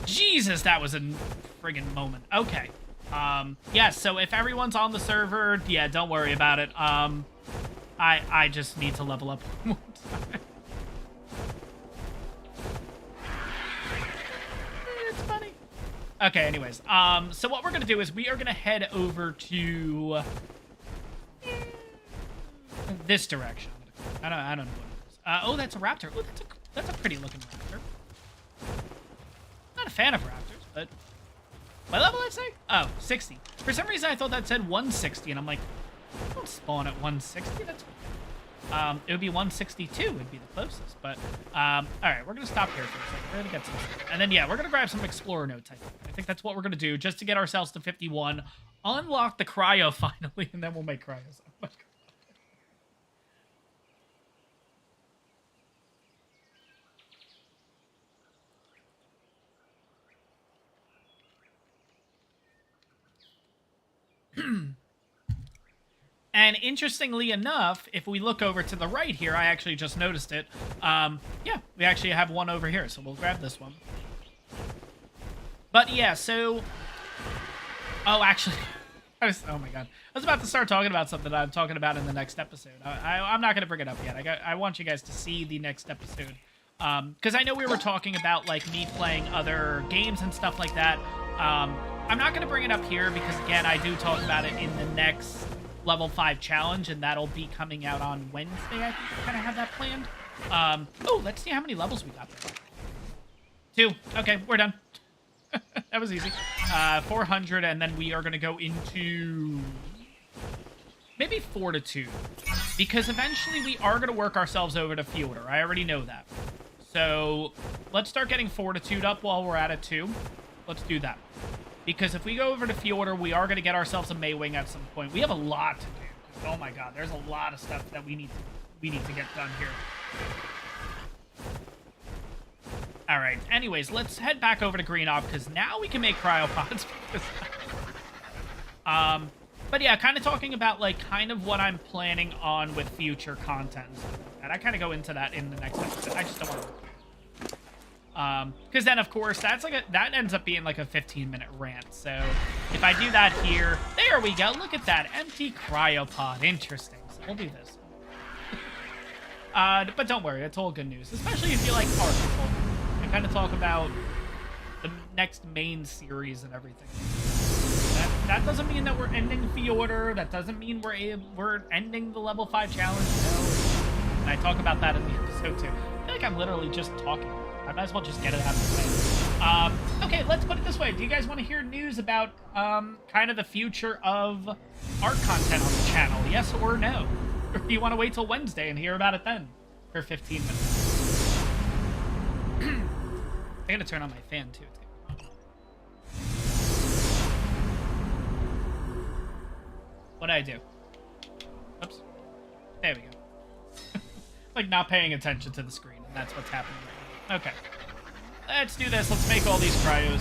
Jesus, that was a friggin' moment. Okay. Yeah, so if everyone's on the server, yeah, don't worry about it. I just need to level up one more time. It's funny. Okay, anyways, so what we're gonna do is we are gonna head over to this direction. I don't know what it is. Oh, that's a raptor. Oh, that's a pretty looking raptor. Not a fan of raptors, but what level did I say? Oh, 60. For some reason I thought that said 160, and I'm like, don't spawn at 160. That's it would be 162 would be the closest, but all right, we're gonna stop here for a second. We're gonna get some stuff. And then yeah, we're gonna grab some explorer notes. I think that's what we're gonna do just to get ourselves to 51, unlock the cryo finally, and then we'll make cryos. Oh my god. And interestingly enough, if we look over to the right here, I actually just noticed it. Yeah, we actually have one over here, so we'll grab this one. But yeah, so... Oh, actually... oh my god. I was about to start talking about something that I'm talking about in the next episode. I'm not going to bring it up yet. I want you guys to see the next episode. Because I know we were talking about, like, me playing other games and stuff like that. I'm not going to bring it up here because, again, I do talk about it in the next level 5 challenge, and that'll be coming out on Wednesday. I think I kind of have that planned. Oh, let's see how many levels we got there. 2. Okay, we're done. That was easy. 400, and then we are going to go into maybe Fortitude, because eventually we are going to work ourselves over to Fielder. I already know that. So let's start getting Fortitude up while we're at it, too. Let's do that. Because if we go over to Fielder, we are going to get ourselves a Maywing at some point. We have a lot to do. Oh my god, there's a lot of stuff that we need to get done here. All right. Anyways, let's head back over to Green Op because now we can make cryopods. But yeah, kind of talking about like kind of what I'm planning on with future content. And I kind of go into that in the next episode. I just don't want to. Because then of course that's like that ends up being like a 15-minute rant. So if I do that here, there we go. Look at that empty cryopod. Interesting. So we'll do this. But don't worry, it's all good news, especially if you like ARK. And kind of talk about the next main series and everything. That doesn't mean that we're ending Fielder. That doesn't mean we're ending the level 5 challenge. No. And I talk about that in the episode too. I feel like I'm literally just talking. I might as well just get it out of the way. Okay, let's put it this way. Do you guys want to hear news about kind of the future of ARK content on the channel? Yes or no? Or do you want to wait till Wednesday and hear about it then for 15 minutes? I gotta turn on my fan too. What'd I do? Oops. There we go. Like not paying attention to the screen, and that's what's happening right now. Okay. Let's do this. Let's make all these cryos.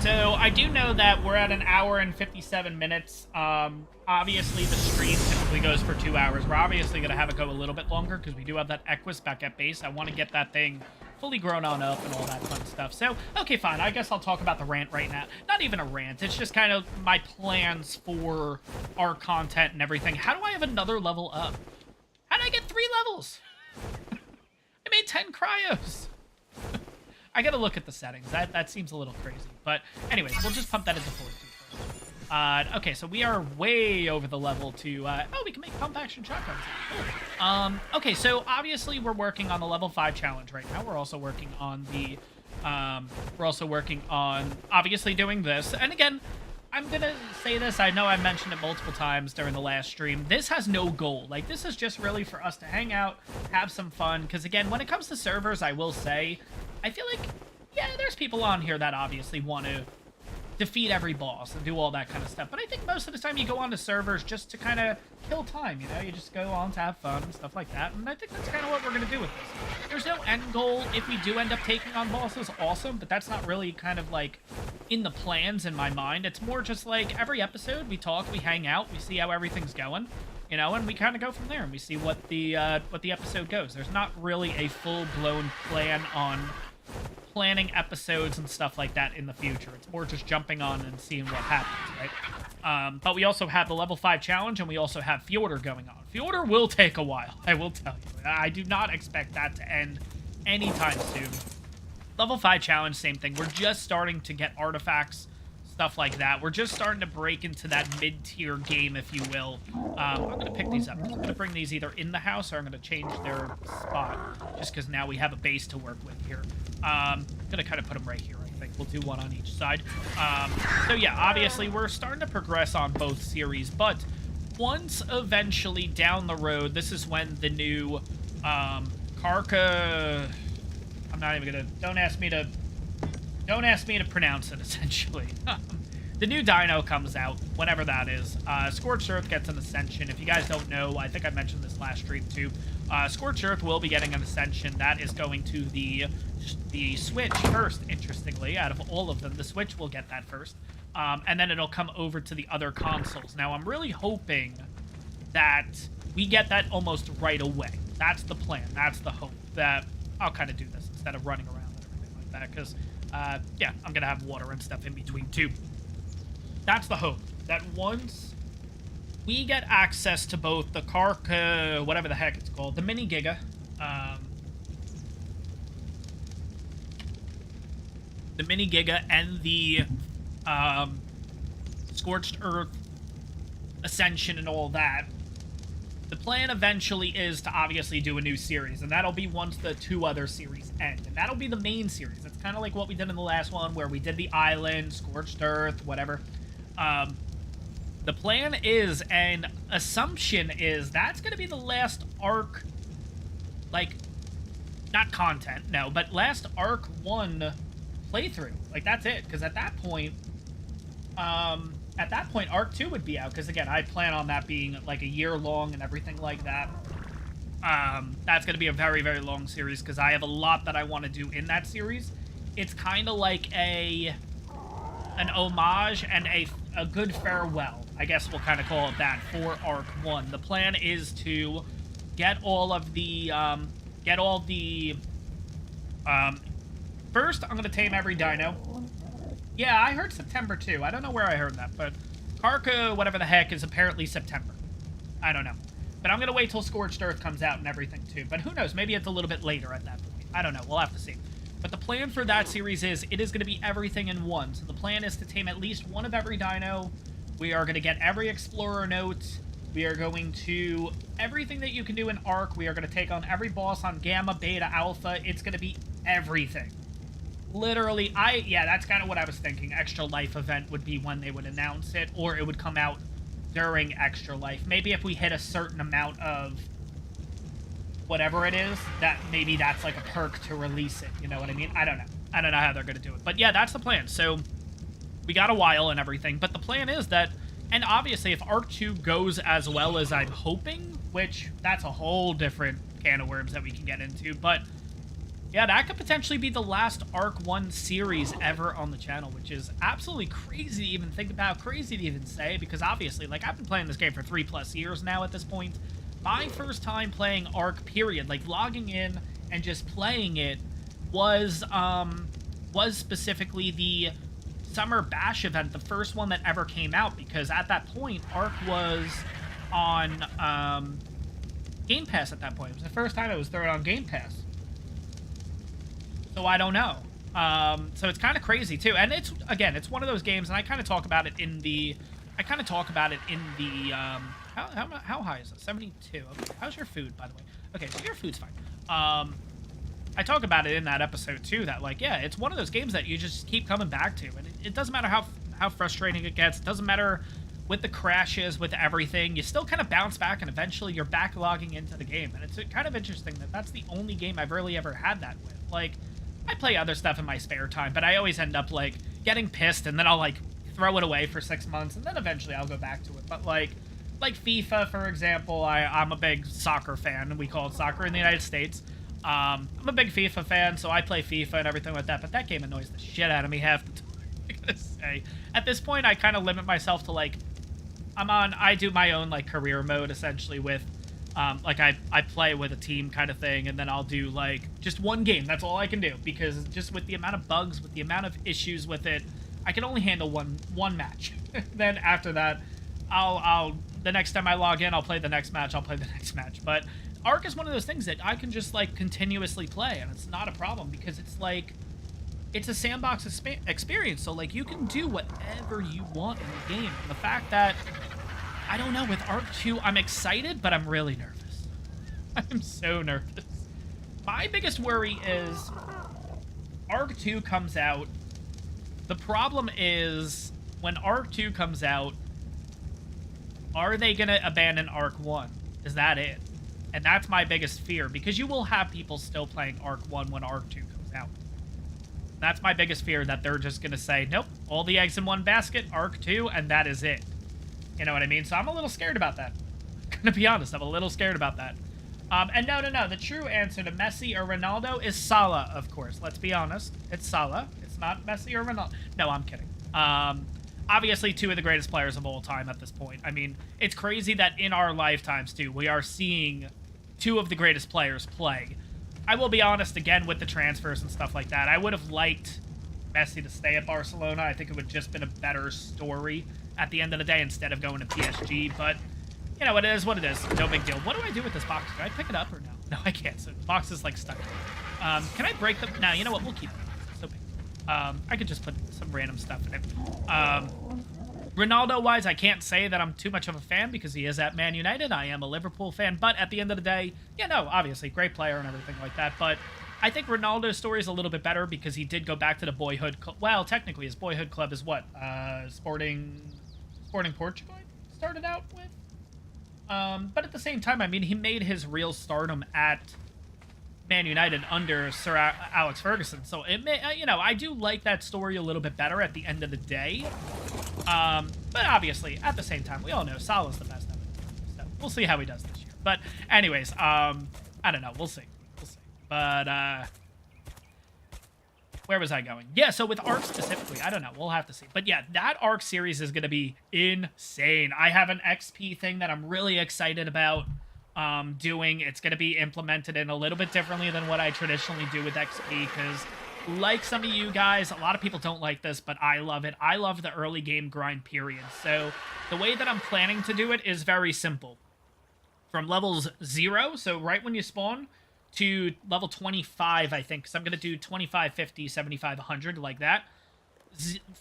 So I do know that we're at 1 hour and 57 minutes. Obviously, the stream typically goes for 2 hours. We're obviously going to have it go a little bit longer because we do have that Equus back at base. I want to get that thing fully grown on up and all that fun stuff. So, okay, fine. I guess I'll talk about the rant right now. Not even a rant. It's just kind of my plans for our content and everything. How do I have another level up? How did I get 3 levels? I made 10 cryos. I gotta look at the settings. That seems a little crazy. But anyways, we'll just pump that into 42. Okay, so we are way over the level to... oh, we can make pump action shotguns. Cool. Okay, so obviously we're working on the level 5 challenge right now. We're also working on the... obviously doing this. And again, I'm gonna say this. I know I mentioned it multiple times during the last stream. This has no goal. Like, this is just really for us to hang out, have some fun. Because again, when it comes to servers, I will say... I feel like, yeah, there's people on here that obviously want to defeat every boss and do all that kind of stuff. But I think most of the time you go on to servers just to kind of kill time, you know? You just go on to have fun and stuff like that. And I think that's kind of what we're going to do with this. There's no end goal. If we do end up taking on bosses, awesome. But that's not really kind of like in the plans in my mind. It's more just like every episode we talk, we hang out, we see how everything's going. You know, and we kind of go from there and we see what the episode goes. There's not really a full-blown plan on planning episodes and stuff like that in the future. It's more just jumping on and seeing what happens, right? But we also have the level 5 challenge, and we also have Fielder going on. Fielder will take a while, I will tell you. I do not expect that to end anytime soon. Level 5 challenge, same thing. We're just starting to get artifacts, stuff like that. We're just starting to break into that mid-tier game, if you will. I'm going to pick these up. I'm going to bring these either in the house or I'm going to change their spot, just because now we have a base to work with here. I'm going to kind of put them right here, I think. We'll do one on each side. So yeah, obviously, we're starting to progress on both series, but once eventually down the road, this is when the new Karka... I'm not even going to... Don't ask me to pronounce it, essentially. The new dino comes out, whenever that is. Scorched Earth gets an Ascension. If you guys don't know, I think I mentioned this last stream too. Scorched Earth will be getting an Ascension. That is going to the Switch first, interestingly. Out of all of them, the Switch will get that first. And then it'll come over to the other consoles. Now, I'm really hoping that we get that almost right away. That's the plan. That's the hope. That I'll kind of do this instead of running around and everything like that, because... yeah, I'm going to have water and stuff in between, too. That's the hope. That once we get access to both the Kark, whatever the heck it's called, the Mini Giga, the Mini Giga and the Scorched Earth Ascension and all that, the plan eventually is to obviously do a new series, and that'll be once the 2 other series end, and that'll be the main series. It's kind of like what we did in the last one, where we did the island, Scorched Earth, whatever. The plan is, and assumption is, that's going to be the last ARK, like, not content, no, but last ARK 1 playthrough. Like, that's it, because at that point, ARK 2 would be out, because, again, I plan on that being, like, a year long and everything like that. That's going to be a very, very long series, because I have a lot that I want to do in that series. It's kind of like an homage and a good farewell, I guess we'll kind of call it that, for ARK 1. The plan is to get all of the, first, I'm going to tame every dino. Yeah, I heard September too. I don't know where I heard that, but Karka, whatever the heck, is apparently September. I don't know. But I'm going to wait till Scorched Earth comes out and everything too. But who knows? Maybe it's a little bit later at that point. I don't know. We'll have to see. But the plan for that series is, it is going to be everything in one. So the plan is to tame at least one of every dino. We are going to get every Explorer note. We are going to... everything that you can do in ARK. We are going to take on every boss on Gamma, Beta, Alpha. It's going to be everything. Literally, yeah, that's kind of what I was thinking. Extra Life event would be when they would announce it, or it would come out during Extra Life. Maybe if we hit a certain amount of whatever it is, that maybe that's like a perk to release it. You know what I mean? I don't know. I don't know how they're going to do it. But yeah, that's the plan. So we got a while and everything, but the plan is that, and obviously if ARK 2 goes as well as I'm hoping, which that's a whole different can of worms that we can get into, but yeah, that could potentially be the last ARK 1 series ever on the channel, which is absolutely crazy to even think about, crazy to even say, because obviously, like, I've been playing this game for 3+ years now at this point. My first time playing ARK, period, like, logging in and just playing it was specifically the Summer Bash event, the first one that ever came out, because at that point, ARK was on Game Pass at that point. It was the first time it was thrown on Game Pass. So I don't know. So it's kind of crazy too, and it's, again, it's one of those games, and I kind of talk about it in the, how high is it? 72. Okay. How's your food, by the way? Okay, so your food's fine. I talk about it in that episode too, that, like, yeah, it's one of those games that you just keep coming back to, and it doesn't matter how frustrating it gets. It doesn't matter with the crashes, with everything. You still kind of bounce back, and eventually you're backlogging into the game, and it's kind of interesting that that's the only game I've really ever had that with. Like, I play other stuff in my spare time, but I always end up, like, getting pissed, and then I'll, like, throw it away for 6 months, and then eventually I'll go back to it. But, like FIFA, for example, I'm a big soccer fan. We call it soccer in the United States. I'm a big FIFA fan, so I play FIFA and everything like that, but that game annoys the shit out of me half the time, I gotta say. At this point, I kind of limit myself to, like, I do my own, like, career mode, essentially, with... like, I play with a team kind of thing, and then I'll do, like, just one game. That's all I can do, because just with the amount of bugs, with the amount of issues with it, I can only handle one match. Then after that, the next time I log in, I'll play the next match, But ARK is one of those things that I can just, like, continuously play, and it's not a problem, because it's, like, it's a sandbox experience, so, like, you can do whatever you want in the game. And the fact that, I don't know, with ARK 2, I'm excited, but I'm really nervous. I'm so nervous. My biggest worry is ARK 2 comes out. The problem is, when ARK 2 comes out, are they going to abandon ARK 1? Is that it? And that's my biggest fear, because you will have people still playing ARK 1 when ARK 2 comes out. That's my biggest fear, that they're just going to say, nope, all the eggs in one basket, ARK 2, and that is it. You know what I mean? So I'm a little scared about that. I'm gonna be honest, I'm a little scared about that. And no. The true answer to Messi or Ronaldo is Salah, of course. Let's be honest. It's Salah. It's not Messi or Ronaldo. No, I'm kidding. Obviously, 2 of the greatest players of all time at this point. I mean, it's crazy that in our lifetimes, too, we are seeing 2 of the greatest players play. I will be honest, again, with the transfers and stuff like that, I would have liked Messi to stay at Barcelona. I think it would have just been a better story at the end of the day, instead of going to PSG, but, you know, it is what it is. No big deal. What do I do with this box? Do I pick it up or no? No, I can't. So the box is, like, stuck. Can I break them? No, you know what? We'll keep it. So big. I could just put some random stuff in it. Ronaldo-wise, I can't say that I'm too much of a fan because he is at Man United. I am a Liverpool fan, but at the end of the day, yeah, no, obviously, great player and everything like that, but I think Ronaldo's story is a little bit better because he did go back to the boyhood club. Well, technically, his boyhood club is what? Sporting Portugal started out with? But at the same time, I mean, he made his real stardom at Man United under Sir Alex Ferguson. So, it may, you know, I do like that story a little bit better at the end of the day. But obviously, at the same time, we all know Salah's the best of it. So, we'll see how he does this year. But anyways, I don't know. We'll see. We'll see. But, where was I going? Yeah, so with ARK specifically, I don't know. We'll have to see. But yeah, that ARK series is going to be insane. I have an XP thing that I'm really excited about doing. It's going to be implemented in a little bit differently than what I traditionally do with XP because, like some of you guys, a lot of people don't like this, but I love it. I love the early game grind period. So the way that I'm planning to do it is very simple. From levels 0, so right when you spawn, to level 25, I think, because I'm going to do 25, 50, 75, 100, like that.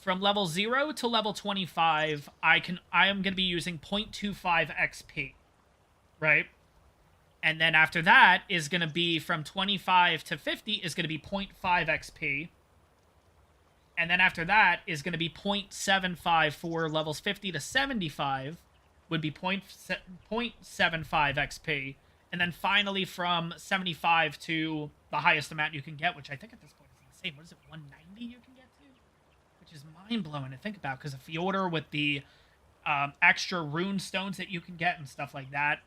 From level 0 to level 25, I am going to be using 0.25 XP, right? And then after that is going to be from 25 to 50 is going to be 0.5 XP. And then after that is going to be 0.75 for levels 50 to 75, would be 0.75 XP. And then finally from 75 to the highest amount you can get, which I think at this point is insane. What is it, 190 you can get to? Which is mind-blowing to think about, because a Fjordur with the extra rune stones that you can get and stuff like that,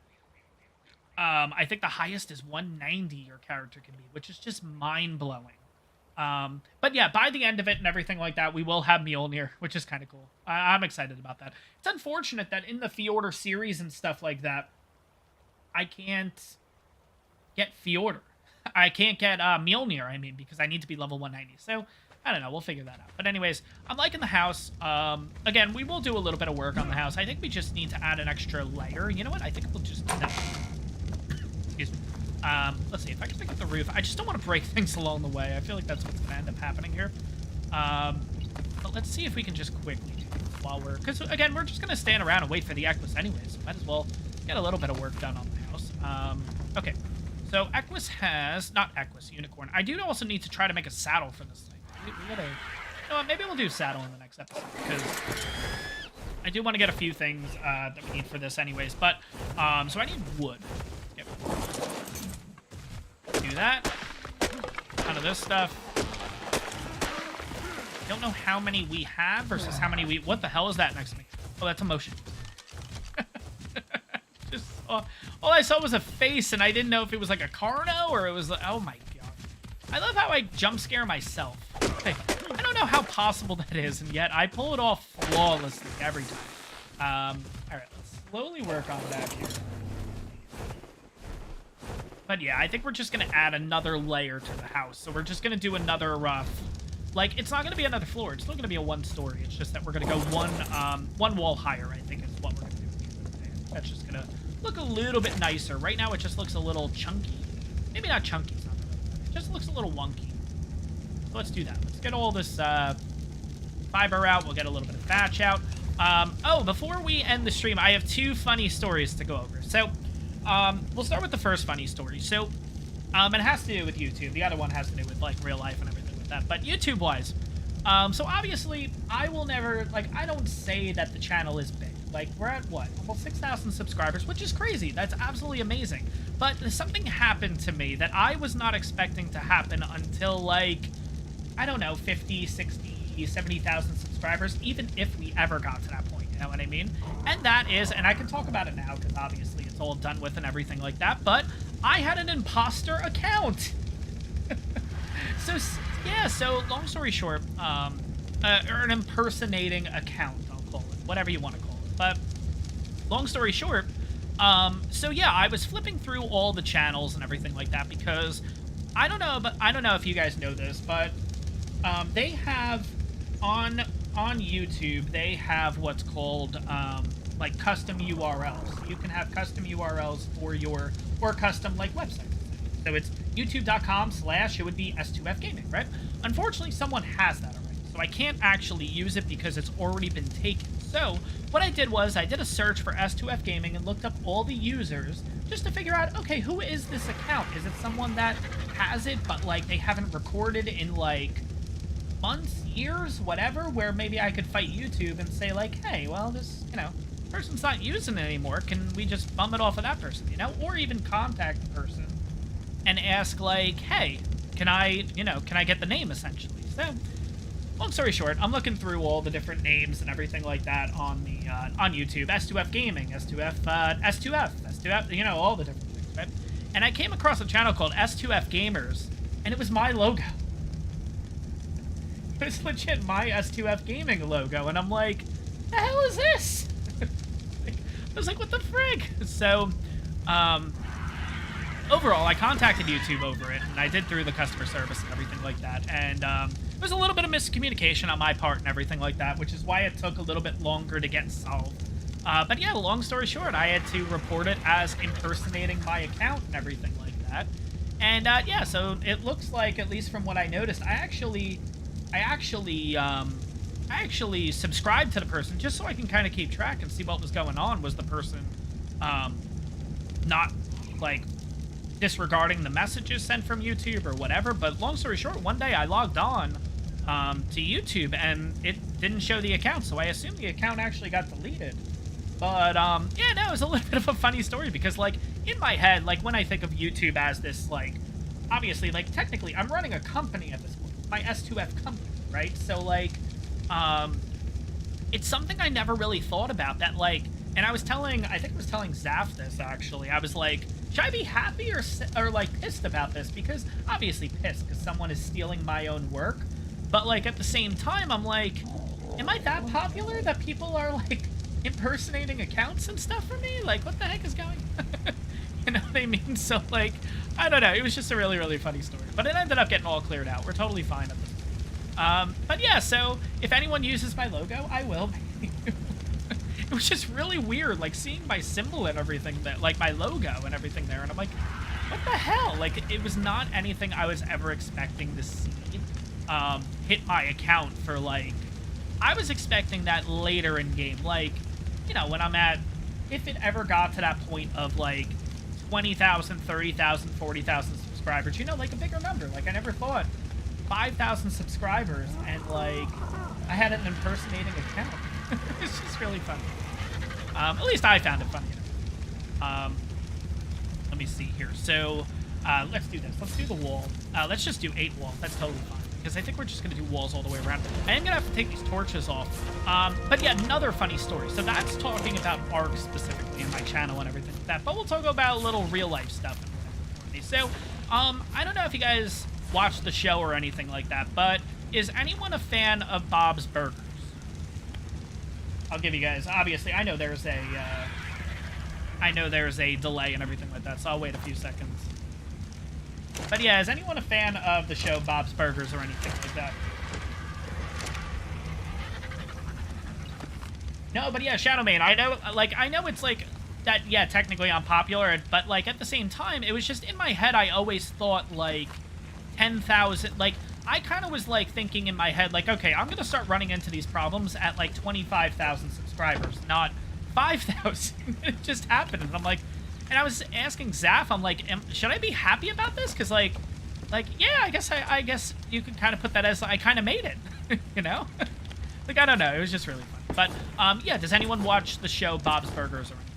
I think the highest is 190 your character can be, which is just mind-blowing. But yeah, by the end of it and everything like that, we will have Mjolnir, which is kind of cool. I'm excited about that. It's unfortunate that in the Fjordur series and stuff like that, I can't get Fjordur. I can't get Mjolnir, I mean, because I need to be level 190. So, I don't know. We'll figure that out. But anyways, I'm liking the house. Again, we will do a little bit of work on the house. I think we just need to add an extra layer. You know what? I think we'll just... No. Excuse me. Let's see. If I can pick up the roof. I just don't want to break things along the way. I feel like that's what's going to end up happening here. But let's see if we can just quickly do this while we're... Because, again, we're just going to stand around and wait for the Equus anyways. Might as well get a little bit of work done on the house. Okay. So, Equus has... Not Equus, Unicorn. I do also need to try to make a saddle for this thing. We gotta... You know what? Maybe we'll do saddle in the next episode, because I do want to get a few things that we need for this anyways. But, so I need wood. Yep. Do that. None of this stuff. Don't know how many we have versus how many we... What the hell is that next to me? Oh, that's a motion. Just... all I saw was a face, and I didn't know if it was like a Carno or it was like... Oh, my God. I love how I jump scare myself. Okay. I don't know how possible that is, and yet I pull it off flawlessly every time. All right, let's slowly work on that here. But yeah, I think we're just going to add another layer to the house. So we're just going to do another like, it's not going to be another floor. It's still going to be a one-story. It's just that we're going to go one wall higher, I think, is what we're going to do. That's just going to look a little bit nicer. Right now, it just looks a little chunky. Maybe not chunky. It's not the right word. It just looks a little wonky. So let's do that. Let's get all this fiber out. We'll get a little bit of thatch out. Oh, before we end the stream, I have two funny stories to go over. So, we'll start with the first funny story. So, it has to do with YouTube. The other one has to do with, like, real life and everything like that. But YouTube-wise, so obviously, I will never, like, I don't say that the channel is big. Like, we're at, what, almost 6,000 subscribers, which is crazy. That's absolutely amazing. But something happened to me that I was not expecting to happen until, like, I don't know, 50, 60, 70,000 subscribers, even if we ever got to that point, you know what I mean? And that is, and I can talk about it now, because obviously it's all done with and everything like that, but I had an imposter account. So, yeah, so long story short, or an impersonating account, I'll call it, whatever you want to call it. But long story short, so yeah, I was flipping through all the channels and everything like that, because I don't know if you guys know this, but they have on YouTube, they have what's called like custom URLs. You can have custom URLs for your, or custom like websites. So it's youtube.com/ it would be S2F Gaming, right? unfortunately, someone has that already. So I can't actually use it because it's already been taken. So what I did was I did a search for S2F Gaming and looked up all the users just to figure out, okay, who is this account? Is it someone that has it, but, like, they haven't recorded in, like, months, years, whatever, where maybe I could fight YouTube and say, like, hey, well, this, you know, person's not using it anymore. Can we just bum it off of that person, you know? Or even contact the person and ask, like, hey, can I get the name, essentially? So, long story short, I'm looking through all the different names and everything like that on the on YouTube. S2F Gaming, S2F, you know, all the different things, right? And I came across a channel called S2F Gamers, and it was my logo. It was legit my S2F Gaming logo, and I'm like, the hell is this? I was like, what the frig? So, overall, I contacted YouTube over it, and I did through the customer service and everything like that, and there was a little bit of miscommunication on my part and everything like that, which is why it took a little bit longer to get solved. But yeah, long story short, I had to report it as impersonating my account and everything like that. And yeah, so it looks like, at least from what I noticed, I actually subscribed to the person just so I can kind of keep track and see what was going on. Was the person not, like, disregarding the messages sent from YouTube or whatever? But long story short, one day I logged on to YouTube and it didn't show the account, so I assume the account actually got deleted. But yeah, no, it was a little bit of a funny story because, like, in my head, like, when I think of YouTube as this, like, obviously, like, technically I'm running a company at this point, my S2F company, right? So, like, it's something I never really thought about, that, like, and I think I was telling Zaf this, actually. I was like, should I be happy or like, pissed about this? Because, obviously pissed, because someone is stealing my own work. But, like, at the same time, I'm like, am I that popular that people are, like, impersonating accounts and stuff for me? Like, what the heck is going on? You know what I mean? So, like, I don't know. It was just a really, really funny story. But it ended up getting all cleared out. We're totally fine at this point. But yeah, so if anyone uses my logo, I will. It was just really weird, like, seeing my symbol and everything, that, like, my logo and everything there, and I'm like, what the hell? Like, it was not anything I was ever expecting to see hit my account for, like, I was expecting that later in game, like, you know, when I'm at, if it ever got to that point of, like, 20,000, 30,000, 40,000 subscribers, you know, like, a bigger number. Like, I never thought 5,000 subscribers and, like, I had an impersonating account. It's just really funny. At least I found it funny. Let me see here. So, let's do this. Let's do the wall. Let's just do 8 walls. That's totally fine. Because I think we're just going to do walls all the way around. I am going to have to take these torches off. But yeah, another funny story. So that's talking about ARK specifically in my channel and everything like that. But we'll talk about a little real-life stuff. So, I don't know if you guys watch the show or anything like that, but is anyone a fan of Bob's Burgers? I'll give you guys, obviously, I know there's a delay and everything like that, so I'll wait a few seconds. But yeah, is anyone a fan of the show Bob's Burgers or anything like that? No, but yeah, Shadowmane, I know it's like that, yeah, technically I'm popular, but, like, at the same time, it was just in my head, I always thought, like, 10,000, like, I kind of was, like, thinking in my head, like, okay, I'm going to start running into these problems at, like, 25,000 subscribers, not 5,000. It just happened, and I'm like, and I was asking Zaf, I'm like, should I be happy about this? Because, like, yeah, I guess you could kind of put that as, I kind of made it, you know? Like, I don't know, it was just really fun. But, yeah, does anyone watch the show Bob's Burgers or anything?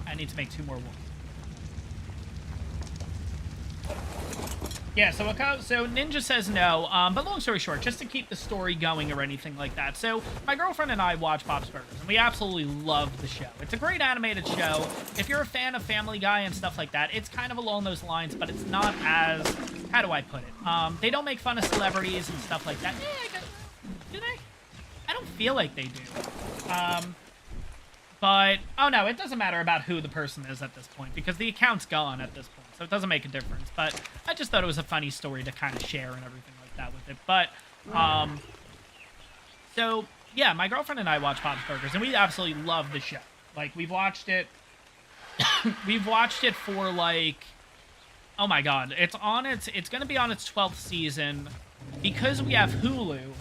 I need to make 2 more walls. Yeah, so Ninja says no, but long story short, just to keep the story going or anything like that. So my girlfriend and I watch Bob's Burgers, and we absolutely love the show. It's a great animated show. If you're a fan of Family Guy and stuff like that, it's kind of along those lines, but it's not as, how do I put it? They don't make fun of celebrities and stuff like that. Yeah, do they? I don't feel like they do. But, oh no, it doesn't matter about who the person is at this point, because the account's gone at this point, so it doesn't make a difference. But I just thought it was a funny story to kind of share and everything like that with it. But, so, yeah, my girlfriend and I watch Bob's Burgers, and we absolutely love the show. Like, we've watched it we've watched it for like, oh my god, it's gonna be on its 12th season. Because we have Hulu,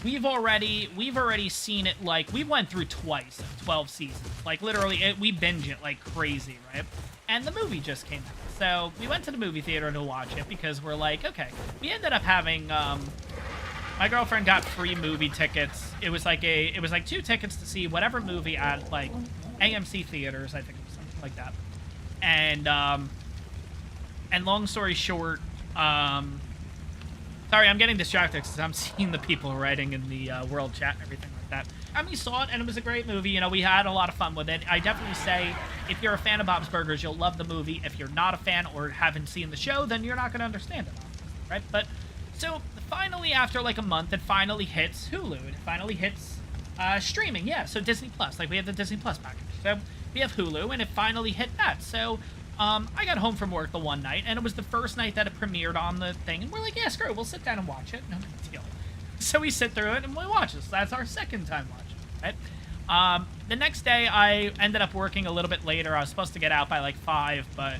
we've already seen it, like, we went through twice of 12 seasons. Like, literally, we binge it like crazy, right? And the movie just came out. So we went to the movie theater to watch it because we're like, okay. We ended up having, my girlfriend got free movie tickets. It was like 2 tickets to see whatever movie at, like, AMC theaters, I think it was something like that. And long story short, sorry, I'm getting distracted because I'm seeing the people writing in the world chat and everything like that. And we saw it, and it was a great movie. You know, we had a lot of fun with it. I definitely say, if you're a fan of Bob's Burgers, you'll love the movie. If you're not a fan or haven't seen the show, then you're not going to understand it, right? But, so, finally, after, like, a month, it finally hits Hulu. It finally hits streaming, yeah. So, Disney Plus. Like, we have the Disney Plus package. So, we have Hulu, and it finally hit that. So, I got home from work the one night, and it was the first night that it premiered on the thing, and we're like, yeah, screw it, we'll sit down and watch it. No big deal. So we sit through it, and we watch it. So that's our second time watching it, right? The next day, I ended up working a little bit later. I was supposed to get out by, like, 5, but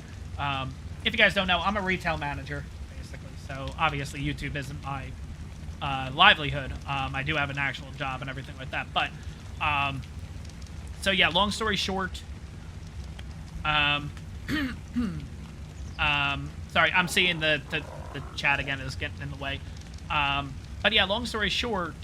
if you guys don't know, I'm a retail manager, basically. So, obviously, YouTube isn't my livelihood. I do have an actual job and everything like that. But, so, yeah, long story short, sorry, I'm seeing the chat again is getting in the way. But yeah, long story short,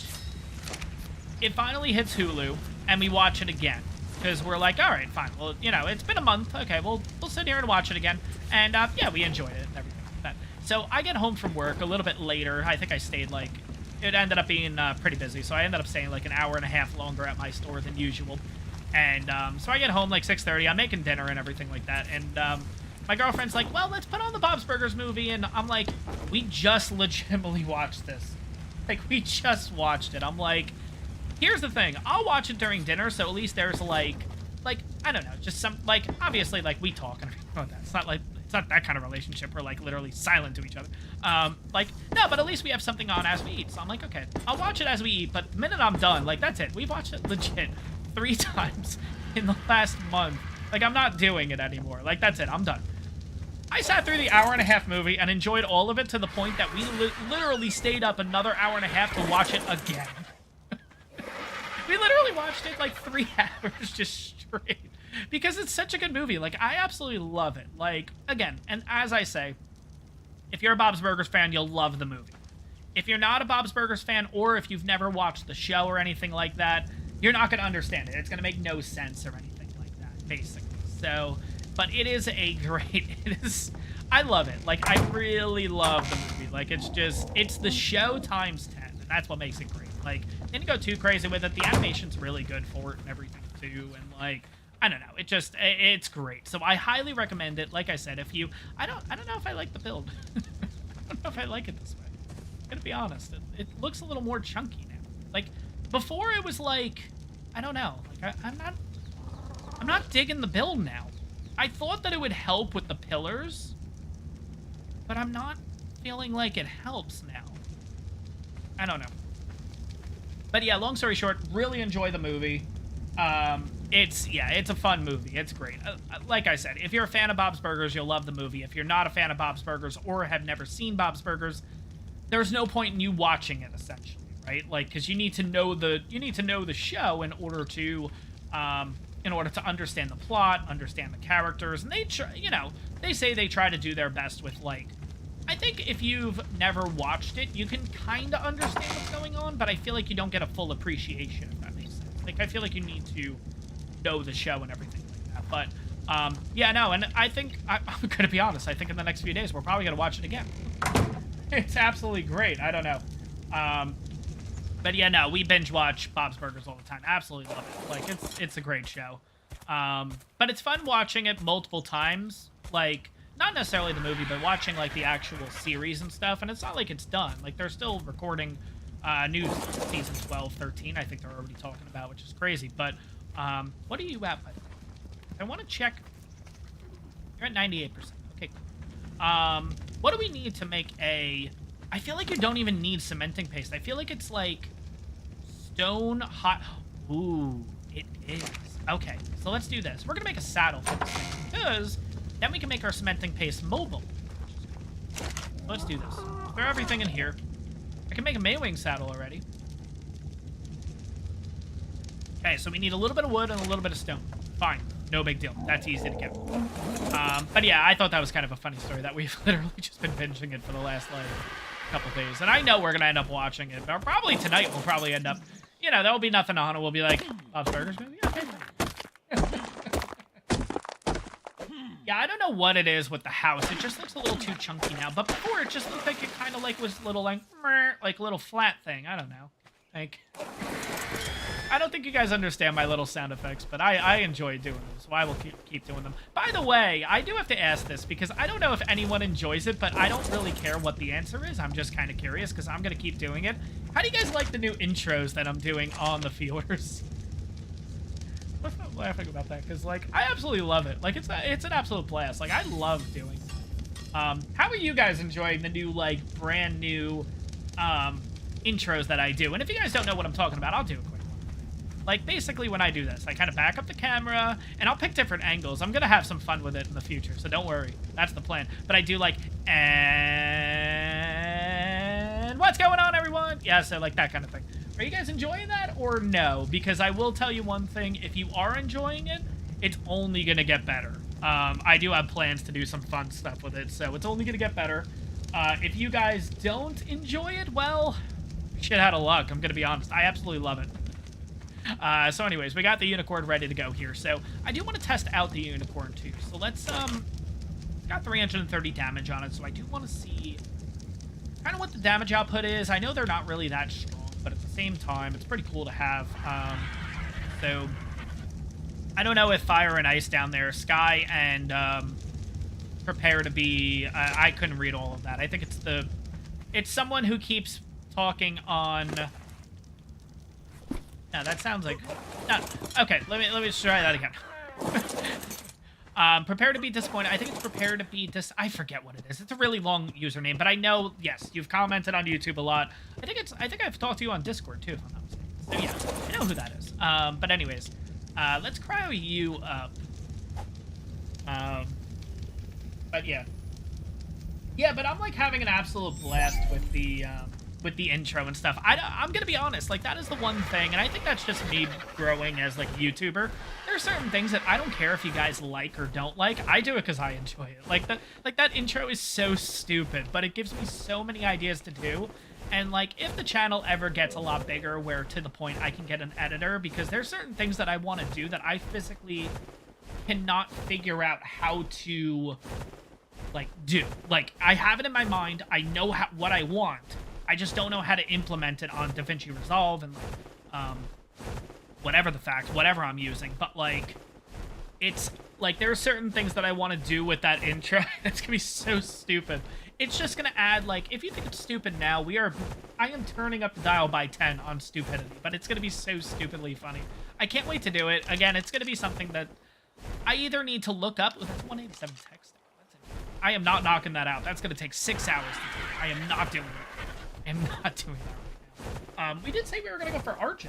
it finally hits Hulu, and we watch it again. Because we're like, all right, fine. Well, you know, it's been a month. Okay, we'll sit here and watch it again. And, yeah, we enjoyed it and everything like that. So I get home from work a little bit later. I think I stayed, like, it ended up being pretty busy. So I ended up staying, like, an hour and a half longer at my store than usual. And so I get home, like, 6:30. I'm making dinner and everything like that. And my girlfriend's like, well, let's put on the Bob's Burgers movie. And I'm like, we just legitimately watched this. Like, we just watched it. I'm like, here's the thing. I'll watch it during dinner, so at least there's, like, I don't know, just some, like, obviously, like, we talk and everything like that. It's not, like, it's not that kind of relationship. We're, like, literally silent to each other. Like, no, but at least we have something on as we eat. So I'm like, okay, I'll watch it as we eat, but the minute I'm done, like, that's it. We've watched it legit 3 times in the last month. Like, I'm not doing it anymore. Like, that's it. I'm done. I sat through the hour-and-a-half movie and enjoyed all of it to the point that we literally stayed up another hour and a half to watch it again. We literally watched it, like, 3 hours just straight. Because it's such a good movie. Like, I absolutely love it. Like, again, and as I say, if you're a Bob's Burgers fan, you'll love the movie. If you're not a Bob's Burgers fan, or if you've never watched the show or anything like that, you're not going to understand it. It's going to make no sense or anything like that, basically. So, but it is a great, I love it. Like, I really love the movie. Like, it's the show times 10, and that's what makes it great. Like, didn't go too crazy with it. The animation's really good for it and everything, too, and, like, I don't know. It's great. So I highly recommend it. Like I said, if you, I don't know if I like the build. I don't know if I like it this way. I'm gonna be honest. It looks a little more chunky now. Like, before it was like, I don't know. Like, I'm not digging the build now. I thought that it would help with the pillars, but I'm not feeling like it helps now. I don't know. But yeah, long story short, really enjoy the movie. It's a fun movie. It's great. Like I said, if you're a fan of Bob's Burgers, you'll love the movie. If you're not a fan of Bob's Burgers or have never seen Bob's Burgers, there's no point in you watching it, essentially, right? Like, because you need to know the show in order to understand the plot, understand the characters, and they say they try to do their best with, like, I think if you've never watched it, you can kind of understand what's going on, but I feel like you don't get a full appreciation, if that makes sense. Like, I feel like you need to know the show and everything like that. But, yeah, no, and I think, I'm gonna be honest, I think in the next few days, we're probably gonna watch it again. It's absolutely great. I don't know. But yeah, no, we binge watch Bob's Burgers all the time. Absolutely love it. Like, it's a great show. But it's fun watching it multiple times. Like, not necessarily the movie, but watching, like, the actual series and stuff. And it's not like it's done. Like, they're still recording new season 12, 13. I think they're already talking about, which is crazy. But, what are you at, by the way? I want to check. You're at 98%. Okay, cool. What do we need to make a... I feel like you don't even need cementing paste. I feel like it's, like, stone hot... Ooh, It is. Okay, so let's do this. We're gonna make a saddle for this thing, because then we can make our cementing paste mobile. Let's do this. Throw everything in here. I can make a Maywing saddle already. Okay, so we need a little bit of wood and a little bit of stone. Fine. No big deal. That's easy to get. But yeah, I thought that was kind of a funny story that we've literally just been binging it for the last, like, couple days. And I know we're going to end up watching it. But probably tonight we'll probably end up, you know, there'll be nothing on it. We'll be like, Bob's Burgers, maybe? Yeah, okay. Yeah, I don't know what it is with the house. It just looks a little too chunky now. But before, it just looked like it kind of, like, was little, like little flat thing. I don't know. Like... I don't think you guys understand my little sound effects, but I enjoy doing them, so I will keep doing them. By the way, I do have to ask this, because I don't know if anyone enjoys it, but I don't really care what the answer is. I'm just kind of curious, because I'm going to keep doing it. How do you guys like the new intros that I'm doing on the feelers? I'm not laughing about that, because, like, I absolutely love it. Like, it's an absolute blast. Like, I love doing it. How are you guys enjoying the new, like, brand new intros that I do? And if you guys don't know what I'm talking about, I'll do it quick. Like, basically, when I do this, I kind of back up the camera, and I'll pick different angles. I'm going to have some fun with it in the future, so don't worry. That's the plan. But I do, like, and what's going on, everyone? Yeah, so, like, that kind of thing. Are you guys enjoying that, or no? Because I will tell you one thing. If you are enjoying it, it's only going to get better. I do have plans to do some fun stuff with it, so it's only going to get better. If you guys don't enjoy it, well, shit out of luck. I'm going to be honest. I absolutely love it. So anyways, we got the unicorn ready to go here. So I do want to test out the unicorn too. So let's, got 330 damage on it. So I do want to see kind of what the damage output is. I know they're not really that strong, but at the same time, it's pretty cool to have. So I don't know if fire and ice down there, sky and, prepare to be, I couldn't read all of that. I think it's someone who keeps talking on... No, that sounds like... No. Okay, let me just try that again. Prepare to be disappointed. I think it's prepare to be I forget what it is. It's a really long username, but I know, yes, you've commented on YouTube a lot. I think I've talked to you on Discord, too, if I'm not mistaken. So, yeah, I know who that is. But anyways, let's cryo you up. But, yeah. Yeah, but I'm, like, having an absolute blast with the intro and stuff. I'm gonna be honest, like, that is the one thing, and I think that's just me growing as, like, a YouTuber. There are certain things that I don't care if you guys like or don't like. I do it because I enjoy it. Like, that intro is so stupid, but it gives me so many ideas to do. And, like, if the channel ever gets a lot bigger, where to the point I can get an editor, because there's certain things that I want to do that I physically cannot figure out how to, like, do. Like, I have it in my mind. I know what I want. I just don't know how to implement it on DaVinci Resolve and, whatever I'm using. But, like, it's, like, there are certain things that I want to do with that intro. It's going to be so stupid. It's just going to add, like, if you think it's stupid now, I am turning up the dial by 10 on stupidity. But it's going to be so stupidly funny. I can't wait to do it. Again, it's going to be something that I either need to look up. Oh, that's 187 text. I am not knocking that out. That's going to take 6 hours to do. I am not doing it. I'm not doing that right now. We did say we were going to go for Argents,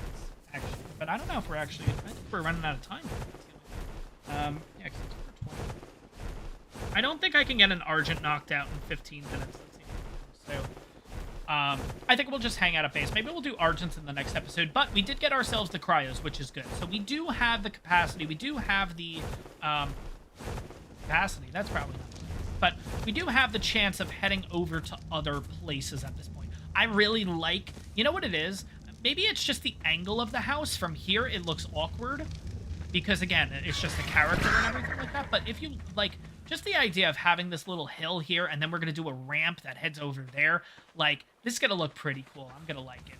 actually, but I don't know if we're actually... I think we're running out of time. Yeah, because it's 420. I don't think I can get an Argent knocked out in 15 minutes. So, I think we'll just hang out at base. Maybe we'll do Argents in the next episode, but we did get ourselves the Cryos, which is good. So we do have the capacity. We do have the, capacity. That's probably not the case. But we do have the chance of heading over to other places at this point. I really like, you know what it is? Maybe it's just the angle of the house. From here, it looks awkward. Because, again, it's just the character and everything like that. But if you, like, just the idea of having this little hill here, and then we're going to do a ramp that heads over there, like, this is going to look pretty cool. I'm going to like it.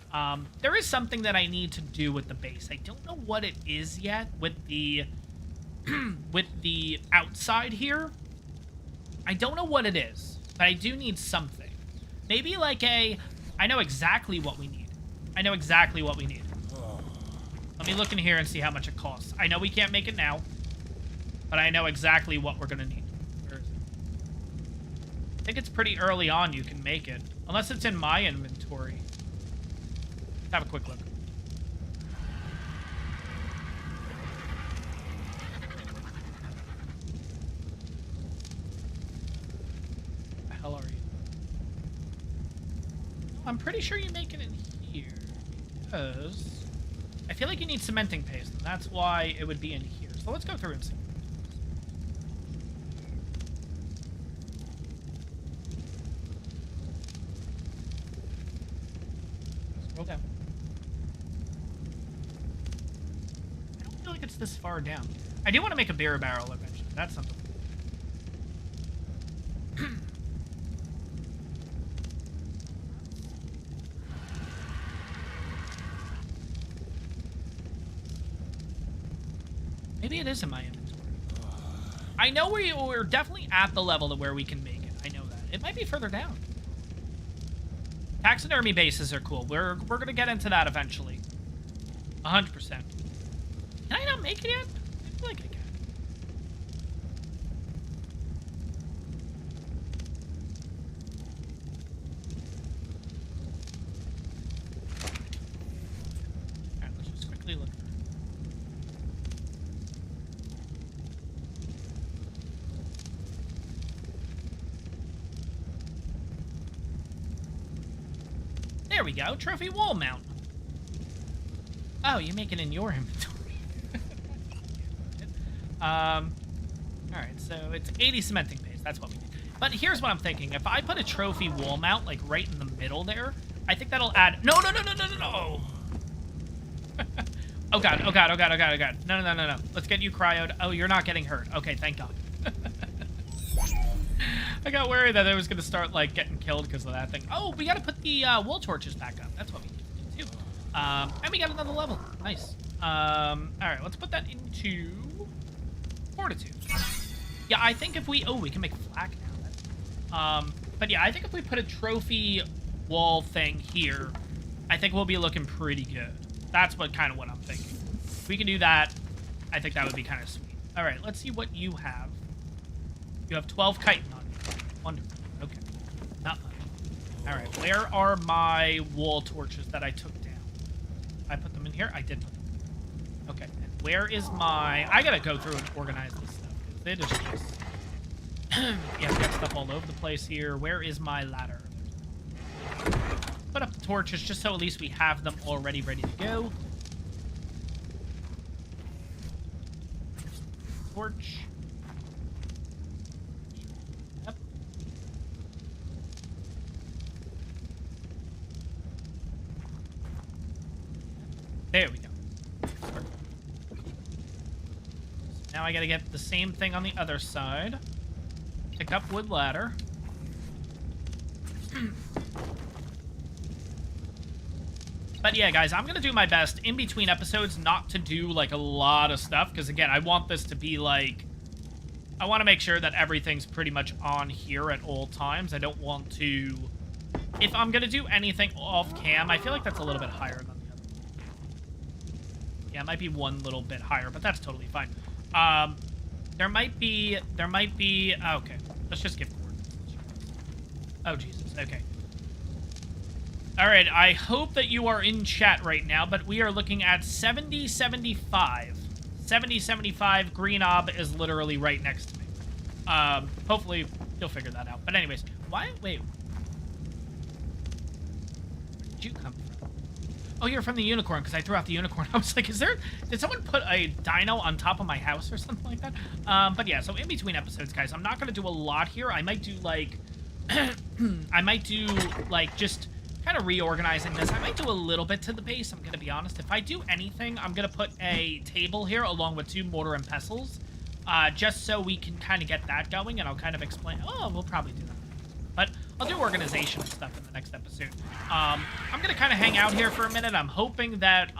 There is something that I need to do with the base. I don't know what it is yet with the, with the outside here. I don't know what it is, but I do need something. Maybe, like, I know exactly what we need. I know exactly what we need. Let me look in here and see how much it costs. I know we can't make it now, but I know exactly what we're going to need. Where is it? I think it's pretty early on you can make it. Unless it's in my inventory. Let's have a quick look. I'm pretty sure you make it in here. Because I feel like you need cementing paste, and that's why it would be in here. So let's go through and see. Scroll down. I don't feel like it's this far down. I do want to make a beer barrel eventually. That's something. Maybe it is in my inventory. I know we're definitely at the level of where we can make it. I know that. It might be further down. Taxidermy bases are cool. We're going to get into that eventually. 100%. Can I not make it yet? I feel like I can. Alright, let's just quickly look through. There we go. Trophy wall mount. Oh, you make it in your inventory. Alright, so it's 80 cementing paste. That's what we need. But here's what I'm thinking. If I put a trophy wall mount, like, right in the middle there, I think that'll add... No! Oh, God. Oh, God. Oh, God. Oh, God. Oh, God. No. Let's get you cryoed. Oh, you're not getting hurt. Okay, thank God. I got worried that it was going to start, like, getting killed because of that thing. Oh, we got to put the wool torches back up. That's what we need to do, too. And we got another level. Nice. All right, let's put that into fortitude. Yeah, I think if we... Oh, we can make flak now. But yeah, I think if we put a trophy wall thing here, I think we'll be looking pretty good. That's what I'm thinking. If we can do that, I think that would be kind of sweet. All right, let's see what you have. You have 12 chitin on you. Wonderful. Okay. Not much. All right, where are my wall torches that I took down? I put them in here? I did put them in. Okay, and where is my... I gotta go through and organize this stuff. It is just... yeah, I've got stuff all over the place here. Where is my ladder? Put up the torches just so at least we have them already ready to go. Torch. Yep. There we go. Perfect. So now I gotta get the same thing on the other side. Pick up wood ladder. But yeah, guys, I'm going to do my best in between episodes not to do, like, a lot of stuff. Because, again, I want this to be, like... I want to make sure that everything's pretty much on here at all times. I don't want to... If I'm going to do anything off-cam, I feel like that's a little bit higher than the other one. Yeah, it might be one little bit higher, but that's totally fine. There might be... Okay, let's just give coordinates. Oh, Jesus, okay. Alright, I hope that you are in chat right now, but we are looking at 7075. 7075, Green Ob is literally right next to me. Hopefully you'll figure that out. But anyways, why... Wait. Where did you come from? Oh, you're from the unicorn, because I threw out the unicorn. I was like, did someone put a dino on top of my house or something like that? But yeah, so in between episodes, guys, I'm not going to do a lot here. I might do, like... just... kind of reorganizing this. I might do a little bit to the base, I'm going to be honest. If I do anything, I'm going to put a table here along with 2 mortar and pestles, just so we can kind of get that going, and I'll kind of explain... Oh, we'll probably do that. But I'll do organization and stuff in the next episode. I'm going to kind of hang out here for a minute. I'm hoping that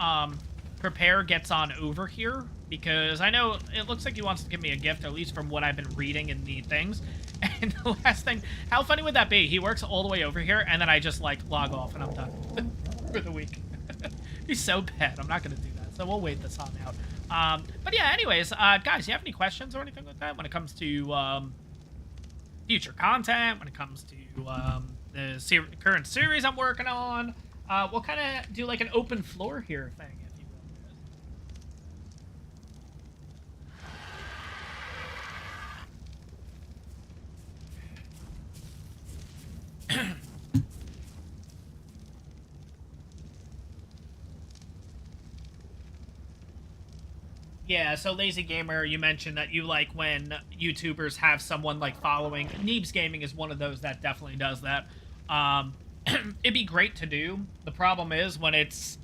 Prepare gets on over here, because I know it looks like he wants to give me a gift, at least from what I've been reading in the things. And the last thing, how funny would that be? He works all the way over here, and then I just, like, log off, and I'm done for the week. He's so bad. I'm not going to do that, so we'll wait this on out. But yeah, anyways, guys, you have any questions or anything like that when it comes to future content, when it comes to the current series I'm working on? We'll kind of do, like, an open floor here thing. Yeah, so Lazy Gamer, you mentioned that you like when YouTubers have someone like following. Neebs Gaming is one of those that definitely does that. Um, it'd be great to do. The problem is when it's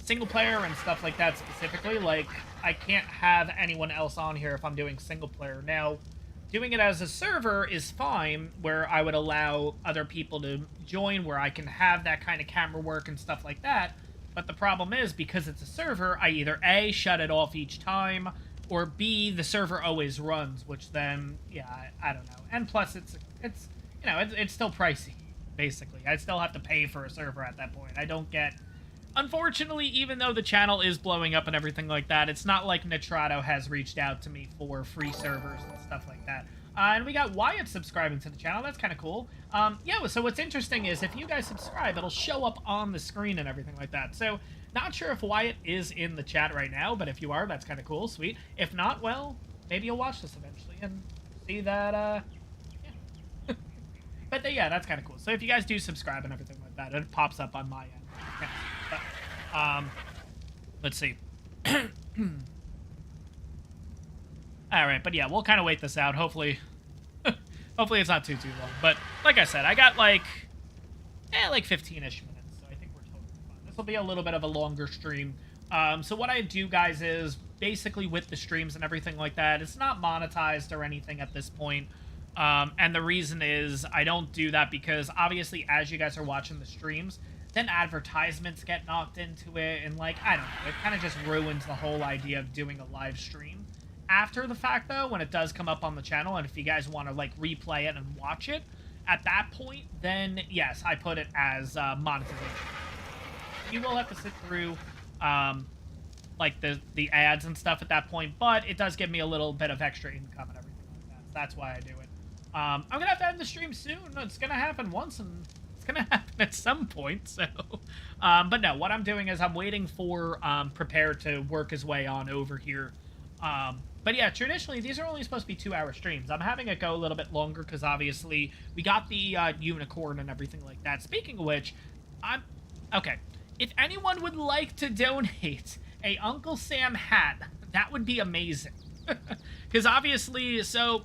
single player and stuff like that specifically, like, I can't have anyone else on here if I'm doing single player. Now, doing it as a server is fine, where I would allow other people to join, where I can have that kind of camera work and stuff like that. But the problem is, because it's a server, I either A, shut it off each time, or B, the server always runs, which then, yeah, I don't know. And plus, it's you know, it's still pricey, basically. I still have to pay for a server at that point. I don't get... Unfortunately, even though the channel is blowing up and everything like that, it's not like Nitrado has reached out to me for free servers and stuff like that. And we got Wyatt subscribing to the channel. That's kind of cool. Yeah, so what's interesting is if you guys subscribe, it'll show up on the screen and everything like that. So, not sure if Wyatt is in the chat right now, but if you are, that's kind of cool. Sweet. If not, well, maybe you'll watch this eventually and see that, yeah. But, yeah, that's kind of cool. So, if you guys do subscribe and everything like that, it pops up on my end. But, let's see. Alright, but yeah, we'll kind of wait this out. Hopefully, hopefully it's not too long. But, like I said, I got, like 15-ish minutes, so I think we're totally fine. This will be a little bit of a longer stream. So what I do, guys, is basically with the streams and everything like that, it's not monetized or anything at this point. And the reason is I don't do that because, obviously, as you guys are watching the streams, then advertisements get knocked into it, and, like, I don't know, it kind of just ruins the whole idea of doing a live stream. After the fact, though, when it does come up on the channel, and if you guys want to, like, replay it and watch it, at that point, then, yes, I put it as monetization. You will have to sit through, like, the ads and stuff at that point, but it does give me a little bit of extra income and everything like that. So that's why I do it. I'm going to have to end the stream soon. It's going to happen once, and it's going to happen at some point, so... but no, what I'm doing is I'm waiting for Prepare to work his way on over here. But yeah, traditionally, these are only supposed to be 2-hour streams. I'm having it go a little bit longer because, obviously, we got the unicorn and everything like that. Speaking of which, okay. If anyone would like to donate a Uncle Sam hat, that would be amazing. Because, obviously, so...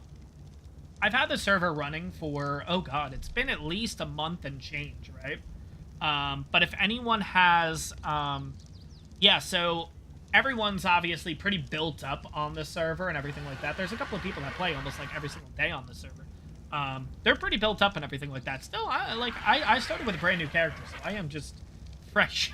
I've had the server running for, oh god, it's been at least a month and change, right? But if anyone has, yeah, so... Everyone's obviously pretty built up on the server and everything like that. There's a couple of people that play almost like every single day on the server. They're pretty built up and everything like that. Still, I started with a brand new character, so I am just fresh.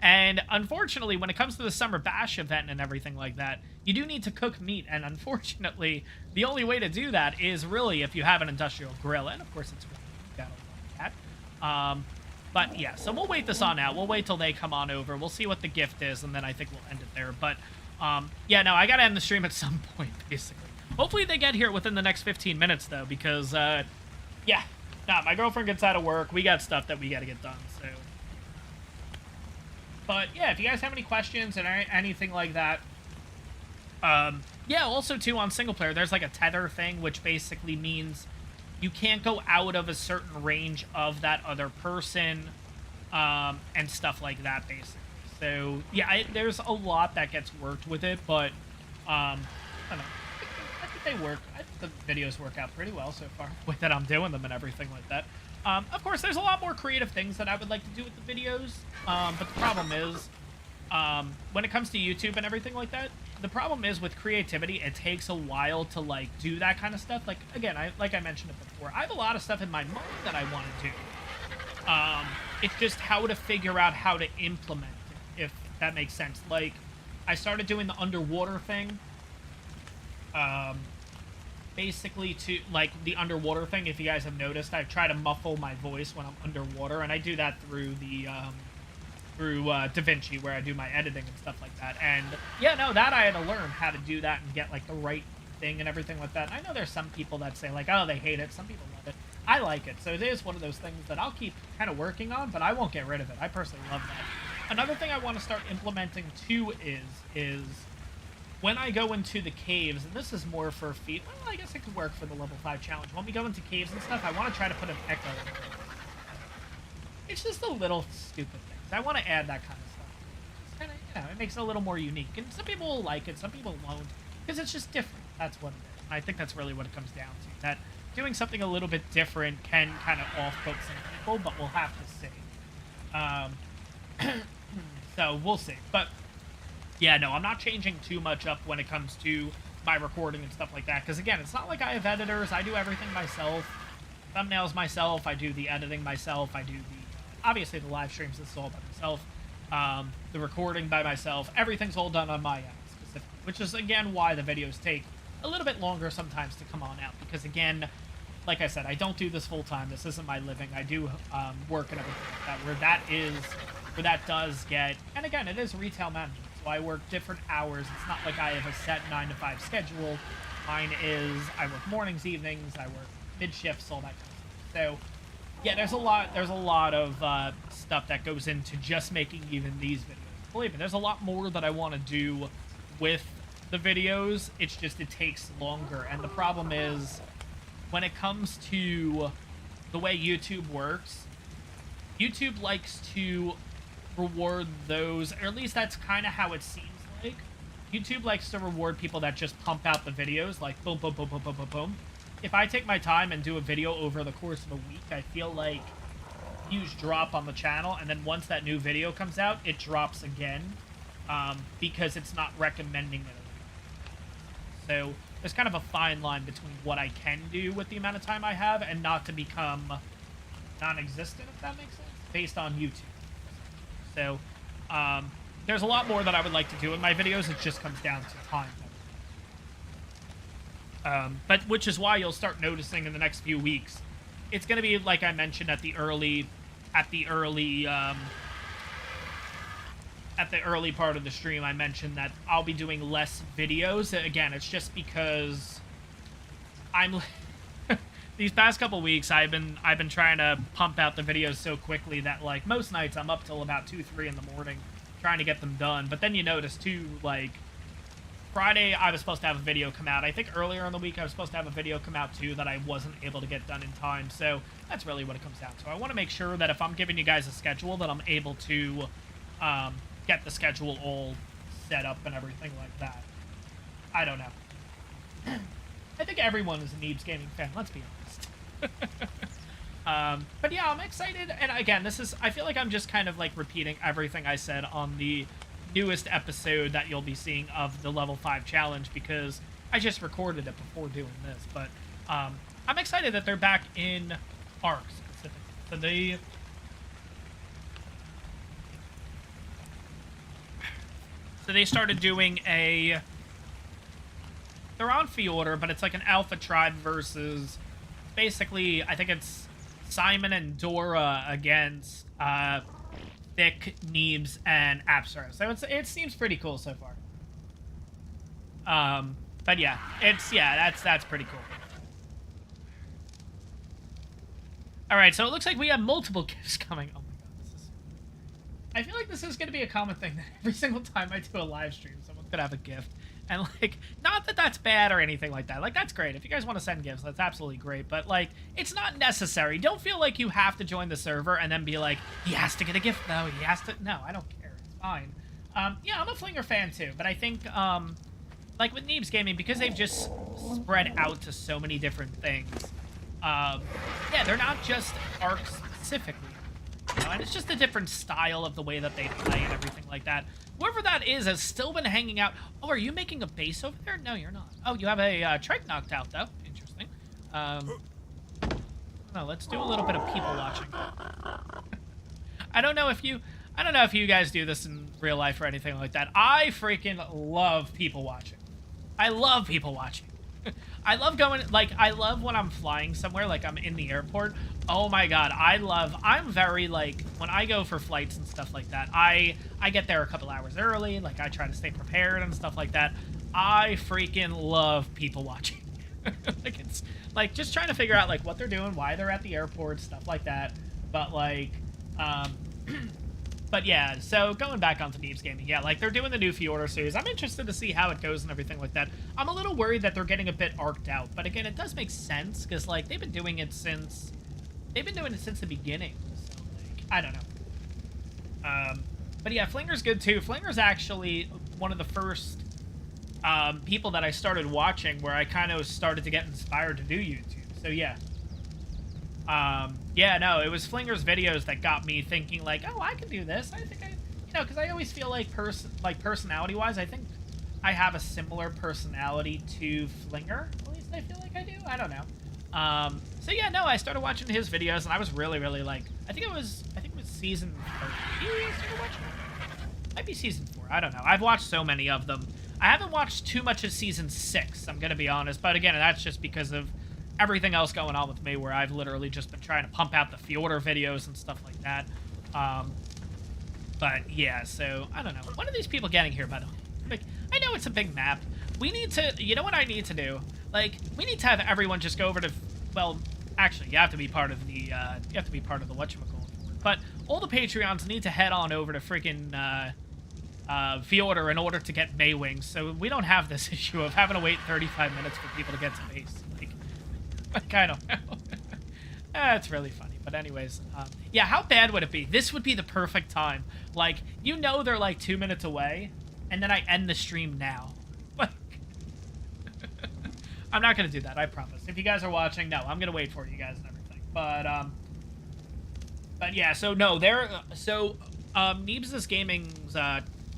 And unfortunately, when it comes to the Summer Bash event and everything like that, you do need to cook meat. And unfortunately, the only way to do that is really if you have an industrial grill. And of course, it's gotta love that. But yeah, so we'll wait this on out. We'll wait till they come on over. We'll see what the gift is, and then I think we'll end it there. But, yeah, no, I gotta end the stream at some point, basically. Hopefully they get here within the next 15 minutes, though, because, yeah. Nah, my girlfriend gets out of work. We got stuff that we gotta get done, so. But, yeah, if you guys have any questions and anything like that, yeah, also, too, on single player, there's, like, a tether thing, which basically means... You can't go out of a certain range of that other person, and stuff like that, basically. So, yeah, there's a lot that gets worked with it, but, I don't know. I think they work. I think the videos work out pretty well so far, the way that I'm doing them and everything like that. Of course, there's a lot more creative things that I would like to do with the videos, but the problem is, when it comes to YouTube and everything like that, the problem is with creativity, it takes a while to, like, do that kind of stuff. Like, again, like I mentioned it before, I have a lot of stuff in my mind that I want to do. It's just how to figure out how to implement it, if that makes sense. Like, I started doing the underwater thing. Basically, to, like, the underwater thing, if you guys have noticed, I try to muffle my voice when I'm underwater, and I do that through the, through DaVinci, where I do my editing and stuff like that. And yeah, no, that I had to learn how to do that and get like the right thing and everything like that. And I know there's some people that say like, oh, they hate it. Some people love it. I like it. So it is one of those things that I'll keep kind of working on, but I won't get rid of it. I personally love that. Another thing I want to start implementing too is when I go into the caves, and this is more for feet. Well, I guess it could work for the level 5 challenge. When we go into caves and stuff, I want to try to put an echo in it. It's just a little stupid thing. I want to add that kind of stuff. you know, it makes it a little more unique. And some people will like it, some people won't, because it's just different. That's what it is. And I think that's really what it comes down to. That doing something a little bit different can kind of off-put some people, but we'll have to see. So we'll see. But yeah, no, I'm not changing too much up when it comes to my recording and stuff like that. Because again, it's not like I have editors. I do everything myself. Thumbnails myself. I do the editing myself. I do the obviously the live streams. This is all by myself. The recording by myself. Everything's all done on my end specifically, which is again why the videos take a little bit longer sometimes to come on out. Because again, like I said, I don't do this full time. This isn't my living. I do work and everything like that. Where that does get, and again, it is retail management. So I work different hours. It's not like I have a set 9 to 5 schedule. Mine is I work mornings, evenings. I work mid shifts, all that kind of stuff. So yeah, there's a lot of stuff that goes into just making even these videos. Believe me, there's a lot more that I want to do with the videos. It's just it takes longer, and the problem is when it comes to the way YouTube works, YouTube likes to reward those, or at least that's kind of how it seems like. YouTube likes to reward people that just pump out the videos, like boom, boom, boom, boom, boom, boom, boom. If I take my time and do a video over the course of a week, I feel like huge drop on the channel, and then once that new video comes out, it drops again, because it's not recommending it. So there's kind of a fine line between what I can do with the amount of time I have and not to become non-existent, if that makes sense, based on YouTube. So there's a lot more that I would like to do in my videos. It just comes down to time. But which is why you'll start noticing in the next few weeks, it's going to be like I mentioned at the early part of the stream. I mentioned that I'll be doing less videos. Again, it's just because I'm these past couple weeks I've been trying to pump out the videos so quickly that like most nights I'm up till about 2-3 in the morning trying to get them done. But then you notice too, like Friday I was supposed to have a video come out. I think earlier in the week I was supposed to have a video come out too that I wasn't able to get done in time. So that's really what it comes down to. I want to make sure that if I'm giving you guys a schedule that I'm able to get the schedule all set up and everything like that. I don't know. I think everyone is a Neebs Gaming fan, let's be honest. But yeah, I'm excited, and again, I feel like I'm just kind of like repeating everything I said on the newest episode that you'll be seeing of the level 5 challenge, because I just recorded it before doing this. But I'm excited that they're back in ARK specifically. So they started doing they're on Fjordur, but it's like an alpha tribe versus, basically, I think it's Simon and Dora against Thick, Neebs, and Apsara. So it seems pretty cool so far. But yeah, that's pretty cool. Alright, so it looks like we have multiple gifts coming. Oh my god, I feel like this is going to be a common thing that every single time I do a live stream, someone's going to have a gift. And, like, not that that's bad or anything like that. Like, that's great. If you guys want to send gifts, that's absolutely great. But, like, it's not necessary. Don't feel like you have to join the server and then be like, he has to get a gift, though. He has to... No, I don't care. It's fine. Yeah, I'm a Flinger fan, too. But I think, like, with Neebs Gaming, because they've just spread out to so many different things, yeah, they're not just ARK specifically. You know, and it's just a different style of the way that they play and everything like that. Whoever that is has still been hanging out. Oh, are you making a base over there? No, you're not. Oh, you have a trike knocked out, though. Interesting. No, let's do a little bit of people watching. I don't know if you guys do this in real life or anything like that. I freaking love people watching. I love people watching. I love going, like, I love when I'm flying somewhere, like I'm in the airport. Oh my god, I'm very, like, when I go for flights and stuff like that, I get there a couple hours early, like, I try to stay prepared and stuff like that. I freaking love people watching. Like, it's, like, just trying to figure out, like, what they're doing, why they're at the airport, stuff like that. But, like, but yeah, so going back onto Neebs Gaming, yeah, like, they're doing the new Fjordur series. I'm interested to see how it goes and everything like that. I'm a little worried that they're getting a bit arced out, but again, it does make sense, because, like, they've been doing it since the beginning, so, like, I don't know. But yeah, Flinger's good too. Flinger's actually one of the first people that I started watching where I kind of started to get inspired to do YouTube. So yeah. Yeah, no, it was Flinger's videos that got me thinking like, oh, I can do this. I think because I always feel like personality-wise, I think I have a similar personality to Flinger. At least I feel like I do. I don't know. So yeah, no, I started watching his videos, and I was really, really like, I think it was season 3 I started watching. Might be season 4. I don't know. I've watched so many of them. I haven't watched too much of season 6, I'm gonna be honest. But again, that's just because of everything else going on with me, where I've literally just been trying to pump out the Fjordur videos and stuff like that. But yeah, so I don't know. What are these people getting here, by the way? Like, I know it's a big map. We need to, you know what I need to do? Like, we need to have everyone just go over to, well, actually, you have to be part of the, whatchamacallit. But all the Patreons need to head on over to freaking, Fjordur in order to get Maywings, so we don't have this issue of having to wait 35 minutes for people to get to base. Like, I don't know. It's really funny. But anyways, yeah, how bad would it be? This would be the perfect time. Like, they're like 2 minutes away, and then I end the stream now. Like, I'm not gonna do that, I promise. If you guys are watching, no, I'm gonna wait for you guys and everything. But yeah, so no, Neebs' Gaming's,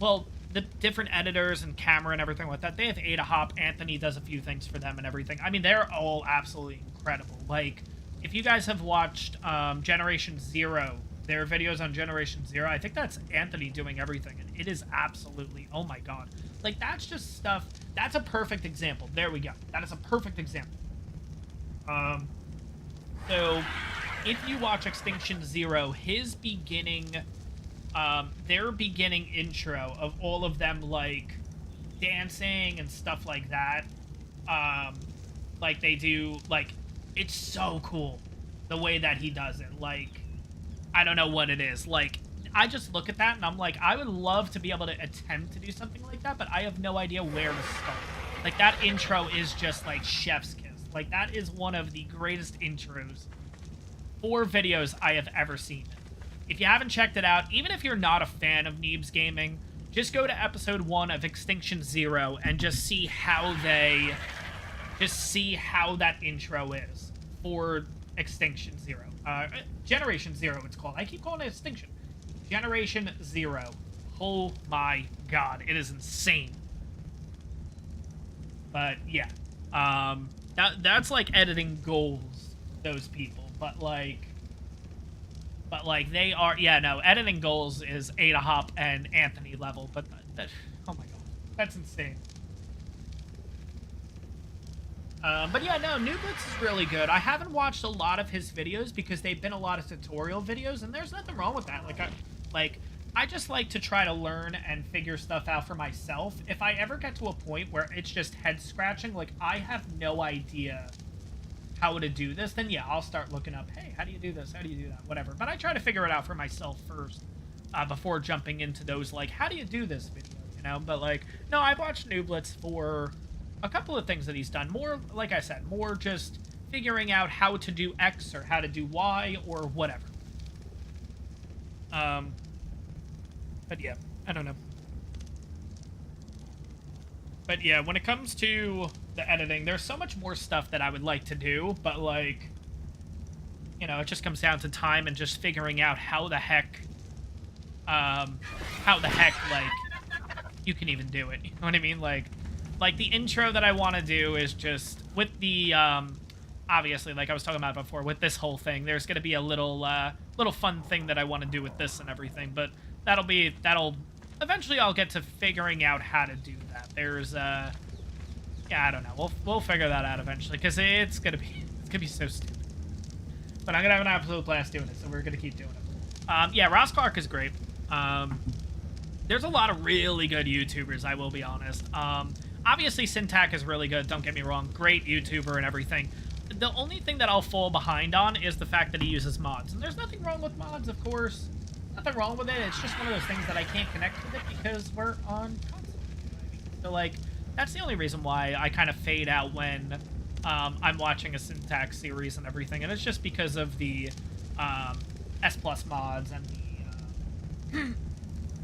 well, the different editors and camera and everything like that, they have Ada Hop. Anthony does a few things for them and everything. I mean, they're all absolutely incredible. Like, if you guys have watched Generation Zero, their videos on Generation Zero, I think that's Anthony doing everything, and it is absolutely, oh my god. Like, that's just stuff, that's a perfect example. There we go. That is a perfect example. So, if you watch Extinction Zero, his beginning, their beginning intro of all of them, like, dancing and stuff like that, like, they do, like, it's so cool, the way that he does it. Like, I don't know what it is. Like, I just look at that, and I'm like, I would love to be able to attempt to do something like that, but I have no idea where to start. Like, that intro is just, like, chef's kiss. Like, that is one of the greatest intros for videos I have ever seen. If you haven't checked it out, even if you're not a fan of Neebs Gaming, just go to episode 1 of Extinction Zero and just see how that intro is for Extinction Zero. Generation Zero, it's called. I keep calling it Extinction. Generation Zero. Oh my god, it is insane. But yeah, that's like editing goals, those people. But like they are, yeah, no, editing goals is Ada Hop and Anthony level. But oh my god, that's insane. But yeah, no, Nublitz is really good. I haven't watched a lot of his videos because they've been a lot of tutorial videos, and there's nothing wrong with that. I just like to try to learn and figure stuff out for myself. If I ever get to a point where it's just head scratching, like I have no idea how to do this, then yeah, I'll start looking up, hey, how do you do this? How do you do that? Whatever. But I try to figure it out for myself first, before jumping into those, like, how do you do this video, you know? But like, no, I've watched Nublitz for a couple of things that he's done. More, like I said, more just figuring out how to do X or how to do Y or whatever. But yeah, I don't know. But yeah, when it comes to the editing, there's so much more stuff that I would like to do, but like, you know, it just comes down to time and just figuring out how the heck, like, you can even do it. You know what I mean? Like the intro that I want to do is just with the, obviously, like I was talking about before, with this whole thing, there's going to be a little fun thing that I want to do with this and everything, but eventually I'll get to figuring out how to do that. There's, yeah, I don't know. We'll figure that out eventually, because it's gonna be so stupid. But I'm gonna have an absolute blast doing it, so we're gonna keep doing it. Yeah, Ross Clark is great. There's a lot of really good YouTubers, I will be honest. Obviously, Syntac is really good, don't get me wrong. Great YouTuber and everything. The only thing that I'll fall behind on is the fact that he uses mods. And there's nothing wrong with mods, of course. Nothing wrong with it. It's just one of those things that I can't connect with it because we're on console. So, like, that's the only reason why I kind of fade out when I'm watching a Syntax series and everything. And it's just because of the S+ mods and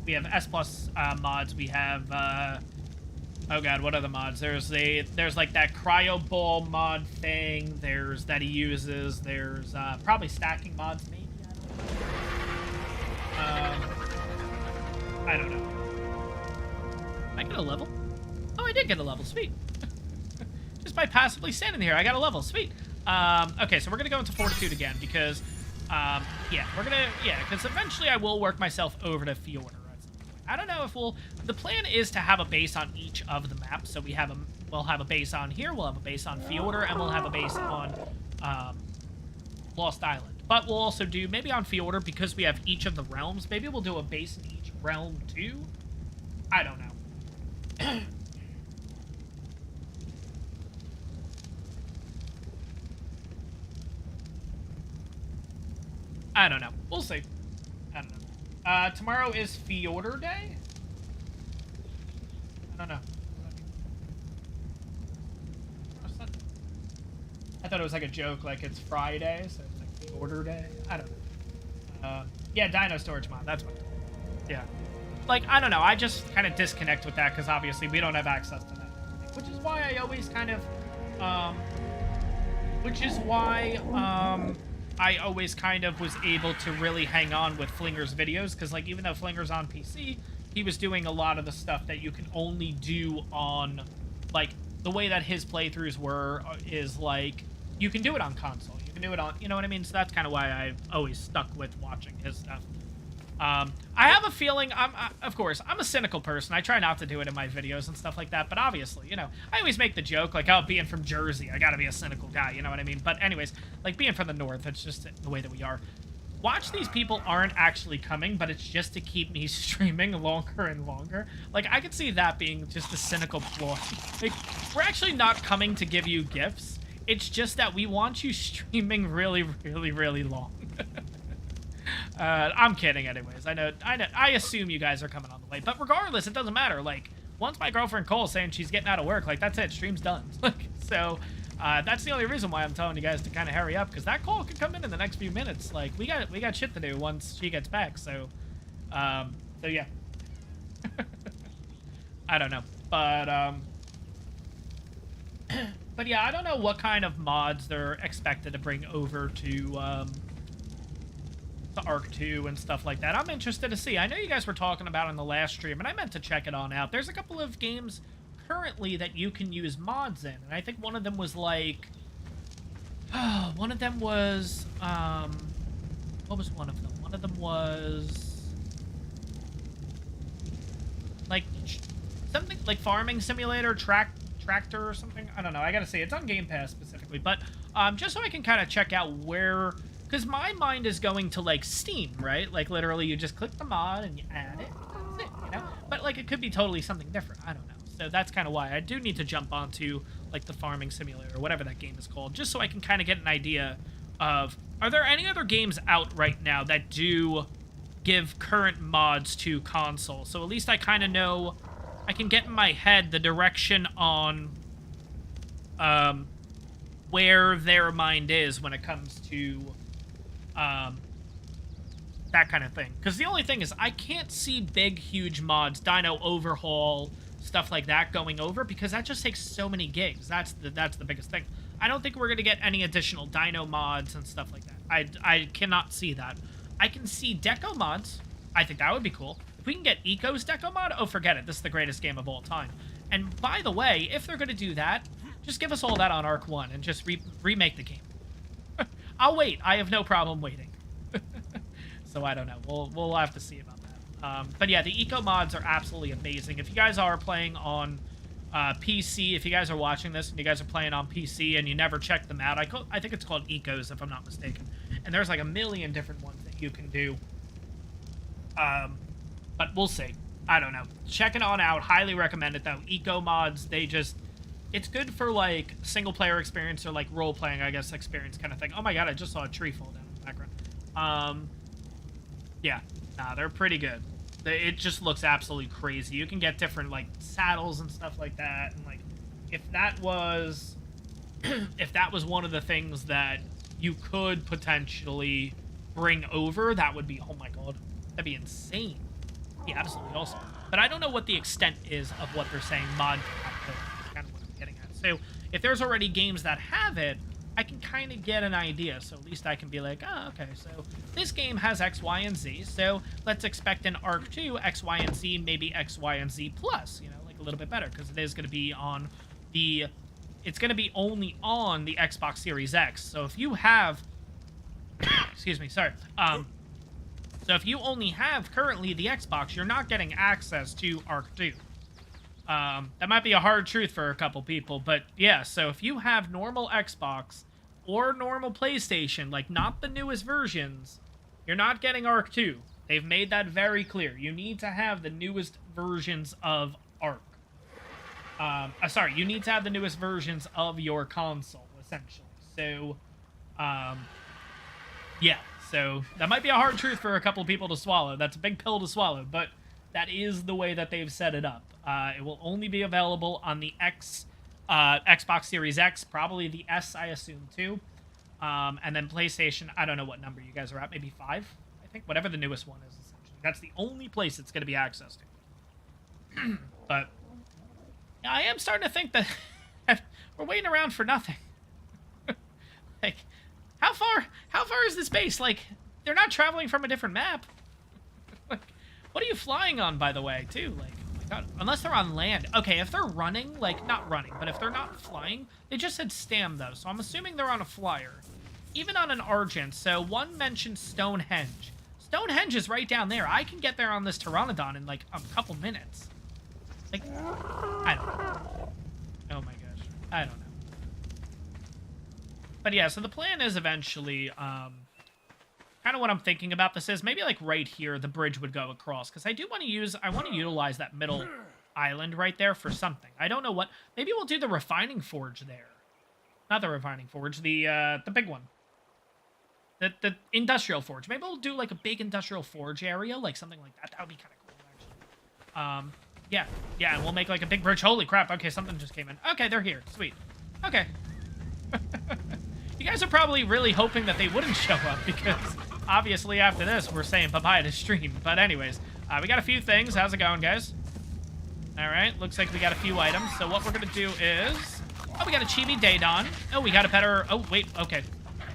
the we have S plus mods. We have oh god, what are the mods? There's like that cryo ball mod thing. There's that he uses. There's probably stacking mods maybe. I don't know. Did I get a level? Oh, I did get a level. Sweet. Just by passively standing here, I got a level. Sweet. Okay, so we're gonna go into Fortitude again because, yeah, because eventually I will work myself over to Fjordur. I don't know if the plan is to have a base on each of the maps. So we'll have a base on here, we'll have a base on Fjordur, and we'll have a base on, Lost Island. But we'll also do, maybe on Fjordur, because we have each of the realms, maybe we'll do a base in each realm too? I don't know. I don't know. We'll see. I don't know. Tomorrow is Fjordur Day? I don't know. I thought it was like a joke, like it's Friday, so it's like Fjordur Day. I don't know. Yeah, Dino Storage Mod. That's what. Yeah. Like, I don't know. I just kind of disconnect with that because obviously we don't have access to that. Which is why I always kind of, I always kind of was able to really hang on with Flinger's videos, because, like, even though Flinger's on PC, he was doing a lot of the stuff that you can only do on, like, the way that his playthroughs were is, like, you can do it on console. You can do it on, you know what I mean? So that's kind of why I've always stuck with watching his stuff. I have a feeling, of course, I'm a cynical person. I try not to do it in my videos and stuff like that, but obviously, you know, I always make the joke, like, oh, being from Jersey, I gotta be a cynical guy, you know what I mean? But anyways, like, being from the North, it's just the way that we are. Watch these people aren't actually coming, but it's just to keep me streaming longer and longer. Like, I could see that being just a cynical ploy. Like, we're actually not coming to give you gifts. It's just that we want you streaming really, really, really long. I'm kidding anyways. I assume you guys are coming on the way. But regardless, it doesn't matter. Like, once my girlfriend Cole's saying she's getting out of work, like, that's it. Stream's done. So, that's the only reason why I'm telling you guys to kind of hurry up, because that call could come in the next few minutes. Like, we got shit to do once she gets back, so yeah. I don't know. But yeah, I don't know what kind of mods they're expected to bring over to ARK 2 and stuff like that. I'm interested to see. I know you guys were talking about in the last stream, and I meant to check it on out. There's a couple of games currently that you can use mods in, and I think one of them was like, one of them was, what was one of them? One of them was like something like Farming Simulator, Tractor or something. I don't know. I gotta see. It's on Game Pass specifically, but just so I can kind of check out where, because my mind is going to, like, Steam, right? Like, literally, you just click the mod and you add it. That's it, you know? But, like, it could be totally something different. I don't know. So that's kind of why I do need to jump onto, like, the Farming Simulator or whatever that game is called, just so I can kind of get an idea of, are there any other games out right now that do give current mods to console? So at least I kind of know, I can get in my head the direction on where their mind is when it comes to that kind of thing. Because the only thing is, I can't see big, huge mods, Dino Overhaul, stuff like that going over, because that just takes so many gigs. That's the biggest thing. I don't think we're going to get any additional Dino mods and stuff like that. I cannot see that. I can see Deco mods. I think that would be cool. If we can get Eco's Deco mod, oh, forget it. This is the greatest game of all time. And by the way, if they're going to do that, just give us all that on ARK 1 and just remake the game. I'll wait. I have no problem waiting. So I don't know. We'll have to see about that. But yeah, the eco mods are absolutely amazing. If you guys are playing on PC, if you guys are watching this and you guys are playing on PC and you never check them out, I think it's called Ecos, if I'm not mistaken. And there's like a million different ones that you can do. But we'll see. I don't know. Check it on out. Highly recommend it, though. Eco mods, it's good for, like, single-player experience or, like, role-playing, I guess, experience kind of thing. Oh, my God, I just saw a tree fall down in the background. Yeah. Nah, they're pretty good. It just looks absolutely crazy. You can get different, like, saddles and stuff like that. And, like, if that was one of the things that you could potentially bring over, that would be, oh, my God, that'd be insane. be absolutely awesome. But I don't know what the extent is of what they're saying mod compatibility is kind of what I'm getting at. So if there's already games that have it, I can kind of get an idea. So at least I can be like, oh, okay, so this game has X, Y, and Z. So let's expect in ARK 2, X, Y, and Z, maybe X, Y, and Z plus, you know, like a little bit better, because it is going to be on the, it's going to be only on the Xbox Series X. So if you have, excuse me, sorry. So if you only have currently the Xbox, you're not getting access to ARK 2. That might be a hard truth for a couple people, but yeah, so if you have normal Xbox or normal PlayStation, like not the newest versions, you're not getting ARK 2. They've made that very clear. You need to have the newest versions of ARK. Sorry, you need to have the newest versions of your console, essentially. So, yeah, so that might be a hard truth for a couple of people to swallow. That's a big pill to swallow, but that is the way that they've set it up. It will only be available on the Xbox Series X, probably the S, I assume, too. And then PlayStation, I don't know what number you guys are at, maybe 5, I think, whatever the newest one is, essentially. That's the only place it's going to be accessed to. But yeah, I am starting to think that we're waiting around for nothing. Like, how far is this base? Like, they're not traveling from a different map. Like, what are you flying on, by the way, too? Like, oh my god, unless they're on land. Okay, if they're running, like, not running, but if they're not flying, they just said stam, though, so I'm assuming they're on a flyer. Even on an Argent, so one mentioned Stonehenge. Stonehenge is right down there. I can get there on this Pteranodon in, like, a couple minutes. Like, I don't know. Oh my gosh. I don't know. But yeah, so the plan is eventually, kind of what I'm thinking about this is, maybe like right here, the bridge would go across. Because I want to utilize that middle island right there for something. I don't know what. Maybe we'll do the refining forge there. Not the refining forge, the big one. The industrial forge. Maybe we'll do like a big industrial forge area, like something like that. That would be kind of cool, actually. Yeah, and we'll make like a big bridge. Holy crap, okay, something just came in. Okay, they're here, sweet. Okay. You guys are probably really hoping that they wouldn't show up, because obviously after this, we're saying bye-bye to stream. But anyways, we got a few things. How's it going, guys? All right, looks like we got a few items. So what we're going to do is... Oh, we got a Chibi Daydon. Oh, we got a better... Oh, wait, okay.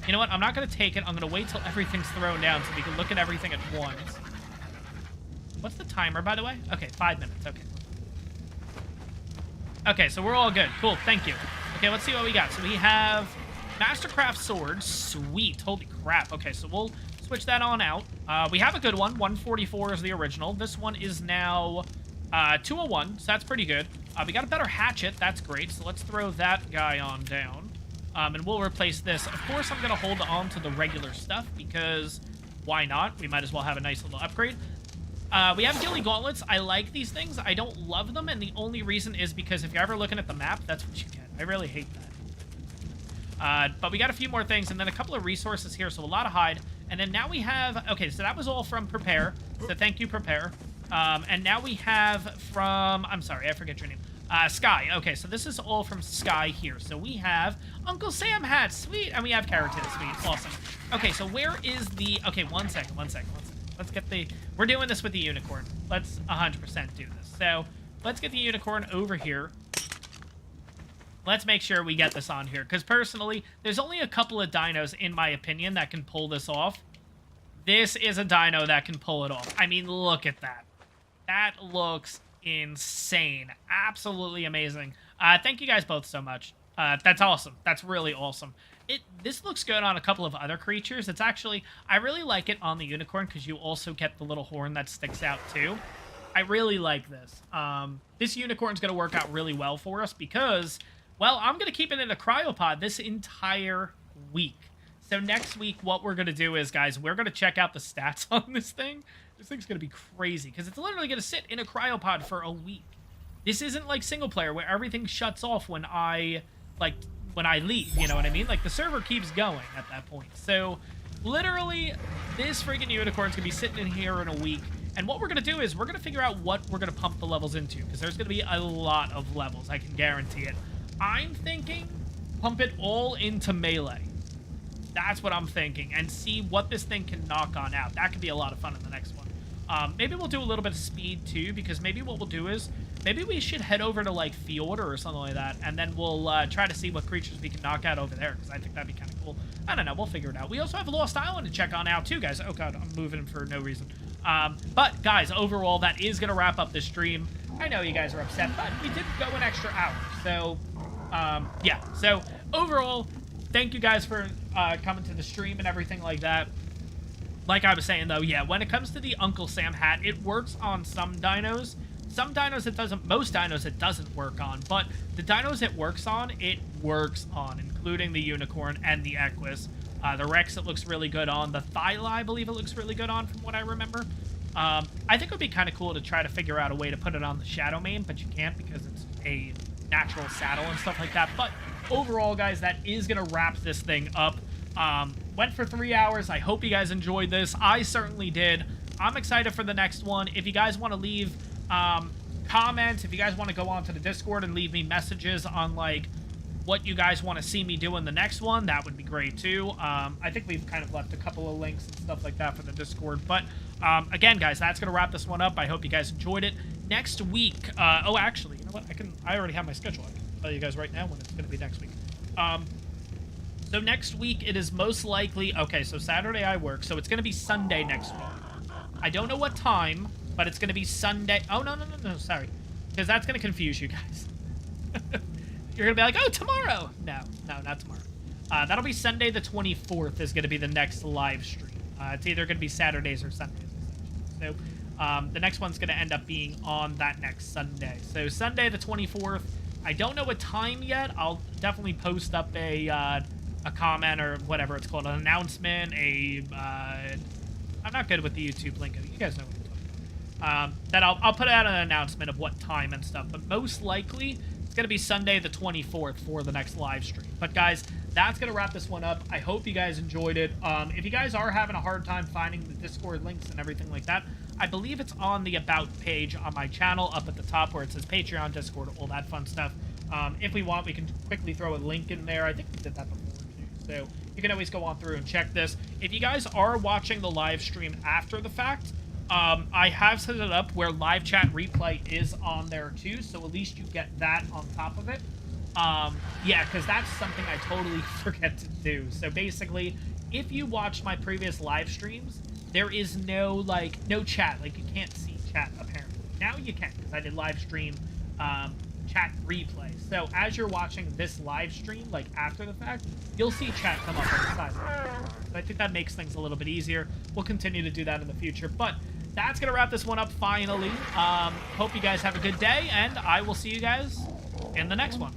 You know what? I'm not going to take it. I'm going to wait till everything's thrown down so we can look at everything at once. What's the timer, by the way? Okay, 5 minutes. Okay. Okay, so we're all good. Cool, thank you. Okay, let's see what we got. So we have Mastercraft Sword. Sweet. Holy crap. Okay, so we'll switch that on out. We have a good one. 144 is the original. This one is now 201, so that's pretty good. We got a better hatchet. That's great. So let's throw that guy on down. And we'll replace this. Of course, I'm going to hold on to the regular stuff because why not? We might as well have a nice little upgrade. We have Gilly Gauntlets. I like these things. I don't love them, and the only reason is because if you're ever looking at the map, that's what you get. I really hate that. But we got a few more things, and then a couple of resources here, so a lot of hide. And then now we have... Okay, so that was all from Prepare. So thank you, Prepare. And now we have from... I'm sorry, I forget your name. Sky. Okay, so this is all from Sky here. So we have Uncle Sam hats. Sweet. And we have Carrot Tits. Sweet. Awesome. Okay, so where is the... Okay, one second. Let's get the... We're doing this with the unicorn. Let's 100% do this. So let's get the unicorn over here. Let's make sure we get this on here. Because personally, there's only a couple of dinos, in my opinion, that can pull this off. This is a dino that can pull it off. I mean, look at that. That looks insane. Absolutely amazing. Thank you guys both so much. That's awesome. That's really awesome. This looks good on a couple of other creatures. It's actually... I really like it on the unicorn because you also get the little horn that sticks out too. I really like this. This unicorn's going to work out really well for us because... Well, I'm going to keep it in a cryopod this entire week. So next week, what we're going to do is, guys, we're going to check out the stats on this thing. This thing's going to be crazy because it's literally going to sit in a cryopod for a week. This isn't like single player where everything shuts off when I leave, you know what I mean? Like, the server keeps going at that point. So, literally, this freaking unicorn's going to be sitting in here in a week. And what we're going to do is we're going to figure out what we're going to pump the levels into because there's going to be a lot of levels. I can guarantee it. I'm thinking pump it all into melee. That's what I'm thinking. And see what this thing can knock on out. That could be a lot of fun in the next one. Maybe we'll do a little bit of speed too, because maybe what we'll do is maybe we should head over to like Field or something like that, and then we'll try to see what creatures we can knock out over there, because I think that'd be kind of cool. I don't know, we'll figure it out. We also have a Lost Island to check on now too, guys. Oh god, I'm moving for no reason. But guys, overall, that is gonna wrap up this stream. I know you guys are upset, but we did go an extra hour, so yeah. So overall, thank you guys for coming to the stream and everything like that. Like I was saying, though, yeah, when it comes to the Uncle Sam hat, it works on some dinos. Some dinos it doesn't. Most dinos it doesn't work on. But the dinos it works on, including the Unicorn and the Equus. The Rex it looks really good on. The Thyla, I believe it looks really good on, from what I remember. I think it would be kind of cool to try to figure out a way to put it on the Shadow Mane, but you can't because it's a natural saddle and stuff like that. But overall, guys, that is going to wrap this thing up. Went for 3 hours. I hope you guys enjoyed this. I certainly did. I'm excited for the next one. If you guys want to leave comments, if you guys want to go onto the Discord and leave me messages on like what you guys want to see me do in the next one, that would be great too. I think we've kind of left a couple of links and stuff like that for the Discord. But again, guys, that's gonna wrap this one up. I hope you guys enjoyed it. Next week, oh, actually, you know what? I already have my schedule. I can tell you guys right now when it's gonna be next week. So next week, it is most likely... Okay, so Saturday I work, so it's going to be Sunday next week. I don't know what time, but it's going to be Sunday... Oh, no, sorry. Because that's going to confuse you guys. You're going to be like, oh, tomorrow! No, not tomorrow. That'll be Sunday the 24th is going to be the next live stream. It's either going to be Saturdays or Sundays, essentially. So, the next one's going to end up being on that next Sunday. So, Sunday the 24th. I don't know what time yet. I'll definitely post up a comment or whatever it's called, an announcement, I'm not good with the YouTube link. You guys know what I'm talking about. That I'll put out an announcement of what time and stuff, but most likely it's going to be Sunday the 24th for the next live stream. But guys, that's going to wrap this one up. I hope you guys enjoyed it. If you guys are having a hard time finding the Discord links and everything like that, I believe it's on the About page on my channel up at the top where it says Patreon, Discord, all that fun stuff. If we want, we can quickly throw a link in there. I think we did that before. So you can always go on through and check this. If you guys are watching the live stream after the fact, I have set it up where live chat replay is on there too, so at least you get that on top of it. Yeah, because that's something I totally forget to do. So basically, if you watched my previous live streams, there is no chat. Like, you can't see chat, apparently. Now you can, because I did live stream chat replay. So as you're watching this live stream, like after the fact, you'll see chat come up on the side. So I think that makes things a little bit easier. We'll continue to do that in the future. But that's going to wrap this one up finally. Hope you guys have a good day, and I will see you guys in the next one.